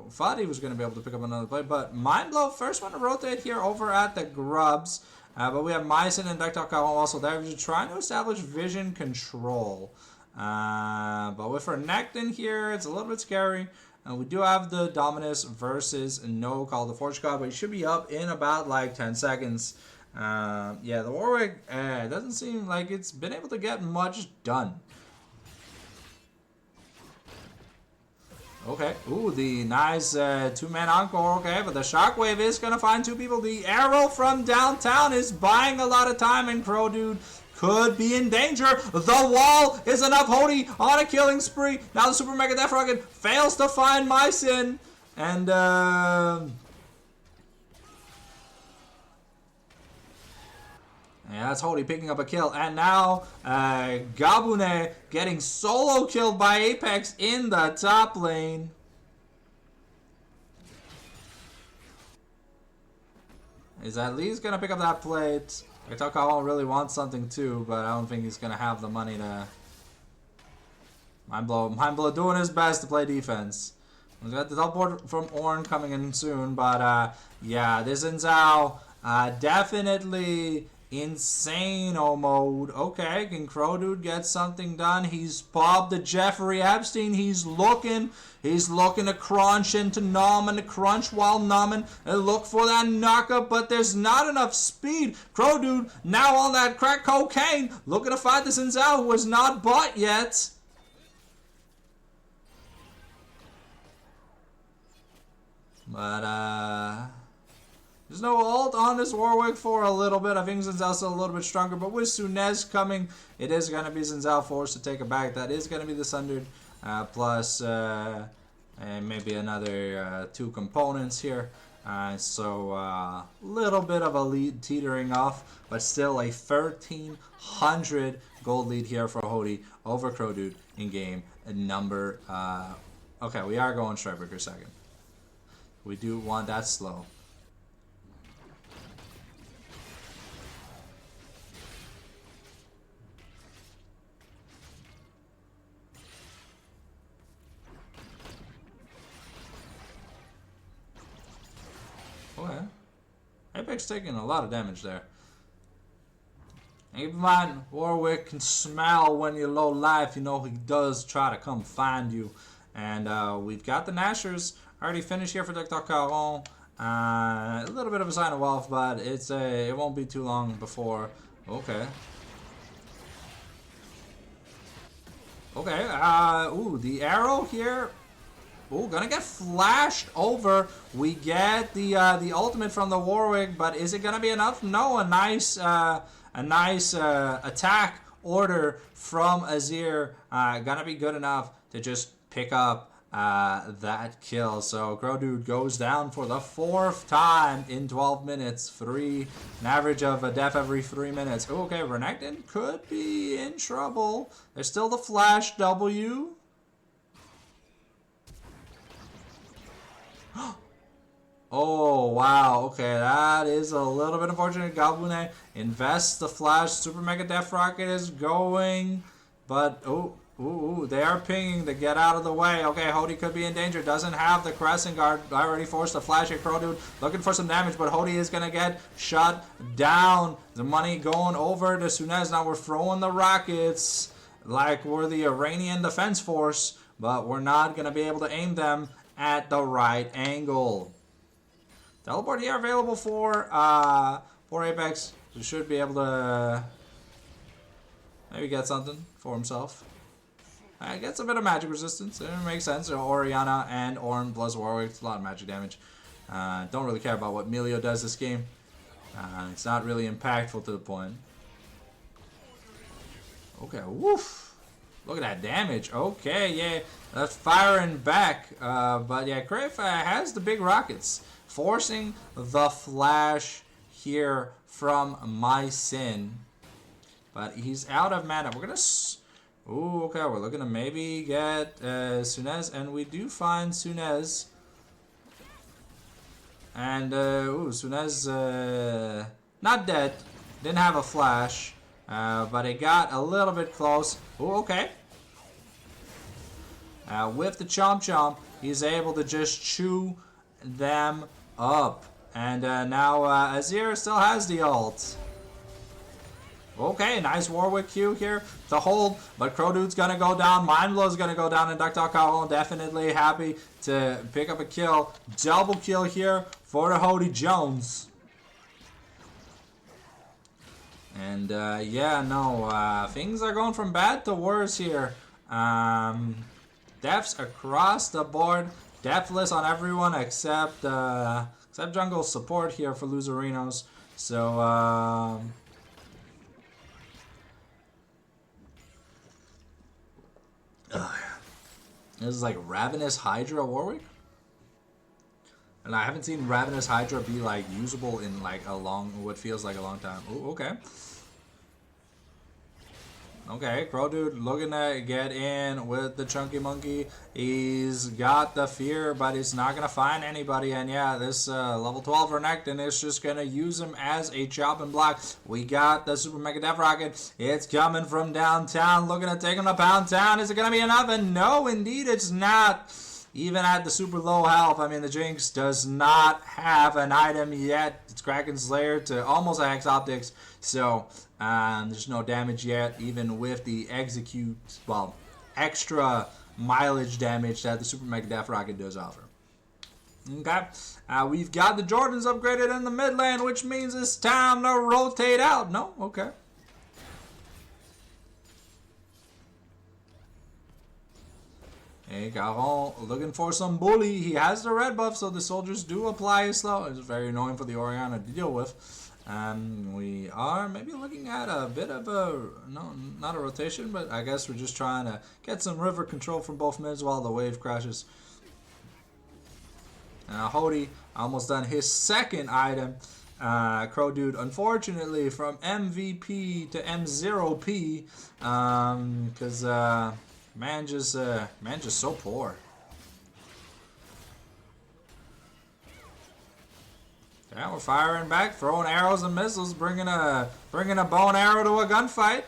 Speaker 1: thought he was gonna be able to pick up another play, but Mind Blow, first one to rotate here over at the Grubs. But we have Mycin and Dr. Caron also there, just trying to establish vision control. But with Renekton here, it's a little bit scary. We do have the Dominus versus No Call the Forge God, but he should be up in about like 10 seconds. Yeah, the Warwick doesn't seem like it's been able to get much done. Okay, ooh, the nice two-man encore, okay, but the Shockwave is going to find two people. The arrow from downtown is buying a lot of time, and Crow Dude could be in danger. The wall is enough. Hody on a killing spree. Now the Super Mega Death Rocket fails to find Mycin, and Yeah, that's Hody picking up a kill. And now, Gabune getting solo killed by Apex in the top lane. Is at least going to pick up that plate. Itakawa really wants something too, but I don't think he's going to have the money to... Mindblow doing his best to play defense. We've got the teleport from Ornn coming in soon, but yeah, this Xin Zhao, definitely insane-o mode. Okay, can Crow Dude get something done? He's popped the Jeffrey Epstein. He's looking to crunch into Nom and to crunch while numbing and look for that knockup, but there's not enough speed. Crow Dude now on that crack cocaine, looking to fight the Xin Zhao who was not bought yet. But, there's no ult on this Warwick for a little bit. I think Xin Zhao's still a little bit stronger. But with Sunez coming, it is going to be Xin Zhao forced to take it back. That is going to be the Sundered. Plus, and maybe another 2 components here. So, a little bit of a lead teetering off. But still a 1,300 gold lead here for Hody over Crow Dude in game number... okay, we are going Strikebreaker second. We do want that slow. Okay. Apex taking a lot of damage there. Keep in mind, Warwick can smell when you're low life. You know he does try to come find you. And we've got the Nashers already finished here for Dr. Caron. A little bit of a sign of wealth, but it won't be too long before. Okay. Okay. Ooh, the arrow here. Ooh, gonna get flashed over. We get the ultimate from the Warwick, but is it gonna be enough? No. A nice attack order from Azir. Gonna be good enough to just pick up that kill. So Crow Dude goes down for the 4th time in 12 minutes. An average of a death every 3 minutes. Okay, Renekton could be in trouble. There's still the flash W. Oh, wow. Okay, that is a little bit unfortunate. Galbune invests the flash. Super Mega Death Rocket is going. But, ooh, they are pinging to get out of the way. Okay, Hody could be in danger. Doesn't have the Crescent Guard. I already forced the flash at Crow Dude. Looking for some damage, but Hody is going to get shut down. The money going over to Sunez. Now we're throwing the rockets like we're the Iranian Defense Force, but we're not going to be able to aim them at the right angle. Teleport here available for Apex. We should be able to maybe get something for himself. Gets a bit of magic resistance. It makes sense. Orianna and Ornn plus Warwick. It's a lot of magic damage. Don't really care about what Melio does this game. It's not really impactful to the point. Okay, woof. Look at that damage. Okay, yeah. That's firing back. But yeah, Crave has the big rockets. Forcing the flash here from My Sin. But he's out of mana. We're going to... Ooh, okay. We're looking to maybe get Sunez. And we do find Sunez. And, Sunez... not dead. Didn't have a flash. But it got a little bit close. Ooh, okay. With the Chomp Chomp, he's able to just chew them up. And now Azir still has the ult. Okay, nice Warwick Q here to hold, but Crow Dude's gonna go down, Mindblow's gonna go down, and Dr. Caron definitely happy to pick up a kill. Double kill here for the Hody Jones. And yeah, no, things are going from bad to worse here. Deaths across the board. Deathless on everyone except jungle support here for Loserinos. So this is like Ravenous Hydra Warwick. And I haven't seen Ravenous Hydra be like usable in like what feels like a long time. Ooh, okay. Okay, Crow Dude looking to get in with the Chunky Monkey. He's got the fear, but he's not going to find anybody. And yeah, this level 12 Renekton is just going to use him as a chopping block. We got the Super Mega Death Rocket. It's coming from downtown, looking to take him to Pound Town. Is it going to be enough? And no, indeed it's not. Even at the super low health, I mean, the Jinx does not have an item yet. It's Kraken Slayer to almost a Hex Optics, so there's no damage yet, even with the extra mileage damage that the Super Mega Death Rocket does offer. Okay, we've got the Jordans upgraded in the mid lane, which means it's time to rotate out. No? Okay. Hey, Caron looking for some bully. He has the red buff, so the soldiers do apply his slow. It's very annoying for the Orianna to deal with. We are maybe looking at a bit of a, no, not a rotation, but I guess we're just trying to get some river control from both mids while the wave crashes. Hody almost done his second item. Crow Dude, unfortunately, from MVP to M0P, because man just so poor. Yeah, we're firing back, throwing arrows and missiles, bringing a bow and arrow to a gunfight.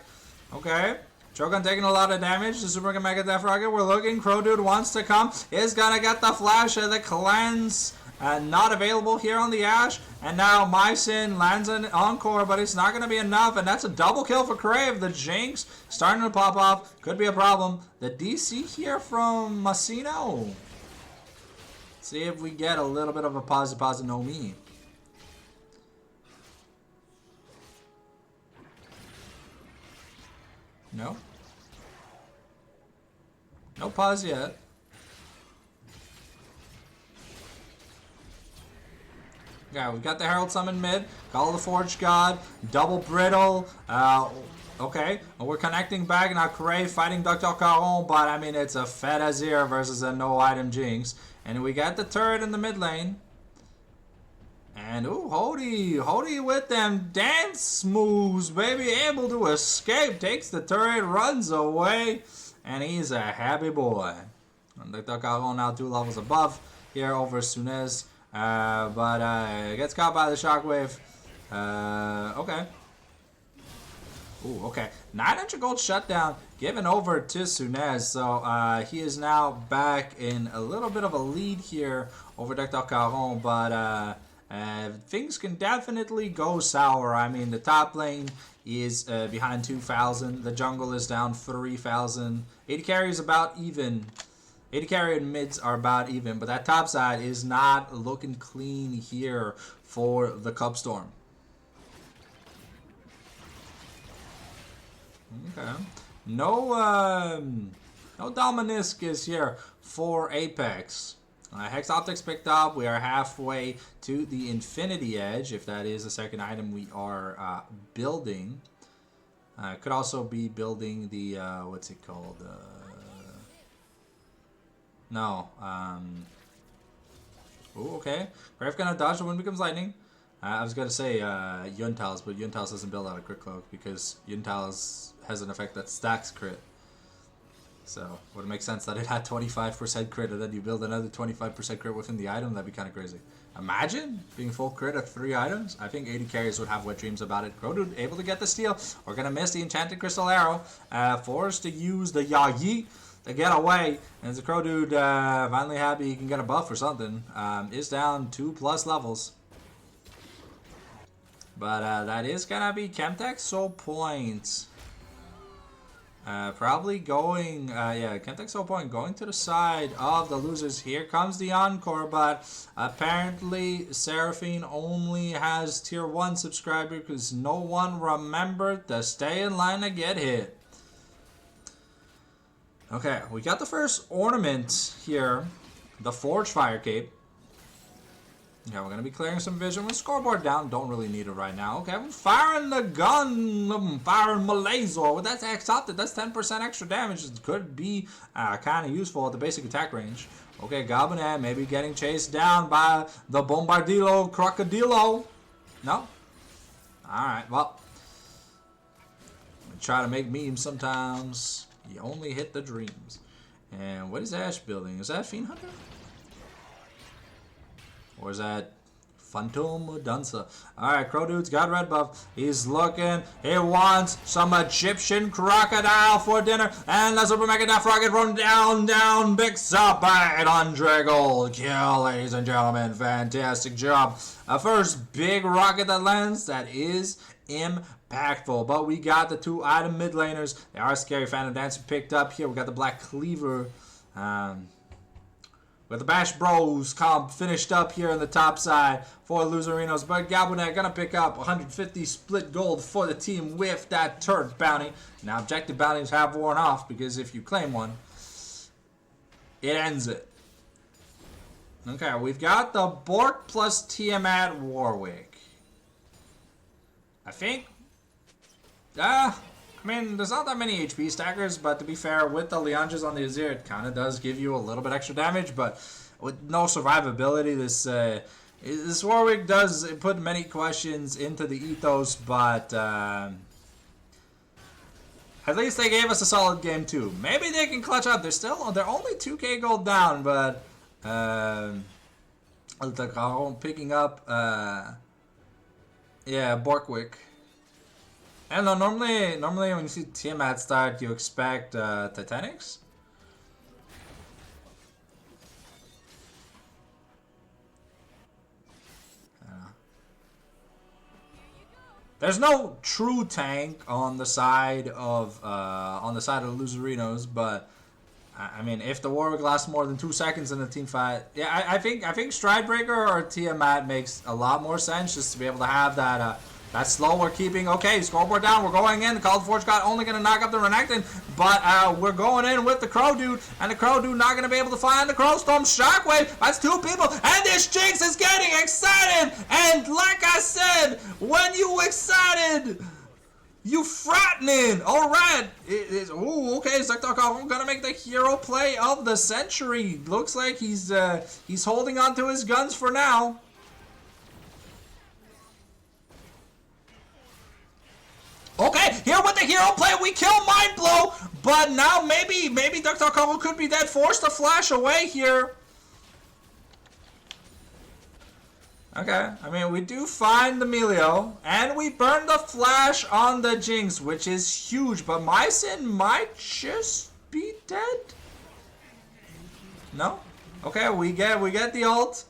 Speaker 1: Okay. Shogun taking a lot of damage. The Super Mega Death Rocket. We're looking. Crow Dude wants to come. Is gonna get the flash of the cleanse. Not available here on the Ash. And now Mycin lands an encore, but it's not going to be enough. And that's a double kill for Crave. The Jinx starting to pop off. Could be a problem. The DC here from Masino. See if we get a little bit of a positive no me. No. No pause yet. Yeah, we've got the Herald Summon mid, Call of the Forge God, Double Brittle, okay, and we're connecting back now. Crave fighting Dr. Caron, but I mean, it's a Fed Azir versus a no-item Jinx. And we got the turret in the mid lane. And, ooh, Hody with them dance moves, baby, able to escape, takes the turret, runs away, and he's a happy boy. And Dr. Caron now 2 levels above here over Sunez. But gets caught by the shockwave. Okay. Ooh, okay. 900 gold shutdown given over to Sunez. So he is now back in a little bit of a lead here over Dr. Caron. But things can definitely go sour. I mean, the top lane is behind 2,000. The jungle is down 3,000. AD carry is about even. AD carry and mids are about even, but that top side is not looking clean here for the Cup Storm. Okay. No Dominisk is here for Apex. Hex Optics picked up. We are halfway to the Infinity Edge, if that is the second item we are building. Could also be building the, what's it called? No. Ooh, okay. Grave gonna dodge the Wind Becomes Lightning. I was gonna say Yuntals, but Yuntals doesn't build out a crit cloak because Yuntals has an effect that stacks crit. So, would it make sense that it had 25% crit and then you build another 25% crit within the item? That'd be kind of crazy. Imagine being full crit at 3 items. I think 80 carries would have wet dreams about it. Crow Dude able to get the steal. We're gonna miss the Enchanted Crystal Arrow. Forced to use the Yayi to get away, and the Crow Dude finally happy he can get a buff or something. Is down 2+ levels. But that is gonna be Chemtech Soul Point. Probably going, yeah, Chemtech Soul Point going to the side of the losers. Here comes the Encore, but apparently Seraphine only has tier 1 subscriber because no one remembered to stay in line to get hit. Okay, we got the first ornament here, the Forge Fire Cape. Yeah, we're going to be clearing some vision with scoreboard down. Don't really need it right now. Okay, I'm firing the gun. I'm firing Malazor. Well, that's Hex-Opted. That's 10% extra damage. It could be kind of useful at the basic attack range. Okay, Gobinet maybe getting chased down by the Bombardillo Crocodilo. No? Alright, well. try to make memes sometimes. You only hit the dreams. And what is Ash building? Is that Fiend Hunter? Or is that Phantom Danza? Alright, Crow Dude's got red buff. He's looking. He wants some Egyptian crocodile for dinner. And the Super Mega Death Rocket run down. Picks up by Andre Gold. Kill, ladies and gentlemen. Fantastic job. First big rocket that lands. That is impactful. But we got the 2 item mid laners. They are scary. Phantom Dancer picked up here. We got the Black Cleaver. With the Bash Bros comp finished up here on the top side for Loserinos. But Galbanet gonna pick up 150 split gold for the team with that turret bounty. Now objective bounties have worn off because if you claim one, it ends it. Okay, we've got the Bork plus Tiamat Warwick. I think... I mean, there's not that many HP stackers, but to be fair, with the Leandras on the Azir, it kind of does give you a little bit extra damage, but with no survivability, this Warwick does put many questions into the ethos, but at least they gave us a solid game too. Maybe they can clutch up. They're only 2k gold down, but picking up yeah, Borkwick. I don't know, normally when you see Tiamat start, you expect Titanics. There's no true tank on the side of the Loserinos, but I mean, if the Warwick lasts more than 2 seconds in a team fight, yeah, I think Stridebreaker or Tiamat makes a lot more sense just to be able to have that. That's slow, we're keeping, okay, scoreboard down, we're going in, the Call of Forge God only going to knock up the Renekton, but we're going in with the Crow Dude, and the Crow Dude not going to be able to find the Crow Storm Shockwave. That's 2 people, and this Jinx is getting excited, and like I said, when you excited, you frightening. Alright, ooh, okay, Zektor gonna make the hero play of the century. Looks like he's holding on to his guns for now. Okay, here with the hero play, we kill Mind Blow, but now maybe Dr. Combo could be dead, forced to flash away here. Okay, I mean, we do find the Melio, and we burn the flash on the Jinx, which is huge, but Mycin might just be dead? No? Okay, we get the ult.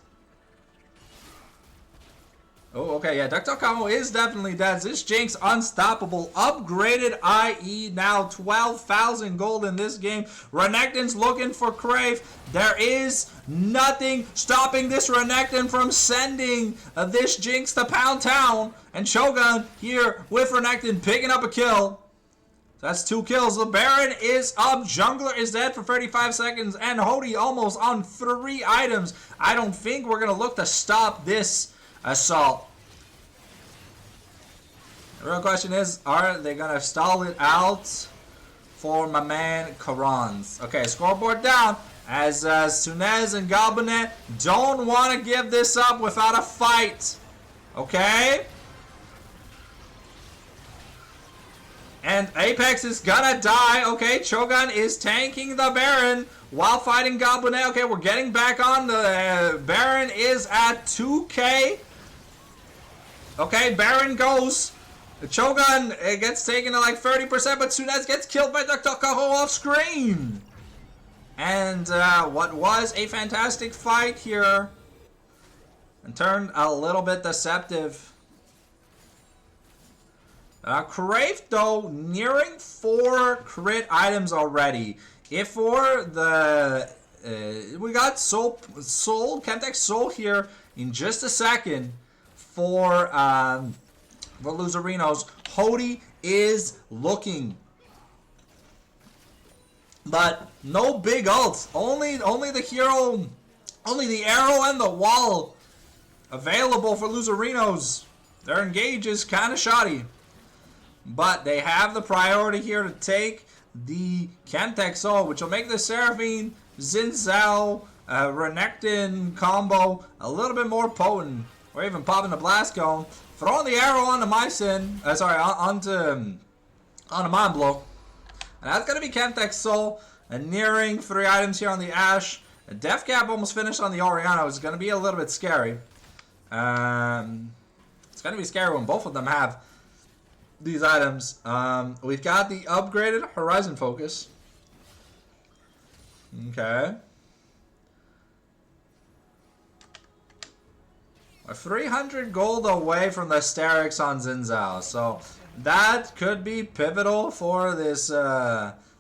Speaker 1: Oh, okay, yeah, Ductile Combo is definitely dead. This Jinx unstoppable. Upgraded, i.e. now 12,000 gold in this game. Renekton's looking for Crave. There is nothing stopping this Renekton from sending this Jinx to Pound Town. And Shogun here with Renekton picking up a kill. That's 2 kills. The Baron is up. Jungler is dead for 35 seconds. And Hody almost on 3 items. I don't think we're going to look to stop this assault. The real question is, are they gonna stall it out for my man Karans? Okay, scoreboard down as Sunez and Galbanet don't want to give this up without a fight. Okay? And Apex is gonna die. Okay, Cho'Gath is tanking the Baron while fighting Galbanet. Okay, we're getting back on. The Baron is at 2k. Okay, Baron goes. The Cho'Gath gets taken to like 30%, but Sunez gets killed by Dr. Kaho off screen. And what was a fantastic fight here and turned a little bit deceptive. Crave, though, nearing 4 crit items already. If for the... we got Soul, Chemtech Soul here in just a second. For Loserinos, Hody is looking, but no big ults. Only the hero, only the arrow and the wall available for Loserinos. Their engage is kind of shoddy, but they have the priority here to take the Chemtech Soul, which will make the Seraphine, Xin Zhao, Renekton combo a little bit more potent. Or even popping the blast cone, throwing the arrow onto Mycin, onto on a Mind Blow. And that's going to be Chemtech Soul. And nearing 3 items here on the Ashe. A Death Cap almost finished on the Orianna. It's going to be a little bit scary. It's going to be scary when both of them have these items. We've got the upgraded Horizon Focus. Okay. We're 300 gold away from the Sterix on Xin Zhao. So that could be pivotal for this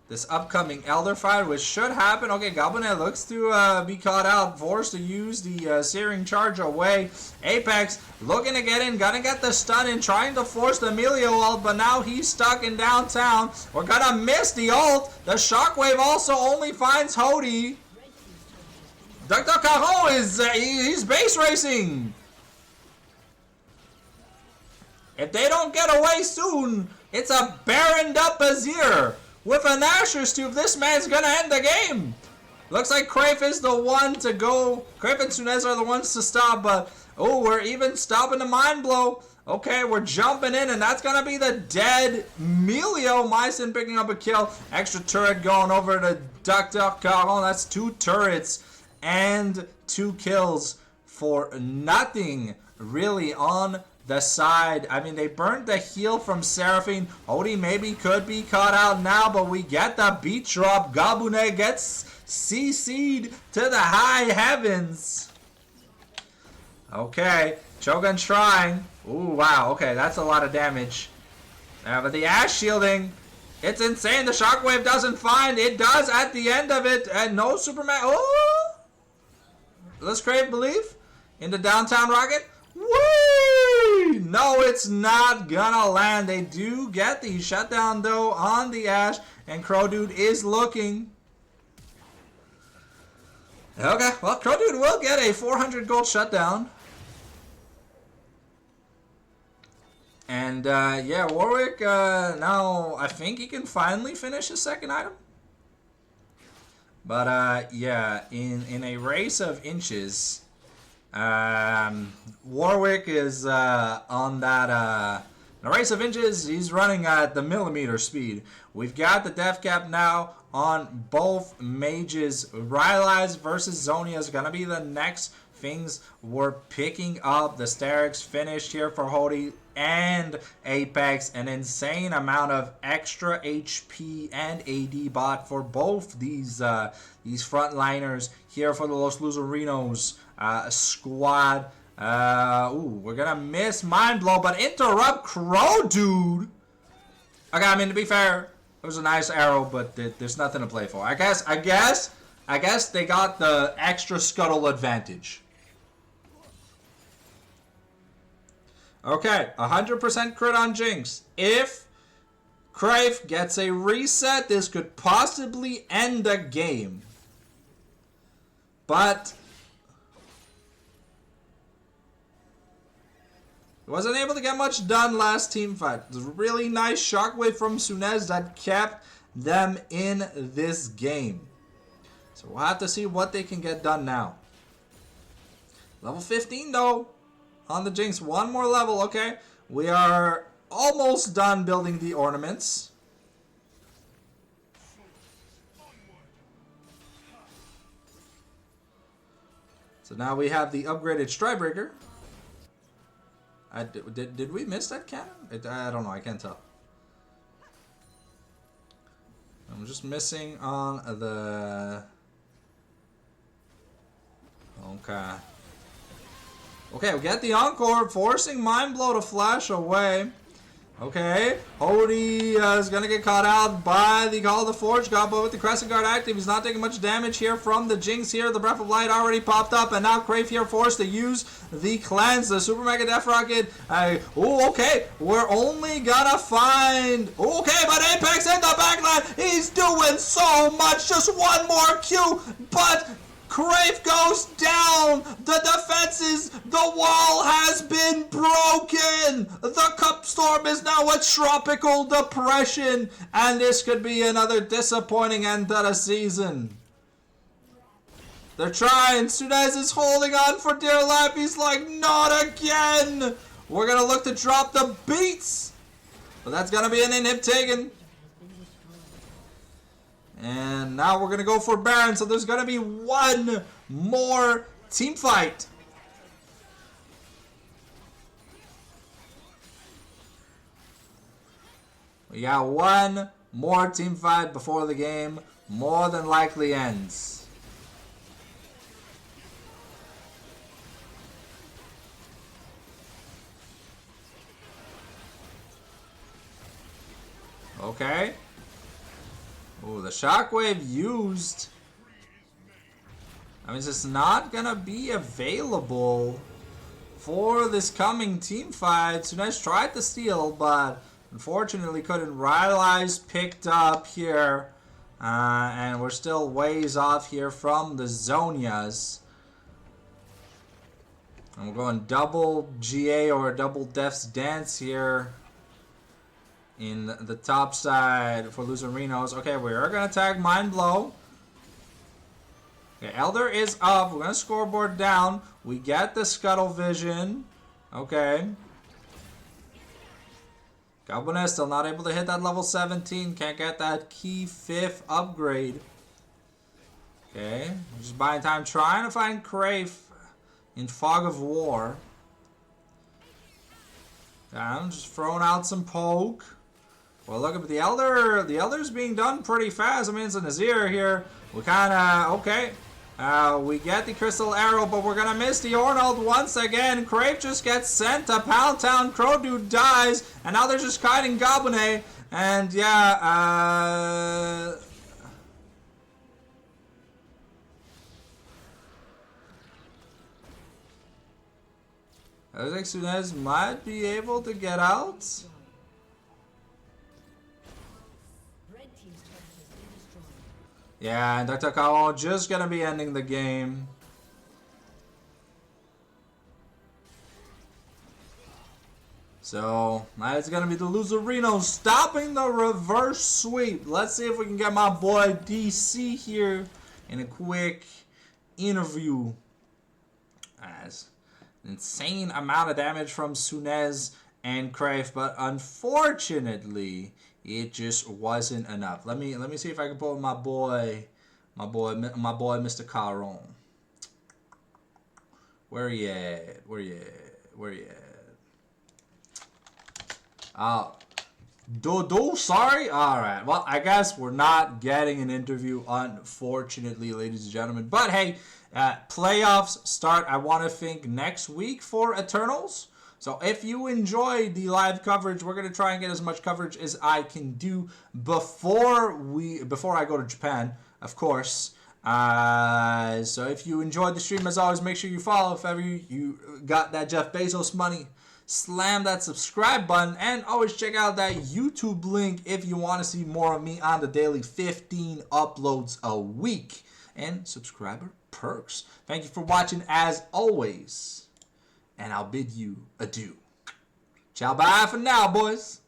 Speaker 1: this upcoming Elder fight, which should happen. Okay, Gabunet looks to be caught out, forced to use the Searing Charge away. Apex looking to get in, gonna get the stun in, trying to force the Emilio ult, but now he's stuck in downtown. We're gonna miss the ult. The Shockwave also only finds Hody. Dr. Caron is he's base racing. If they don't get away soon, it's a Baroned up Azir. With an Asher's Tube, this man's gonna end the game. Looks like Krafe is the one to go. Krafe and Sunez are the ones to stop, but oh, we're even stopping the Mind Blow. Okay, we're jumping in, and that's gonna be the dead Melio. Mycin picking up a kill. Extra turret going over to Dr. Caron. That's 2 turrets and 2 kills for nothing really on the side. I mean, they burned the heal from Seraphine. Hody maybe could be caught out now, but we get the beat drop. Gabunet gets CC'd to the high heavens. Okay, Cho'Gath trying. Ooh, wow, okay, that's a lot of damage. But the Ashe shielding, it's insane. The Shockwave doesn't find. It does at the end of it, and no Superman. Oh! Let's crave belief in the downtown rocket. Whee! No, it's not gonna land. They do get the shutdown though on the Ashe, and Crow Dude is looking. Okay, well, Crow Dude will get a 400 gold shutdown. And yeah, Warwick now I think he can finally finish his second item. But yeah, in a race of inches. Warwick is on that in a race of inches. He's running at the millimeter speed. We've got the death cap now on both mages. Rylai's versus Zonia is gonna be the next things we're picking up. The Sterix finished here for Hody and Apex. An insane amount of extra HP and AD bot for both these frontliners here for the Los Loserinos squad. Ooh, we're gonna miss Mind Blow, but interrupt Crow Dude. Okay, I mean, to be fair, it was a nice arrow, but there's nothing to play for. I guess they got the extra scuttle advantage. Okay, 100% crit on Jinx. If Krafe gets a reset, this could possibly end the game. But wasn't able to get much done last team fight. It was a really nice shockwave from Sunez that kept them in this game. So we'll have to see what they can get done now. Level 15 though on the Jinx. One more level, okay. We are almost done building the ornaments. So now we have the upgraded Strikebreaker. Did we miss that cannon? I don't know. I can't tell. I'm just missing on the... Okay. Okay, we get the Encore, forcing Mind Blow to flash away. Okay, Hody is going to get caught out by the Call of the Forge God, but with the Crescent Guard active, he's not taking much damage here from the Jinx here. The Breath of Light already popped up, and now Krafe here forced to use the Cleanse, the Super Mega Death Rocket. Oh, okay, we're only gonna find... Okay, but Apex in the backline, he's doing so much. Just one more Q, but... Krafe goes down! The defenses, the wall has been broken! The Cup Storm is now a tropical depression, and this could be another disappointing end to the season. They're trying. Sunez is holding on for dear life. He's like, not again! We're gonna look to drop the beats, but that's gonna be an inhib taken. And now we're going to go for Baron. So there's going to be one more team fight. We got one more team fight before the game more than likely ends. Okay. Oh, the shockwave used. I mean, it's not gonna be available for this coming team fight. Sunez tried to steal, but unfortunately couldn't. Rylai's picked up here. And we're still ways off here from the Zonias. And we're going double GA or double Death's Dance here in the top side for Loserinos. Okay, we are going to tag Mind Blow. Okay, Elder is up. We're going to scoreboard down. We get the Scuttle Vision. Okay. Gobliness still not able to hit that level 17. Can't get that key 5th upgrade. Okay. Just buying time trying to find Krafe in Fog of War. I'm just throwing out some poke. Well, look at the Elder. The Elder's being done pretty fast. I mean, it's a Nazir here. We kind of... Okay. We get the Crystal Arrow, but we're going to miss the Ornald once again. Krafe just gets sent to Pound Town. Crow Dude dies. And now they're just kiting Goblin. And yeah, I think Sunez might be able to get out. Yeah, and Dr. Kao just gonna be ending the game. So, it's gonna be the Loserinos stopping the reverse sweep. Let's see if we can get my boy DC here in a quick interview. As an insane amount of damage from Sunez and Krafe, but unfortunately, it just wasn't enough. Let me see if I can pull my boy, Mr. Caron. Where he at? Where he at? Oh, Dodo, sorry. All right. Well, I guess we're not getting an interview, unfortunately, ladies and gentlemen. But hey, playoffs start. I want to think next week for Eternals. So if you enjoy the live coverage, we're going to try and get as much coverage as I can do before I go to Japan, of course. So if you enjoyed the stream, as always, make sure you follow. If ever you got that Jeff Bezos money, slam that subscribe button. And always check out that YouTube link if you want to see more of me on the daily. 15 uploads a week. And subscriber perks. Thank you for watching as always. And I'll bid you adieu. Ciao, bye for now, boys.